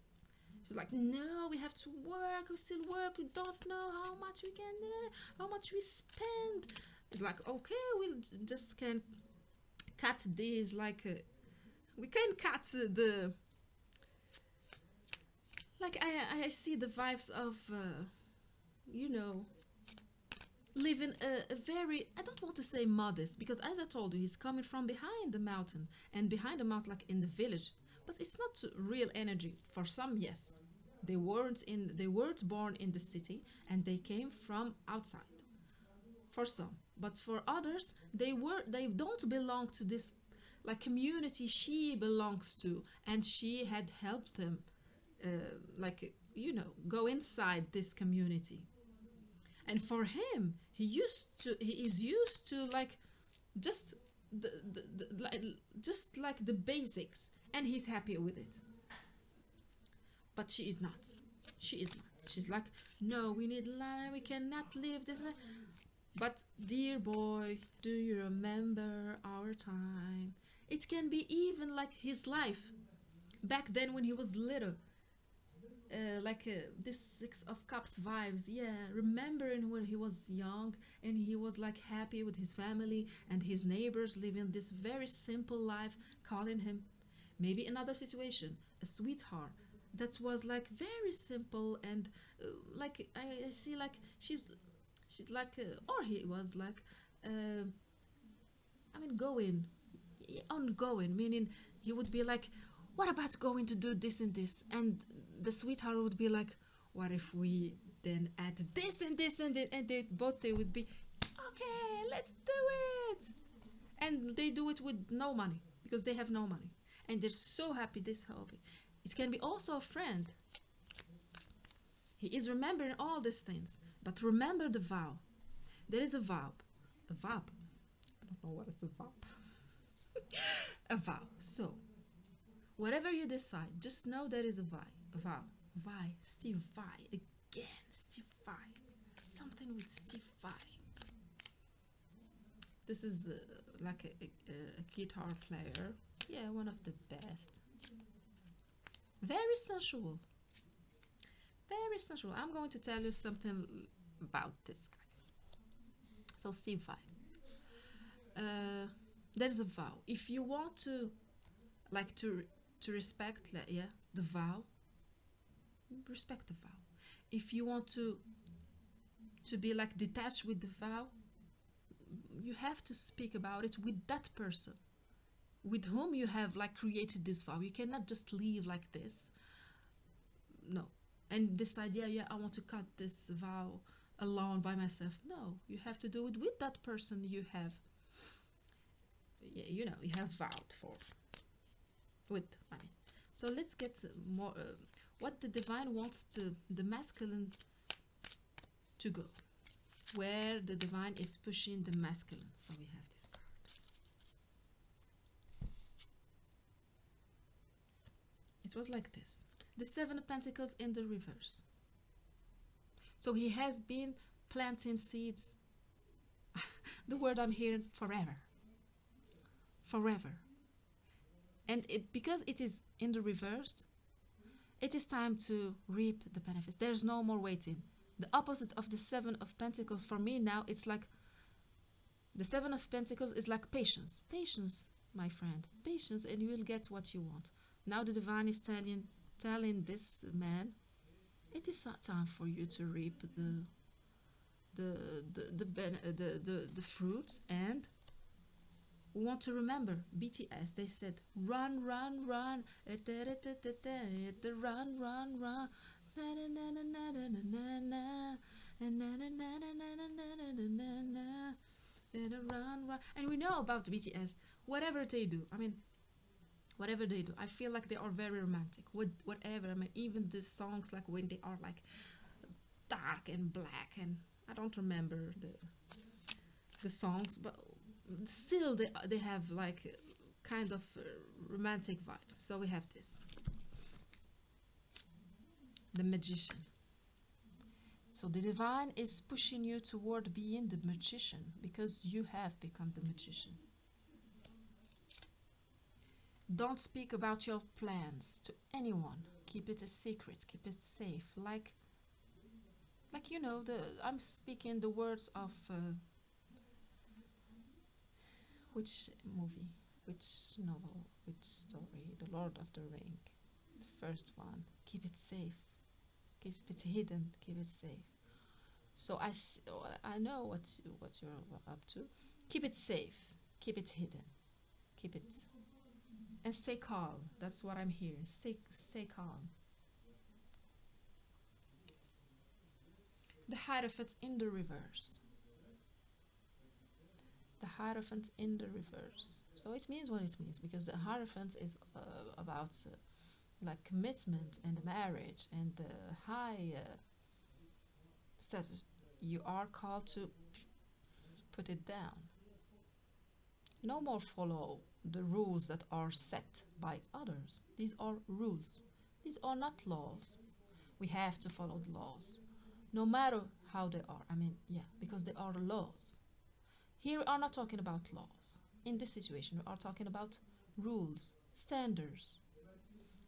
S1: She's like, no, we have to work, we still work, we don't know how much we can, how much we spend. It's like, okay, we'll just can cut these, like we can cut the, like I see the vibes of living a very, I don't want to say modest, because as I told you, he's coming from behind the mountain, and behind the mountain, like in the village, but it's not real energy. For some, yes, they weren't born in the city, and they came from outside. For some, but for others, they don't belong to this like community she belongs to, and she had helped them go inside this community. And for him, he is used to like just just like the basics, and he's happy with it. But she is not. She's like, no, we need land, we cannot live this. But dear boy, do you remember our time? It can be even like his life back then when he was little. This Six of Cups vibes, yeah, remembering when he was young and he was like happy with his family and his neighbors, living this very simple life, calling him maybe another situation a sweetheart. That was like very simple, and like I see, like she's like or he was like going ongoing, meaning he would be like, what about going to do this and this, and the sweetheart would be like, what if we then add this and this and this, and they would be, okay, let's do it. And they do it with no money, because they have no money, and they're so happy, this hobby. It can be also a friend. He is remembering all these things, but remember the vow. There is a vow. A vow. I don't know what is a vow. A vow. So, whatever you decide, just know there is a vow. Steve Vai. Again, Steve Vai. Something with Steve Vai. This is like a guitar player. Yeah, one of the best. Very sensual. Very sensual. I'm going to tell you something about this guy. So Steve Vai. Uh, there's a vow. If you want to like to respect, yeah, the vow, respect the vow. If you want to be like detached with the vow, you have to speak about it with that person with whom you have like created this vow. You cannot just leave like this. No. And this idea, yeah, I want to cut this vow alone by myself. No, you have to do it with that person you have, yeah, you have vowed for. With, I mean. So let's get more, what the divine wants to the masculine to go. Where the divine is pushing the masculine. So we have this card. It was like this. The Seven of Pentacles in the reverse. So he has been planting seeds. The word I'm hearing, forever. Forever. And because it is in the reverse, it is time to reap the benefits. There's no more waiting. The opposite of the Seven of Pentacles for me now, it's like the Seven of Pentacles is like patience. Patience, my friend. Patience, and you will get what you want. Now the divine is telling this man, it is time for you to reap the fruits. And we want to remember BTS. They said run, run, run, run, run, run. And we know about BTS. Whatever they do, I mean, whatever they do, I feel like they are very romantic. Whatever, I mean, even the songs, like when they are like dark and black, and I don't remember the songs, but still they have like kind of romantic vibes. So we have this, the Magician. So the divine is pushing you toward being the magician, because you have become the magician. Don't speak about your plans to anyone. Keep it a secret. Keep it safe. Like I'm speaking the words of which movie, which novel, which story? The Lord of the Ring, the first one. Keep it safe. Keep it hidden. Keep it safe. So I know what you're up to. Keep it safe. Keep it hidden. Keep it, and stay calm. That's what I'm hearing. Stay calm. The Hierophant in the reverse. The Hierophant in the reverse. So it means what it means, because the Hierophant is about like commitment and marriage and high status. You are called to put it down. No more follow the rules that are set by others. These are rules. These are not laws. We have to follow the laws, no matter how they are. I mean, yeah, because they are laws. Here we are not talking about laws. In this situation, we are talking about rules, standards.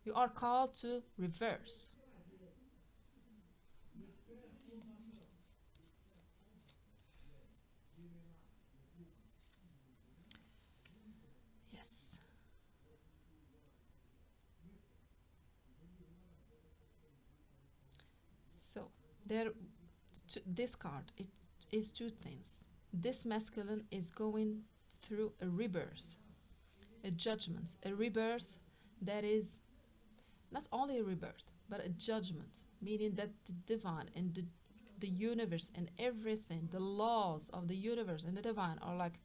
S1: You are called to reverse. Yes. So this card, it is two things. This masculine is going through a rebirth, a judgment, a rebirth that is not only a rebirth, but a judgment, meaning that the divine and the universe and everything, the laws of the universe and the divine are like,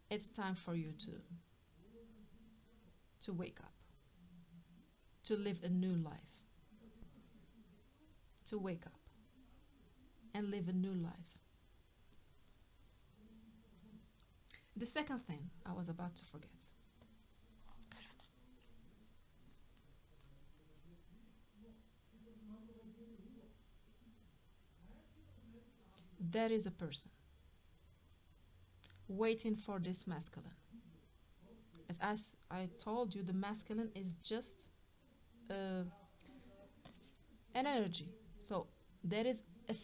S1: it's time for you to wake up, to live a new life, to wake up and live a new life. The second thing I was about to forget. There is a person waiting for this masculine. As I told you, the masculine is just an energy. So there is a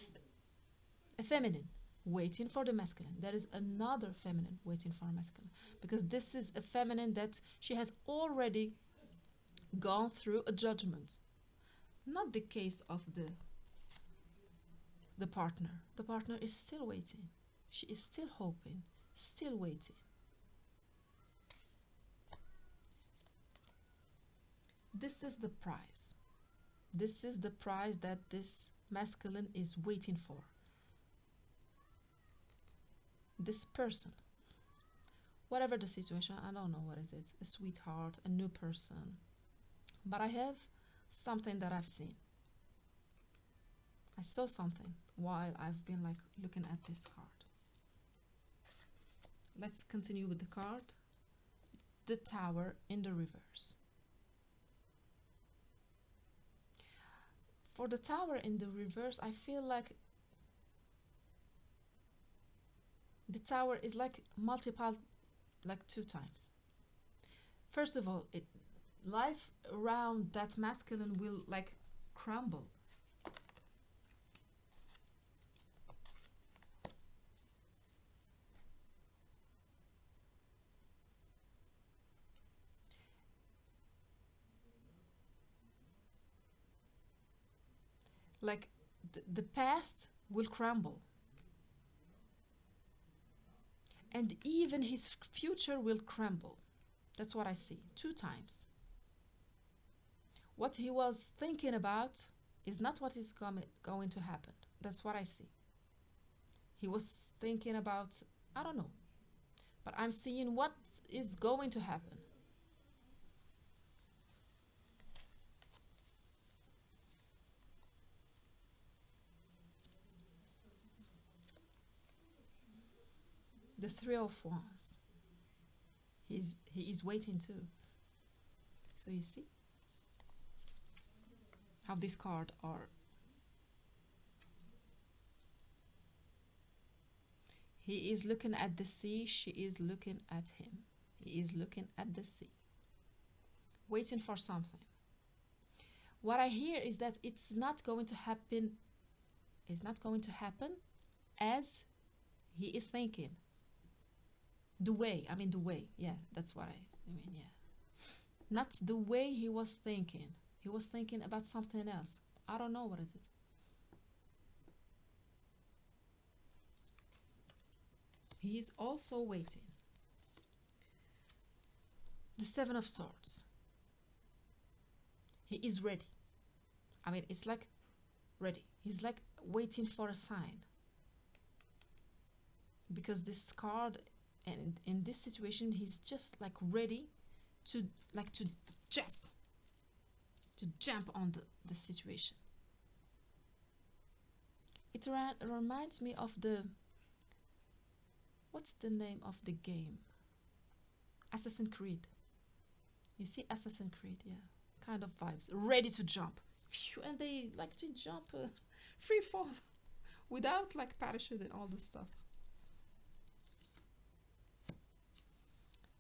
S1: feminine waiting for the masculine. There is another feminine waiting for a masculine, because this is a feminine that she has already gone through a judgment. Not the case of the partner. The partner is still waiting. She is still hoping, still waiting. This is the prize. This is the prize that this masculine is waiting for. This person, whatever the situation, I don't know what is it, a sweetheart, a new person, but I have something that I've seen. I saw something while I've been like looking at this card. Let's continue with the card. The Tower in the reverse. For the Tower in the reverse, I feel like the Tower is like multiple, like 2 times. First of all, life around that masculine will like crumble. Like the past will crumble. And even his future will crumble. That's what I see 2 times. What he was thinking about is not what is going to happen. That's what I see. He was thinking about, I don't know, but I'm seeing what is going to happen. The Three of Wands. He is waiting too. So you see how this card are. He is looking at the sea, she is looking at him. He is looking at the sea, waiting for something. What I hear is that it's not going to happen. It's not going to happen as he is thinking. The way, yeah, that's what I mean, yeah. Not the way he was thinking. He was thinking about something else. I don't know what it is. He is also waiting. The Seven of Swords. He is ready. It's like ready. He's like waiting for a sign. Because this card, and in this situation, he's just like ready to jump on the situation. It reminds me of what's the name of the game? Assassin's Creed. You see Assassin's Creed, yeah, kind of vibes. Ready to jump. Phew, and they like to jump free fall without like parachute and all this stuff.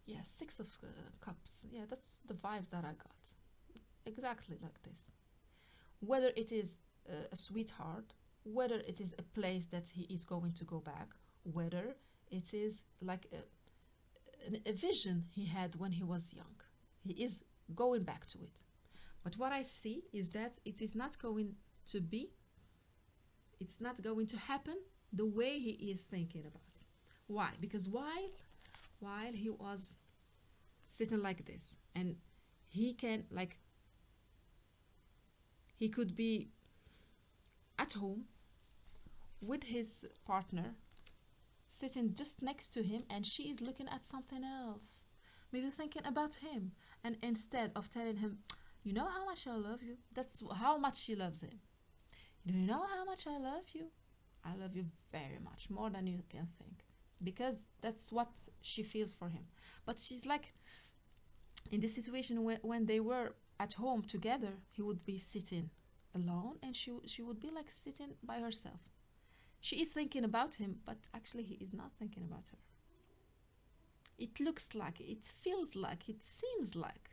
S1: Yeah, Six of Cups. Yeah, that's the vibes that I got. Exactly like this. Whether it is a sweetheart, whether it is a place that he is going to go back, whether it is like a vision he had when he was young. He is going back to it. But what I see is that it is not going to be, it's not going to happen the way he is thinking about. Why? Because while he was sitting like this, and he could be at home with his partner sitting just next to him, and she is looking at something else, maybe thinking about him, and instead of telling him, you know how much I love you, that's how much she loves him. Do you know how much I love you? I love you very much, more than you can think, because that's what she feels for him. But she's like, in this situation, when they were at home together, he would be sitting alone, and she would be like sitting by herself. She is thinking about him, but actually he is not thinking about her. It looks like, it feels like, it seems like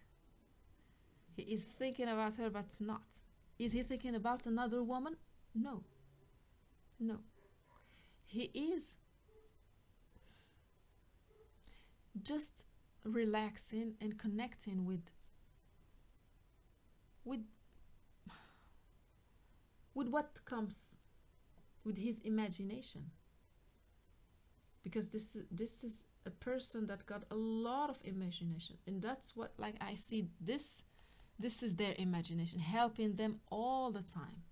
S1: he is thinking about her, but not. Is he thinking about another woman? No, no. He is just relaxing and connecting with with what comes with his imagination, because this is a person that got a lot of imagination, and that's what, like, I see this is their imagination helping them all the time.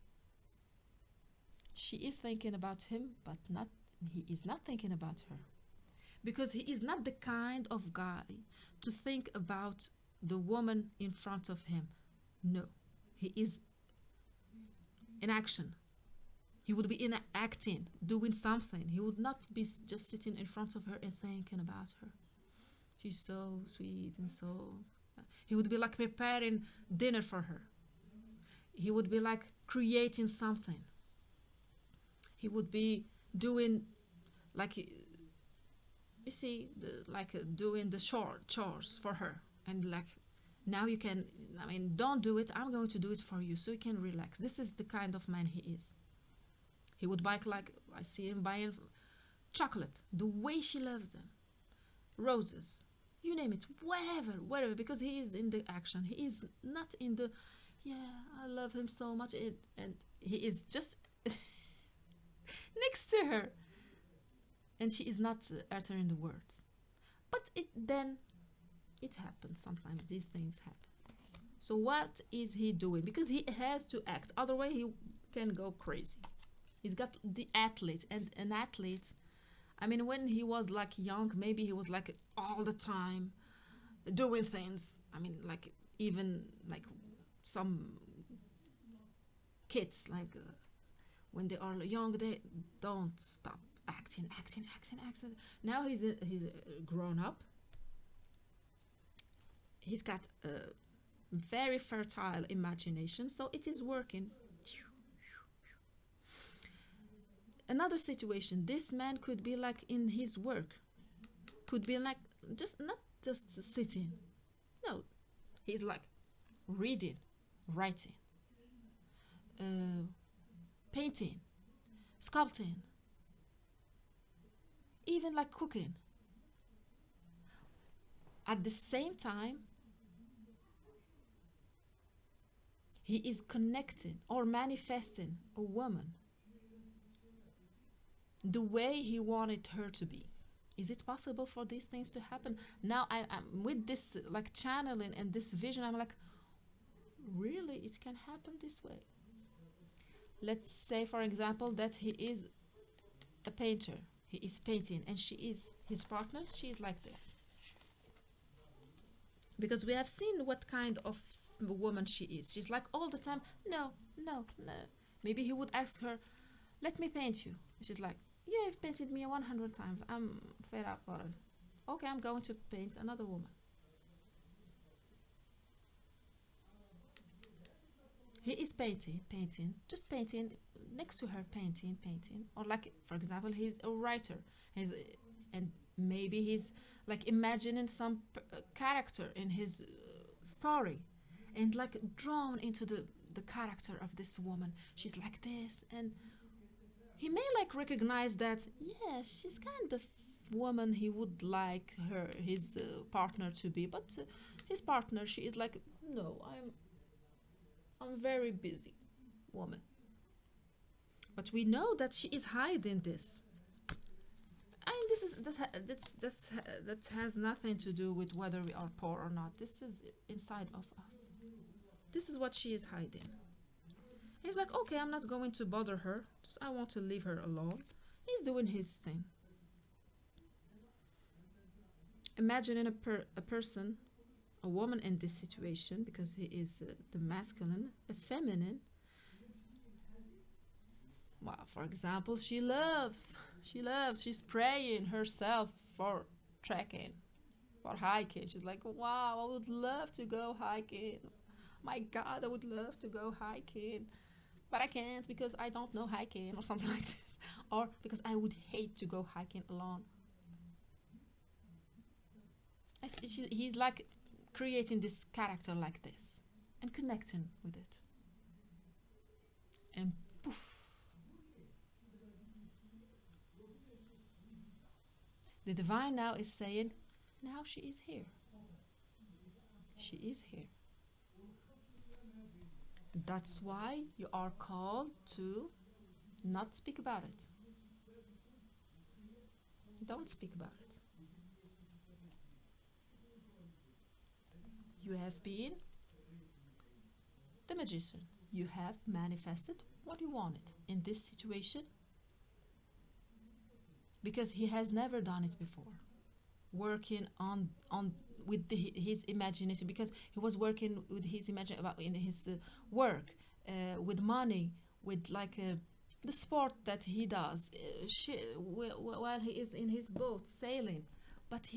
S1: She is thinking about him, but not he is not thinking about her, because he is not the kind of guy to think about the woman in front of him. No, he is in action. He would be in acting, doing something. He would not be just sitting in front of her and thinking about her. She's so sweet and so. He would be like preparing dinner for her. He would be like creating something. He would be doing, like, you see, doing the chores for her, and like, now you can. I mean, don't do it. I'm going to do it for you, so you can relax. This is the kind of man he is. He would buy, like, I see him buying chocolate, the way she loves them, roses, you name it, whatever, because he is in the action. He is not in the, yeah, I love him so much, and he is just next to her, and she is not uttering the words. But it happens sometimes. These things happen. So what is he doing? Because he has to act. Otherwise, he can go crazy. He's got the athlete, and an athlete. I mean, when he was like young, maybe he was like all the time doing things. I mean, like, even like some kids, like, when they are young, they don't stop acting. Now he's grown up. He's got a very fertile imagination, so it is working. Another situation, this man could be like in his work, could be like just not just sitting. No, he's like reading, writing, uh, painting, sculpting, even like cooking. At the same time, he is connecting or manifesting a woman the way he wanted her to be. Is it possible for these things to happen? Now I'm with this like channeling and this vision. I'm like, really, it can happen this way. Let's say, for example, that he is a painter. He is painting, and she is his partner. She is like this. Because we have seen what kind of woman she is. She's like all the time, no, no, no. Maybe he would ask her, let me paint you. She's like, yeah, you've painted me 100 times. I'm fed up about it. Okay, I'm going to paint another woman. He is painting, just painting next to her, painting. Or like, for example, he's a writer. And maybe he's like imagining some character in his story, and like drawn into the character of this woman. She's like this, and he may like recognize that, yeah, she's kind of woman he would like his partner to be, but his partner, she is like, no, I'm very busy woman. But we know that she is hiding this. And that has nothing to do with whether we are poor or not. This is inside of us. This is what she is hiding. He's like, okay, I'm not going to bother her. Just, I want to leave her alone. He's doing his thing. Imagining a person, a woman in this situation, because he is the masculine, a feminine. Well, for example, she's praying herself for trekking, for hiking. She's like, wow, I would love to go hiking. My God, I would love to go hiking. But I can't because I don't know hiking, or something like this. Or because I would hate to go hiking alone. He's like creating this character like this and connecting with it. And poof, The divine now is saying, now she is here. She is here. That's why you are called to not speak about it. Don't speak about it. You have been the magician. You have manifested what you wanted in this situation because he has never done it before. Working on with his imagination, because he was working with his imagination about in his work, with money, with like the sport that he does, while he is in his boat sailing. But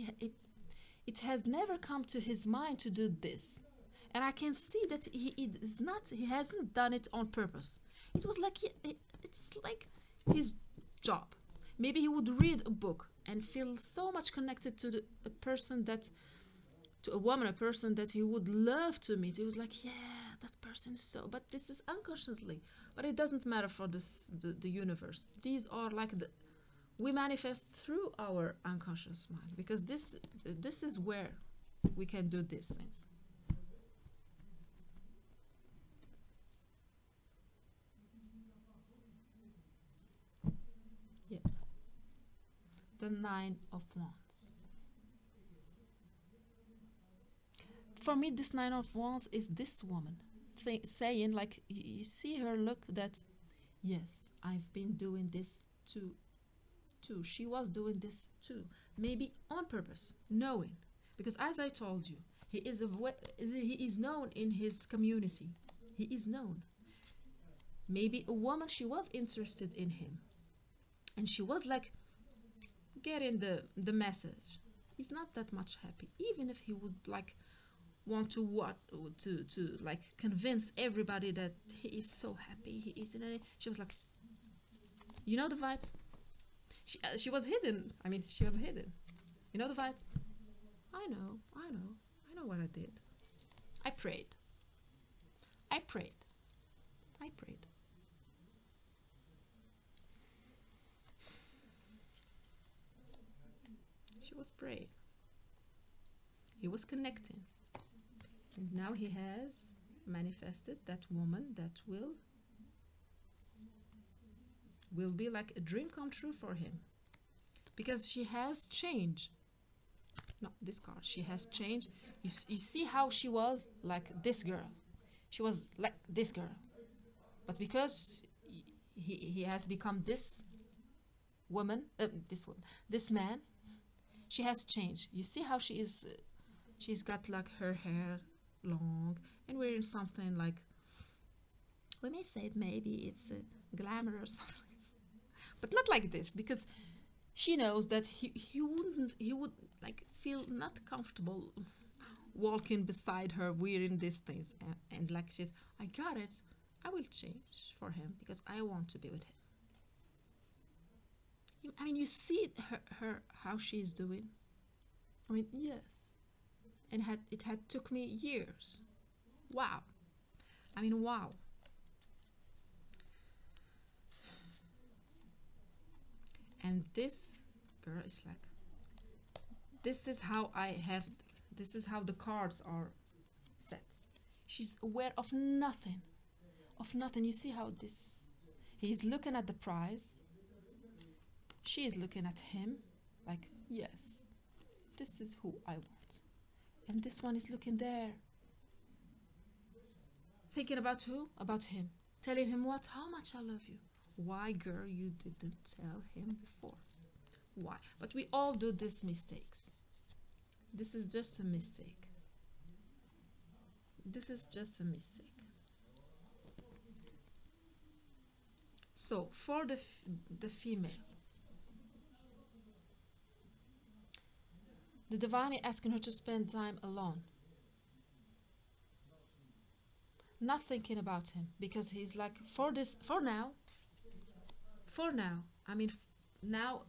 S1: it had never come to his mind to do this, and I can see that he hasn't done it on purpose. It was like it's like his job. Maybe he would read a book and feel so much connected to a person that, to a woman, a person that he would love to meet. He was like, yeah, that person is so, but this is unconsciously. But it doesn't matter for the universe. These are like we manifest through our unconscious mind, because this is where we can do these things. Yeah. The Nine of Wands. For me, this Nine of Wands is this woman saying, like, you see her look, that yes, I've been doing this too. She was doing this too, maybe on purpose, knowing, because as I told you, he is known in his community. He is known. Maybe a woman, she was interested in him, and she was like getting the message. He's not that much happy, even if he would like want to like convince everybody that he is so happy. He is in a. She was like, you know the vibes. She was hidden. I mean, she was hidden. You know the vibe. I know what I did. I prayed. I prayed. She was praying. He was connecting. And now he has manifested that woman that will be like a dream come true for him. Because she has changed. No, this card. She has changed. You see how she was like this girl. She was like this girl. But because he has become this woman, this man, she has changed. You see how she is, she's got like her hair long and wearing something like, we may say it, maybe it's glamour or something, but not like this, because she knows that he would like feel not comfortable walking beside her wearing these things, and like she's, I got it, I will change for him because I want to be with him. I mean, you see her how she's doing. I mean, yes, and it had took me years. Wow. I mean, wow. And this girl is like, this is how the cards are set. She's aware of nothing. You see how he's looking at the prize. She is looking at him like, yes, this is who I want. And this one is looking there. Thinking about who? About him. Telling him what? How much I love you. Why, girl, you didn't tell him before? Why? But we all do these mistakes. This is just a mistake. This is just a mistake. So, for the female, the divine is asking her to spend time alone. Not thinking about him, because he's like, for now, I mean, now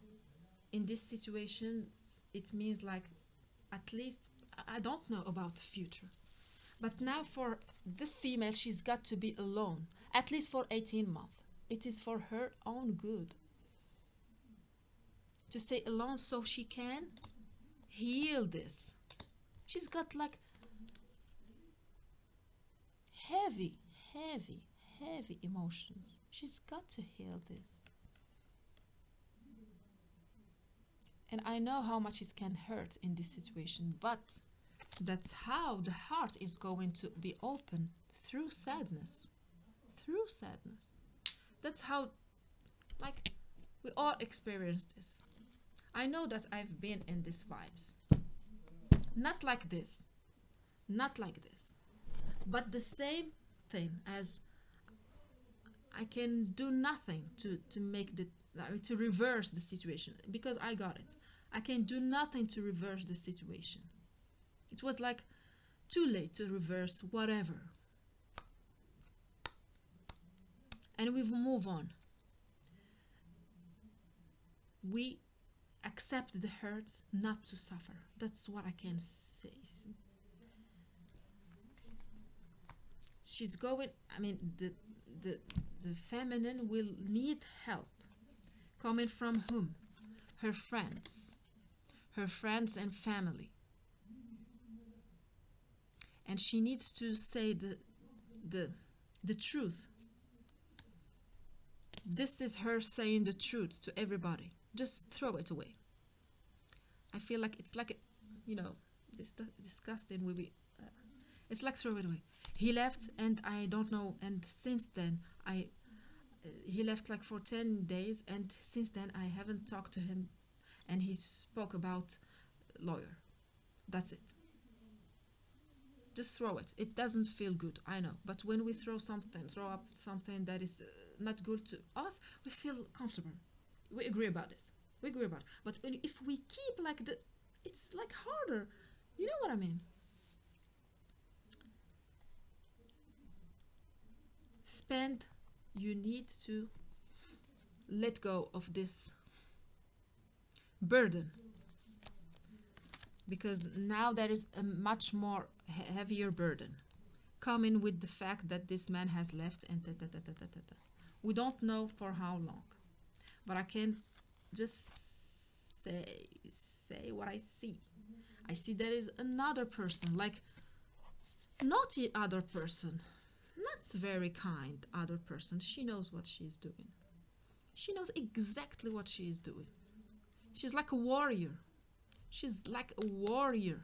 S1: in this situation, it means like, at least, I don't know about the future. But now for the female, she's got to be alone, at least for 18 months. It is for her own good. to stay alone so she can heal this. She's got like heavy, heavy, heavy emotions. She's got to heal this. And I know how much it can hurt in this situation, but that's how the heart is going to be open through sadness. Through sadness. That's how, like, we all experience this. I know that I've been in these vibes. Not like this. Not like this. But the same thing as I can do nothing to make to reverse the situation because I got it. I can do nothing to reverse the situation. It was like too late to reverse whatever. And we've moved on. We accept the hurt not to suffer. That's what I can say. She's going, I mean, the feminine will need help. Coming from whom? Her friends. Her friends and family. And she needs to say the truth. This is her saying the truth to everybody. Just throw it away. I feel like it's like, this disgusting will be. It's like throw it away. He left, and I don't know. And since then, he left like for 10 days, and since then I haven't talked to him. And he spoke about lawyer. That's it. Just throw it. It doesn't feel good, I know. But when we throw up something that is not good to us, we feel comfortable. We agree about it. But if we keep like it's like harder. You know what I mean? You need to let go of this burden. Because now there is a much more heavier burden coming with the fact that this man has left and we don't know for how long. But I can just say what I see. I see there is another person, like naughty other person, not very kind other person. She knows what she is doing. She knows exactly what she is doing. She's like a warrior. She's like a warrior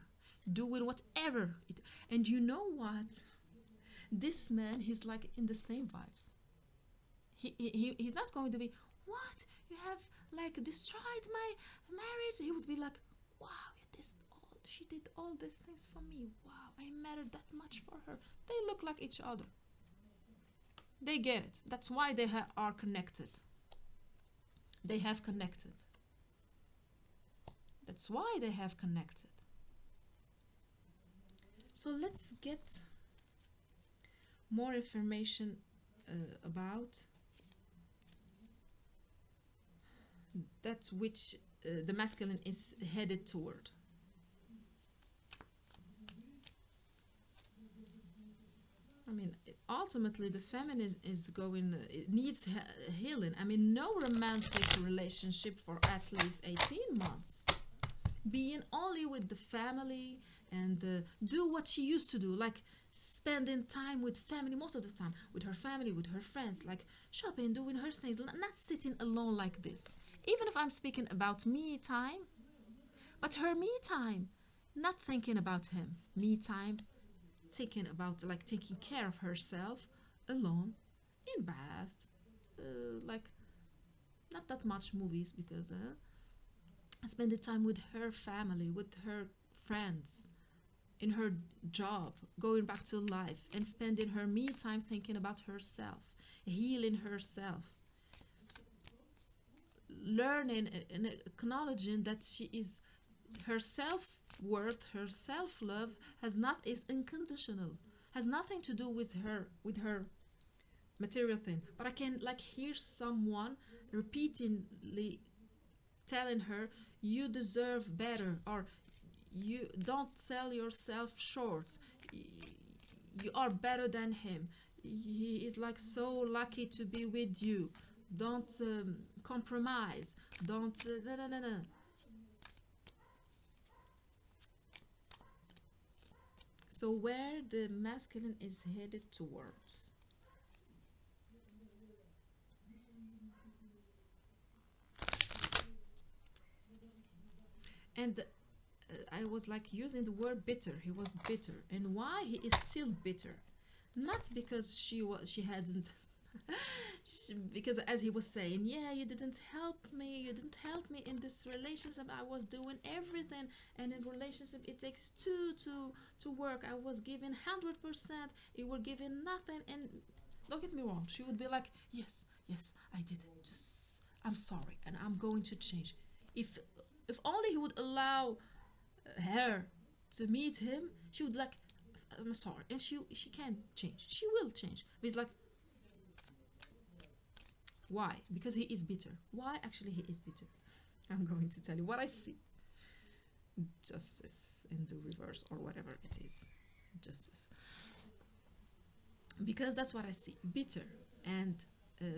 S1: doing whatever it. And you know what? This man, he's like in the same vibes. He's not going to be, what? You have like destroyed my marriage? He would be like, wow, she did all these things for me. Wow, I mattered that much for her. They look like each other. They get it. That's why they are connected. They have connected. That's why they have connected. So let's get more information about that which the masculine is headed toward. I mean, ultimately the feminine is going, it needs healing. I mean, no romantic relationship for at least 18 months. Being only with the family and do what she used to do, like spending time with family most of the time, with her family, with her friends, like shopping, doing her things, not sitting alone like this. Even if I'm speaking about me time, but her me time, not thinking about him. Me time, thinking about like taking care of herself alone, in bath, like not that much movies because spending time with her family, with her friends, in her job, going back to life, and spending her me time thinking about herself, healing herself, learning and acknowledging that she is her self-worth, her self-love is unconditional, has nothing to do with her material thing. But I can like hear someone repeatedly telling her, you deserve better, or you don't sell yourself short, you are better than him, he is like so lucky to be with you, don't compromise. Don't no, no, no, no. So where the masculine is headed towards. And I was like using the word bitter. He was bitter. And why he is still bitter? Not because she hadn't because as he was saying, yeah, you didn't help me, in this relationship. I was doing everything, and in relationship it takes two to work. I was giving 100%, you were giving nothing. And don't get me wrong, she would be like, yes, yes, I did it, just I'm sorry and I'm going to change. If only he would allow her to meet him, she would like, I'm sorry, and she can change, she will change. But it's like, why? Because he is bitter. Why actually he is bitter? I'm going to tell you what I see. Justice in the reverse, or whatever it is. Justice. Because that's what I see. Bitter. And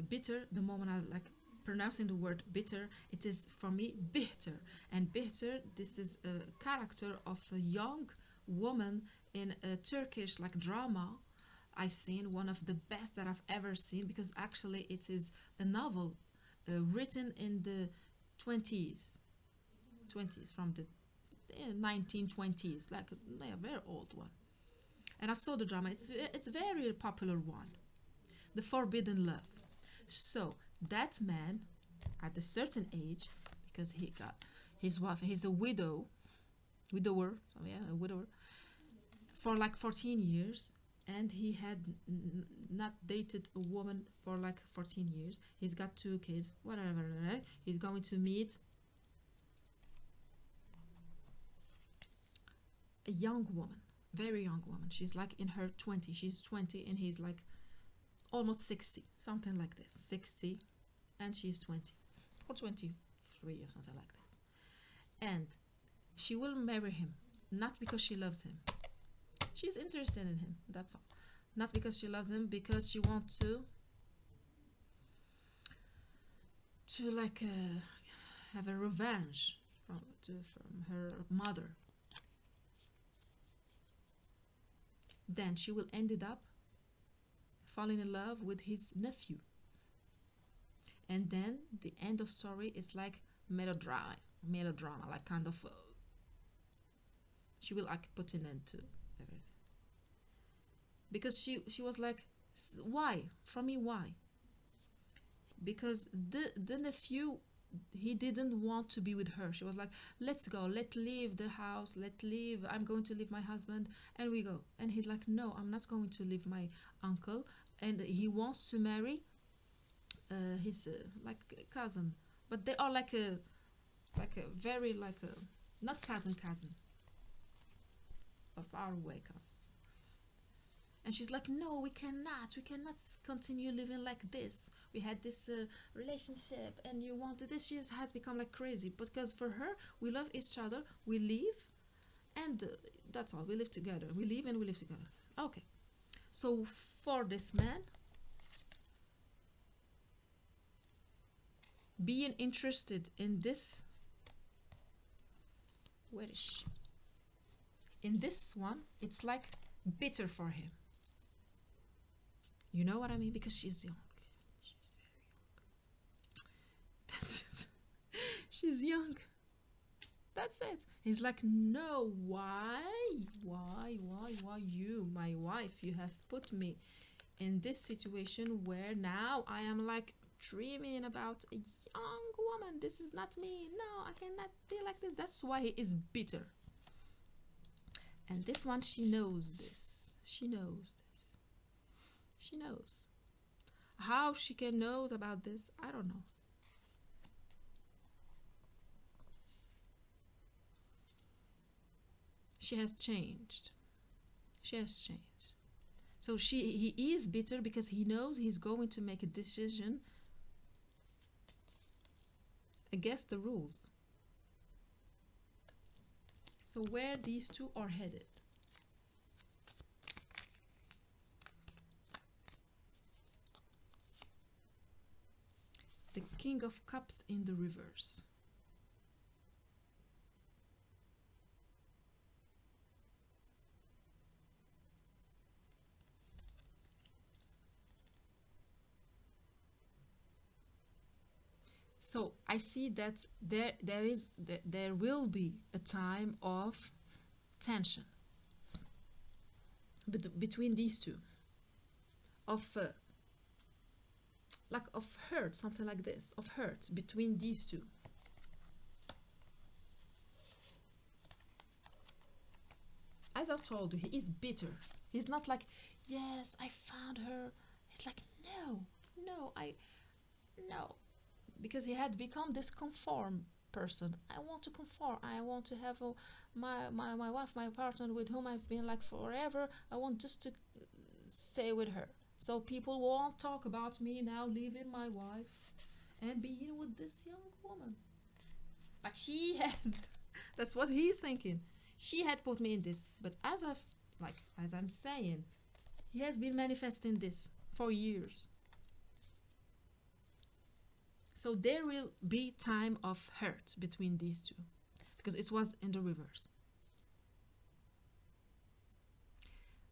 S1: bitter, the moment I like pronouncing the word bitter, it is for me bitter. And bitter, this is a character of a young woman in a Turkish like drama I've seen, one of the best that I've ever seen, because actually it is a novel written in the 20s, from the 1920s, like a very old one. And I saw the drama. It's a very popular one, The Forbidden Love. So that man, at a certain age, because he got his wife, he's a widower, a widower, for like 14 years. And he had not dated a woman for like 14 years. He's got 2 kids, whatever. Right? He's going to meet a young woman, very young woman. She's like in her 20s. She's 20 and he's like almost 60, something like this. 60 and she's 20 or 23 or something like this. And she will marry him, not because she loves him. She's interested in him, that's all. Not because she loves him, because she wants to like have a revenge from her mother. Then she will end up falling in love with his nephew. And then the end of story is like melodrama, like kind of she will like put an end to everything. Because she was like, why? From me, why? Because the nephew, he didn't want to be with her. She was like, let's go, let's leave the house, let's leave, I'm going to leave my husband, and we go. And he's like, no, I'm not going to leave my uncle. And he wants to marry his like cousin, but they are like a very like a, not cousin, but far away cousins. And she's like, no, we cannot continue living like this. We had this relationship and you wanted this. She has become like crazy, because for her, we love each other, we live, and that's all. We live together, we live and we live together. Okay, so for this man, being interested in this, where is she? In this one, it's like bitter for him. You know what I mean? Because she's young. She's very young. That's it. She's young. That's it. He's like, no, why you, my wife, you have put me in this situation where now I am like dreaming about a young woman. This is not me. No, I cannot be like this. That's why he is bitter. And this one, she knows this. She knows. How she can know about this, I don't know. She has changed. So he is bitter because he knows he's going to make a decision against the rules. So where these two are headed? The King of Cups in the reverse. So I see that there will be a time of tension between these two, of like of hurt, something like this, of hurt between these two. As I've told you, he is bitter. He's not like, yes, I found her. He's like, no, no, no, because he had become this conform person. I want to conform. I want to have my wife, my partner with whom I've been like forever. I want just to stay with her. So people won't talk about me now leaving my wife and being with this young woman. But she had, that's what he's thinking. She had put me in this. But as I'm saying, he has been manifesting this for years. So there will be time of hurt between these two, because it was in the reverse.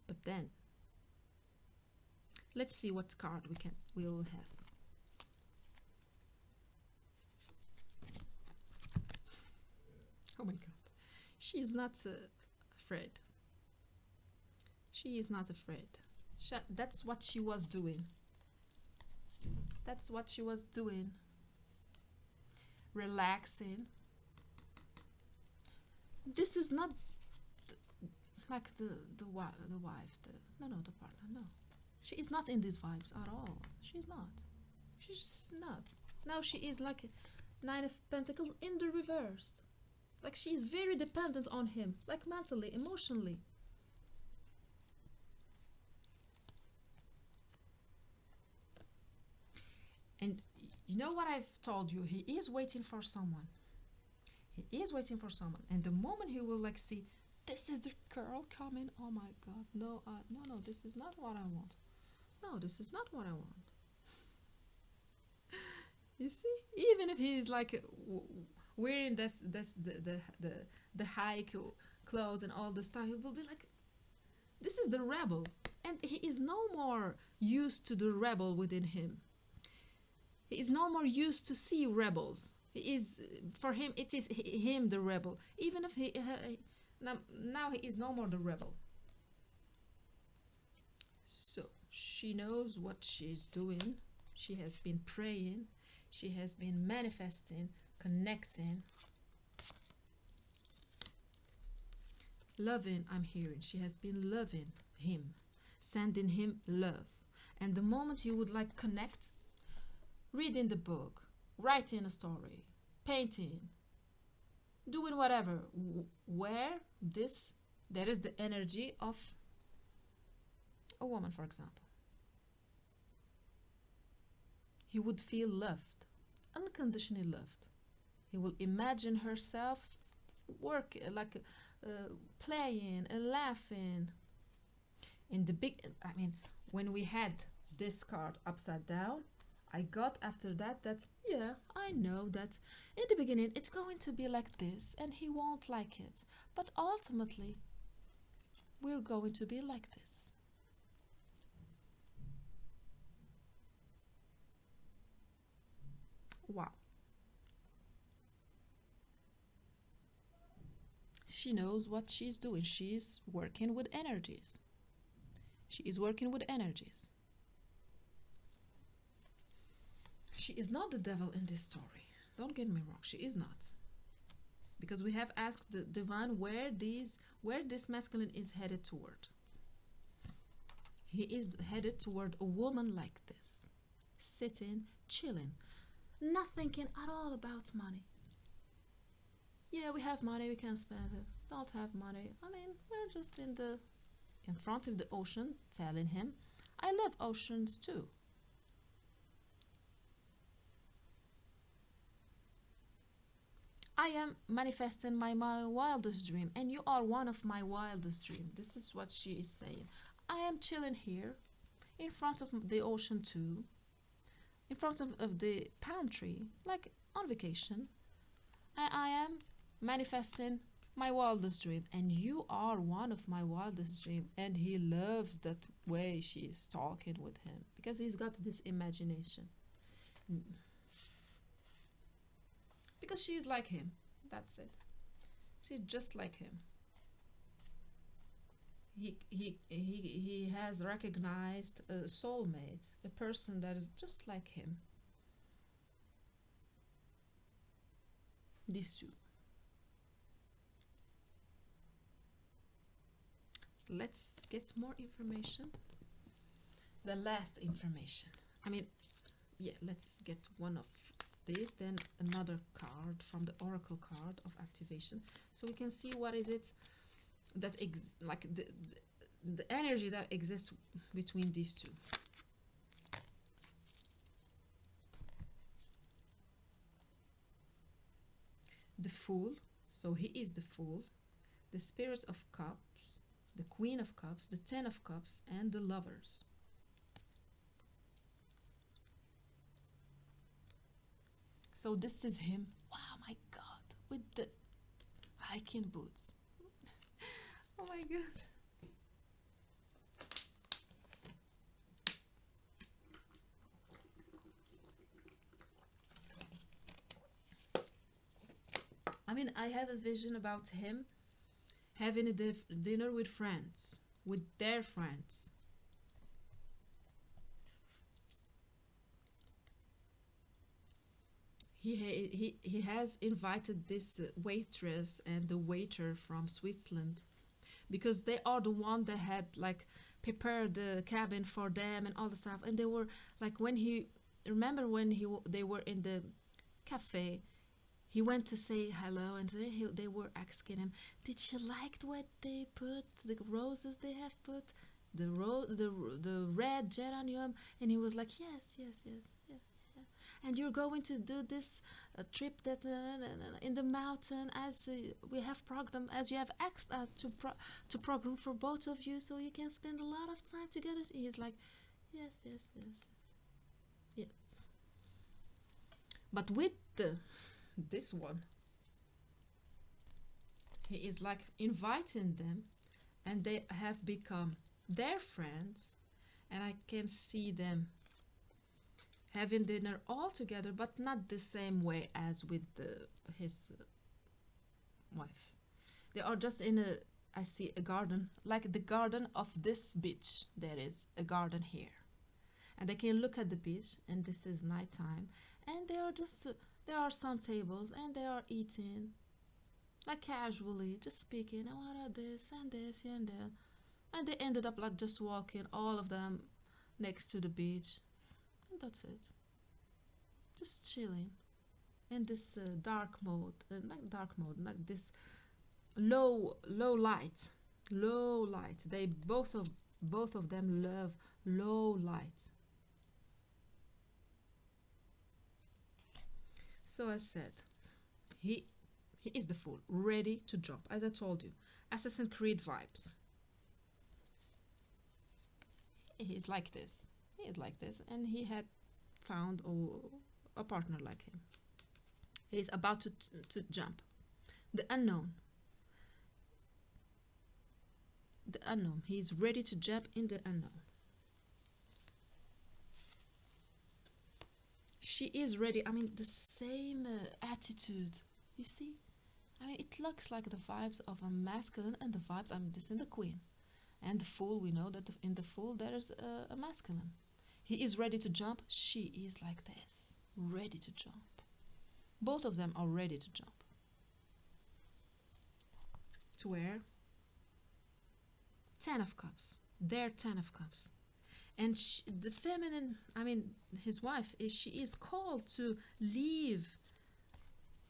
S1: But then let's see what card we will have. Oh my god. She is not afraid. She is not afraid. That's what she was doing. That's what she was doing. Relaxing. This is not like the wife, the partner. No, she is not in these vibes at all. She's not. She's not. Now she is like Nine of Pentacles in the reverse. Like she is very dependent on him, like mentally, emotionally. And you know what I've told you? He is waiting for someone. He is waiting for someone. And the moment he will like see, this is the girl coming. Oh my God. No, no, this is not what I want. No, this is not what I want. You see? Even if he's like wearing the high clothes and all the stuff, he will be like, this is the rebel. And he is no more used to the rebel within him. He is no more used to see rebels. He is, for him, it is him the rebel. Even if now he is no more the rebel. So she knows what she's doing. She has been praying. She has been manifesting, connecting, loving. I'm hearing she has been loving him, sending him love. And the moment you would like connect, reading the book, writing a story, painting, doing whatever, where there is the energy of a woman, for example. He would feel loved, unconditionally loved. He will imagine herself playing and laughing. When we had this card upside down, I got after that, yeah, I know that in the beginning it's going to be like this and he won't like it. But ultimately, we're going to be like this. Wow. She knows what she's doing. She's working with energies. She is working with energies. She is not the devil in this story. Don't get me wrong. She is not. Because we have asked the divine where this masculine is headed toward. He is headed toward a woman like this. Sitting, chilling. Not thinking at all about money. Yeah, we have money, we can spend it. Don't have money. We're just in front of the ocean, telling him, I love oceans too. I am manifesting my wildest dream, and you are one of my wildest dreams. This is what she is saying. I am chilling here, in front of the ocean too. in front of the palm tree, like on vacation. I am manifesting my wildest dream, and you are one of my wildest dream. And he loves that way she's talking with him because he's got this imagination. Mm. Because she's like him. That's it. She's just like him. He has recognized a soulmate, a person that is just like him. These two. Let's get more information. The last information. I mean, yeah, let's get one of these, then another card from the oracle card of activation, so we can see what is it that like the energy that exists between these two. The Fool, so he is the Fool, the Spirit of Cups, the Queen of Cups, the Ten of Cups, and the Lovers. So this is him. Wow, my God, with the hiking boots. Oh my God. I mean, I have a vision about him having a dinner with friends, with their friends. He has invited this waitress and the waiter from Switzerland because they are the one that had like prepared the cabin for them and all the stuff. And they were like, when he remember when they were in the cafe, he went to say hello, and they were asking him, "Did you like what they put? The roses they have put, the red geranium?" And he was like, "Yes, yes, yes, yeah, yeah. And you're going to do this trip that in the mountain as we have program, as you have asked us to program for both of you, so you can spend a lot of time together." He's like, "Yes, yes, yes, yes." But with this one, he is like inviting them, and they have become their friends, and I can see them having dinner all together, but not the same way as with his wife. They are just in a, I see a garden, like the garden of this beach. There is a garden here, and they can look at the beach, and this is nighttime, and they are just there are some tables, and they are eating like casually, just speaking, "Oh, what are this and this and that," and they ended up like just walking, all of them, next to the beach, and that's it. Just chilling in this dark mode, not dark mode, like this low light, low light. They both of them love low light. So I said, he he is the Fool, ready to jump. As I told you, Assassin's Creed vibes. He's like this. He is like this, and he had found a partner like him. He's about to jump. The unknown. The unknown. He's ready to jump in the unknown. She is ready. I mean, the same attitude. You see? I mean, it looks like the vibes of a masculine and the vibes. I mean, this is the Queen. And the Fool, we know that in the Fool there's a masculine. He is ready to jump. She is like this, ready to jump. Both of them are ready to jump. To where? Ten of Cups. They're Ten of Cups. And the feminine, I mean, his wife, she is called to leave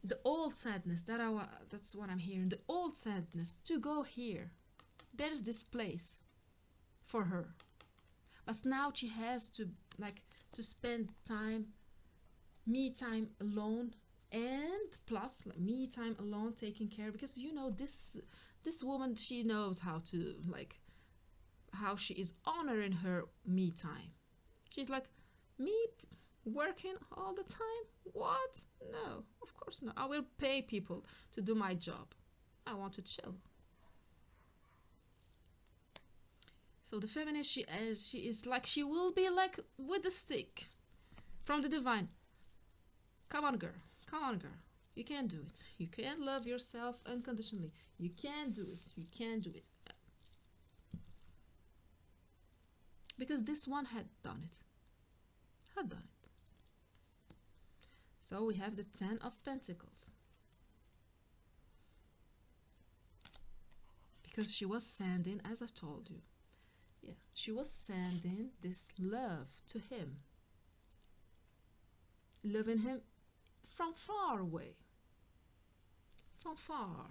S1: the old sadness. That's what I'm hearing. The old sadness to go here. There's this place for her, but now she has to spend time, me time alone, and plus like, me time alone taking care, because you know this woman, she knows how to how she is honoring her me time. She's like, me Working all the time? What? No, of course not. I will pay people to do my job. I want to chill. So the feminine, she is like, she will be like with the stick from the divine. Come on, girl. Come on, girl. You can do it. You can love yourself unconditionally. You can do it. You can do it. Because this one had done it. Had done it. So we have the Ten of Pentacles. Because she was sending, as I told you, yeah, she was sending this love to him. Loving him from far away. From far.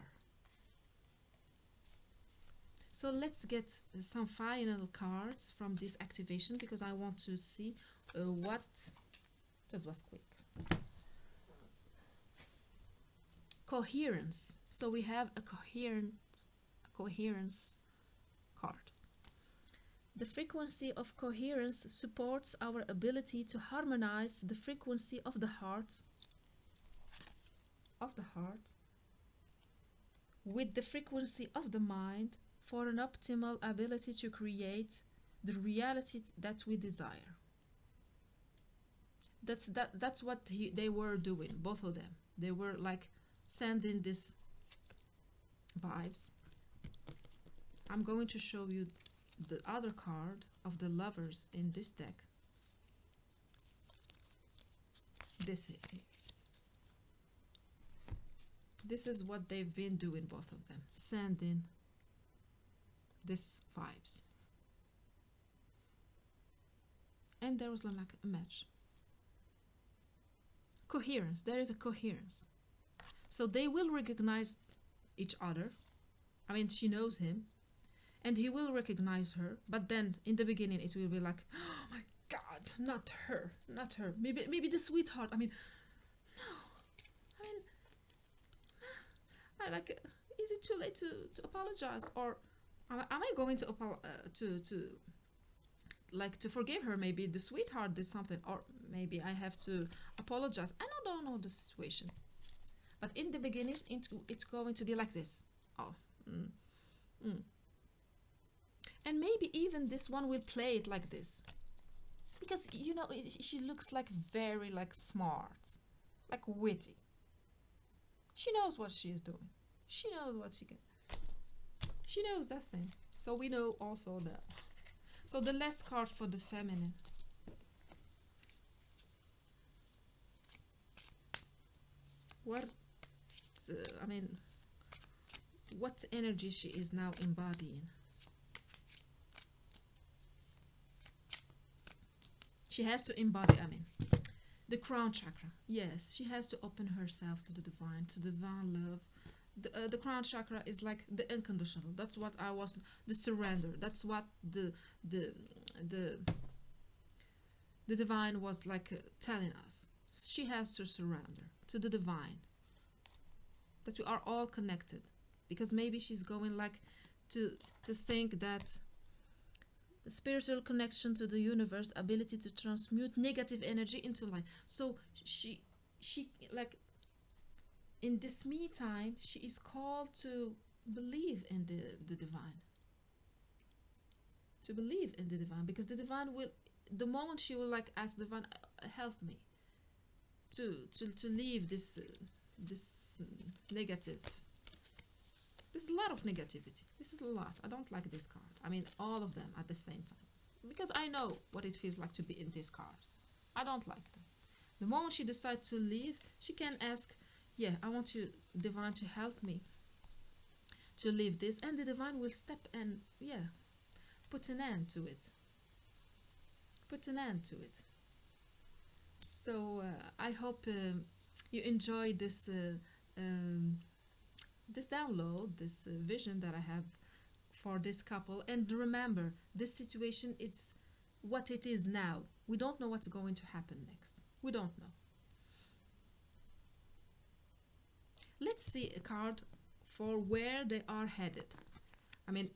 S1: So let's get some final cards from this activation, because I want to see what... Just was quick. Coherence. So we have a coherence card. The frequency of coherence supports our ability to harmonize the frequency of the heart with the frequency of the mind for an optimal ability to create the reality that we desire. That's what they were doing, both of them. They were like sending these vibes. I'm going to show you the other card of the lovers in this deck. This is what they've been doing, both of them, sending these vibes. And there was like a match. Coherence. There is a coherence. So they will recognize each other. I mean, she knows him, and he will recognize her. But then, in the beginning, it will be like, oh my God, not her, not her. Maybe the sweetheart. I mean, no. I mean, I like. Is it too late to apologize, or am I going to forgive her? Maybe the sweetheart did something, or maybe I have to apologize. I don't know the situation. But in the beginning, it's going to be like this. Oh. And maybe even this one will play it like this. Because, you know, she looks like very like smart. Like witty. She knows what she is doing. She knows what she can. She knows that thing. So we know also that. So the last card for the feminine. What energy she is now embodying. She has to embody, the crown chakra. Yes, she has to open herself to the divine love. The crown chakra is like the unconditional. That's what the surrender. That's what the divine was like telling us. She has to surrender to the divine. That we are all connected. Because maybe she's going like to think that spiritual connection to the universe, ability to transmute negative energy into light. So she like in this me time, she is called to believe in the divine. To believe in the divine, because the divine will, the moment she will like ask the divine, help me to leave this negative. There's a lot of negativity. This is a lot. I don't like this card. I mean, all of them at the same time. Because I know what it feels like to be in these cards. I don't like them. The moment she decides to leave, she can ask, yeah, I want you, divine, to help me to leave this. And the divine will step and, yeah, put an end to it. Put an end to it. So I hope you enjoyed this this download, this vision that I have for this couple. And remember, this situation, it's what it is now. We don't know what's going to happen next. We don't know. Let's see a card for where they are headed. I mean,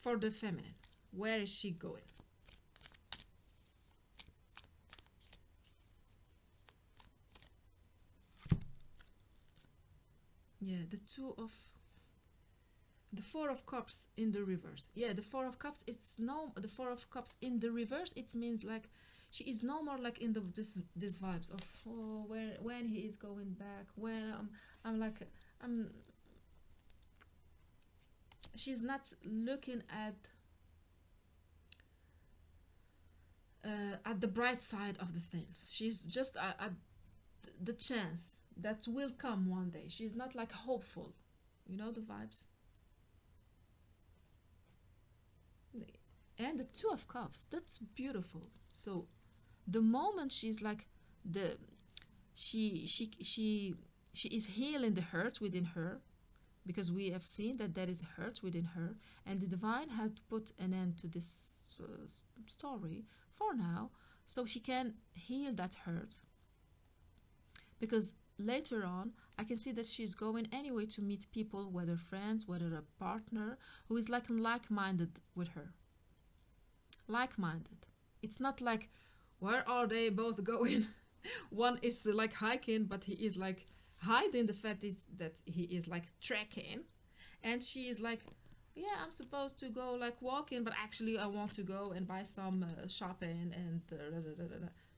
S1: for the feminine. Where is she going? Yeah, the Four of Cups in the reverse. Yeah, the Four of Cups. It's no the Four of Cups in the reverse. It means like she is no more like in the this vibes of, oh, where when he is going back. When I'm like I'm. She's not looking at the bright side of the things. She's just at the chance that will come one day. She's not like hopeful. You know the vibes. And the Two of Cups. That's beautiful. So the moment she's like the she is healing the hurt within her, because we have seen that there is hurt within her, and the divine had put an end to this story for now, so she can heal that hurt. Because later on, I can see that she's going anyway to meet people, whether friends, whether a partner, who is like-minded with her. Like-minded. It's not like, where are they both going? One is like hiking, but he is like hiding the fact is that he is like trekking, and she is like, yeah, I'm supposed to go like walking, but actually I want to go and buy some shopping and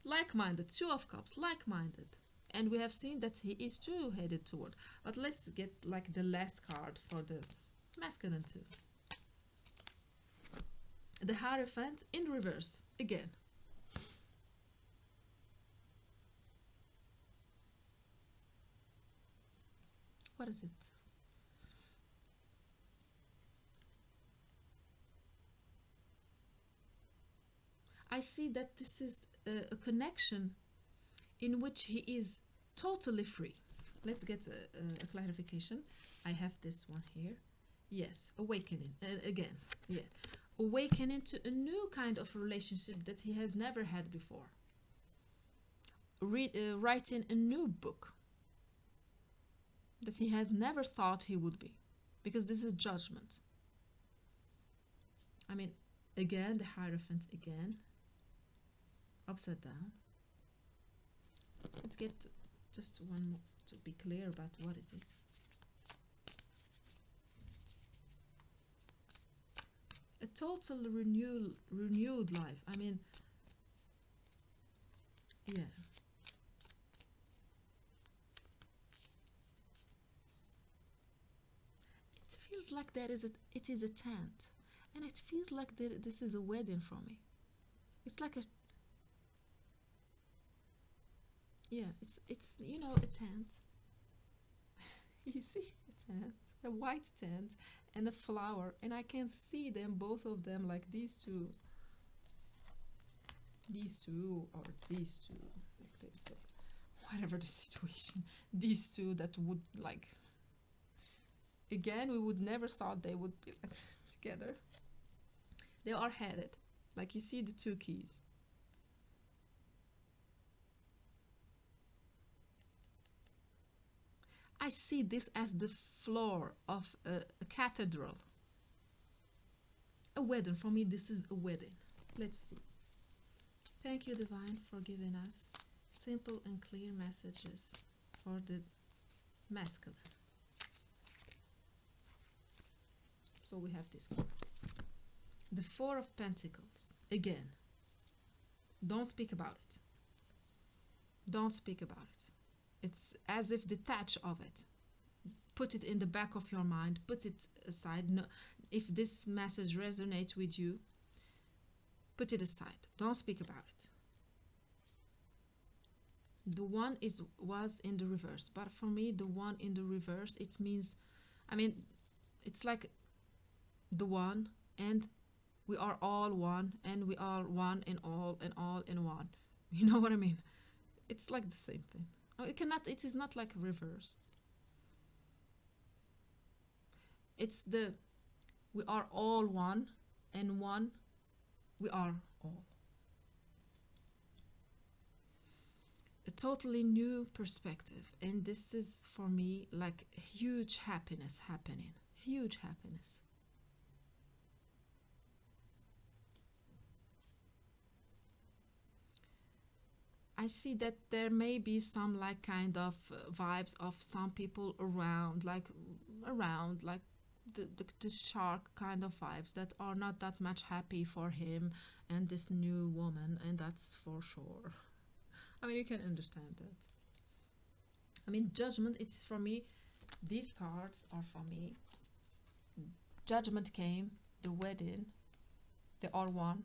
S1: like-minded. Two of Cups, like-minded. And we have seen that he is too headed toward. But let's get like the last card for the masculine too. The Hierophant in reverse again. What is it? I see that this is a connection in which he is totally free. Let's get a clarification. I have this one here. Yes, awakening. Again, yeah. Awakening to a new kind of relationship that he has never had before. Writing a new book that he had never thought he would be. Because this is judgment. I mean, again, the Hierophant again. Upside down. Let's get just one more to be clear about what is it. A total renewed life. I mean, yeah. It feels like it is a tent, and it feels like this is a wedding for me. It's like a, yeah, it's a tent. You see a tent, a white tent, and a flower, and I can see them, both of them, like these two, or these two, like this, or whatever the situation. These two that would like. Again, we would never thought they would be like together. They are headed, like you see the two keys. I see this as the floor of a cathedral. A wedding. For me, this is a wedding. Let's see. Thank you, Divine, for giving us simple and clear messages for the masculine. So we have this card. The Four of Pentacles. Again, don't speak about it. Don't speak about it. It's as if detach of it. Put it in the back of your mind. Put it aside. No, if this message resonates with you, put it aside. Don't speak about it. The one was in the reverse, but for me, the one in the reverse, it means, I mean, it's like the one, and we are all one, and we are one in all, and all in one. You know what I mean? It's like the same thing. It is not like reverse. It's we are all one, and one, we are all. A totally new perspective, and this is for me like huge happiness happening. Huge happiness. I see that there may be some like kind of vibes of some people around like the shark kind of vibes that are not that much happy for him and this new woman, and that's for sure. I mean, you can understand that. I mean, judgment, it's for me, these cards are for me. Judgment came, the wedding, they are one.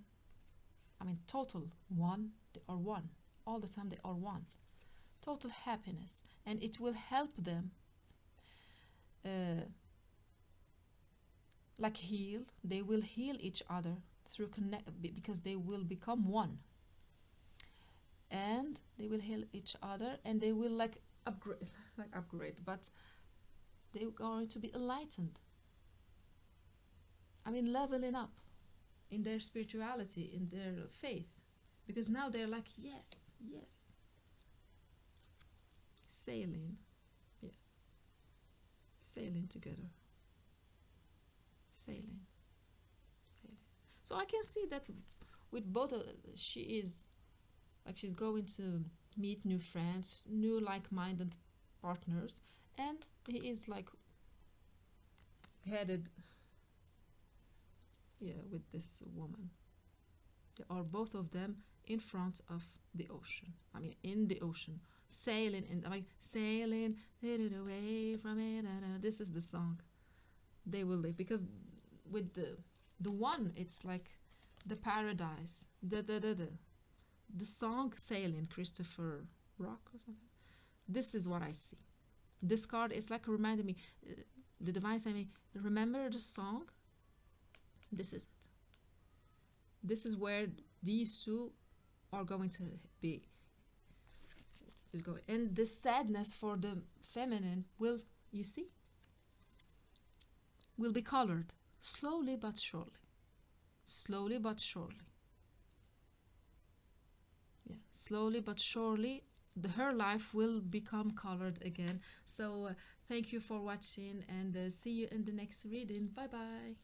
S1: I mean, total one, they are one. All the time, they are one. Total happiness. And it will help them uh, like heal. They will heal each other through connect because they will become one. And they will heal each other and they will like upgrade, like upgrade, but they're going to be enlightened. I mean, leveling up in their spirituality, in their faith, because now they're like, yes, yes, sailing, yeah, sailing together, sailing, sailing. So I can see that with both, she is like she's going to meet new friends, new like-minded partners, and he is like headed, yeah, with this woman. They are both of them in front of the ocean. I mean, in the ocean, sailing, and like sailing away from it. This is the song they will live because with the one, it's like the paradise. The song "Sailing," Christopher Rock or something. This is what I see. This card is like reminding me, the divine saying me, remember the song. This is it. This is where these two are going to be. And the sadness for the feminine will, you see, will be colored slowly but surely. Slowly but surely. Yeah, slowly but surely, her life will become colored again. So thank you for watching and see you in the next reading. Bye bye.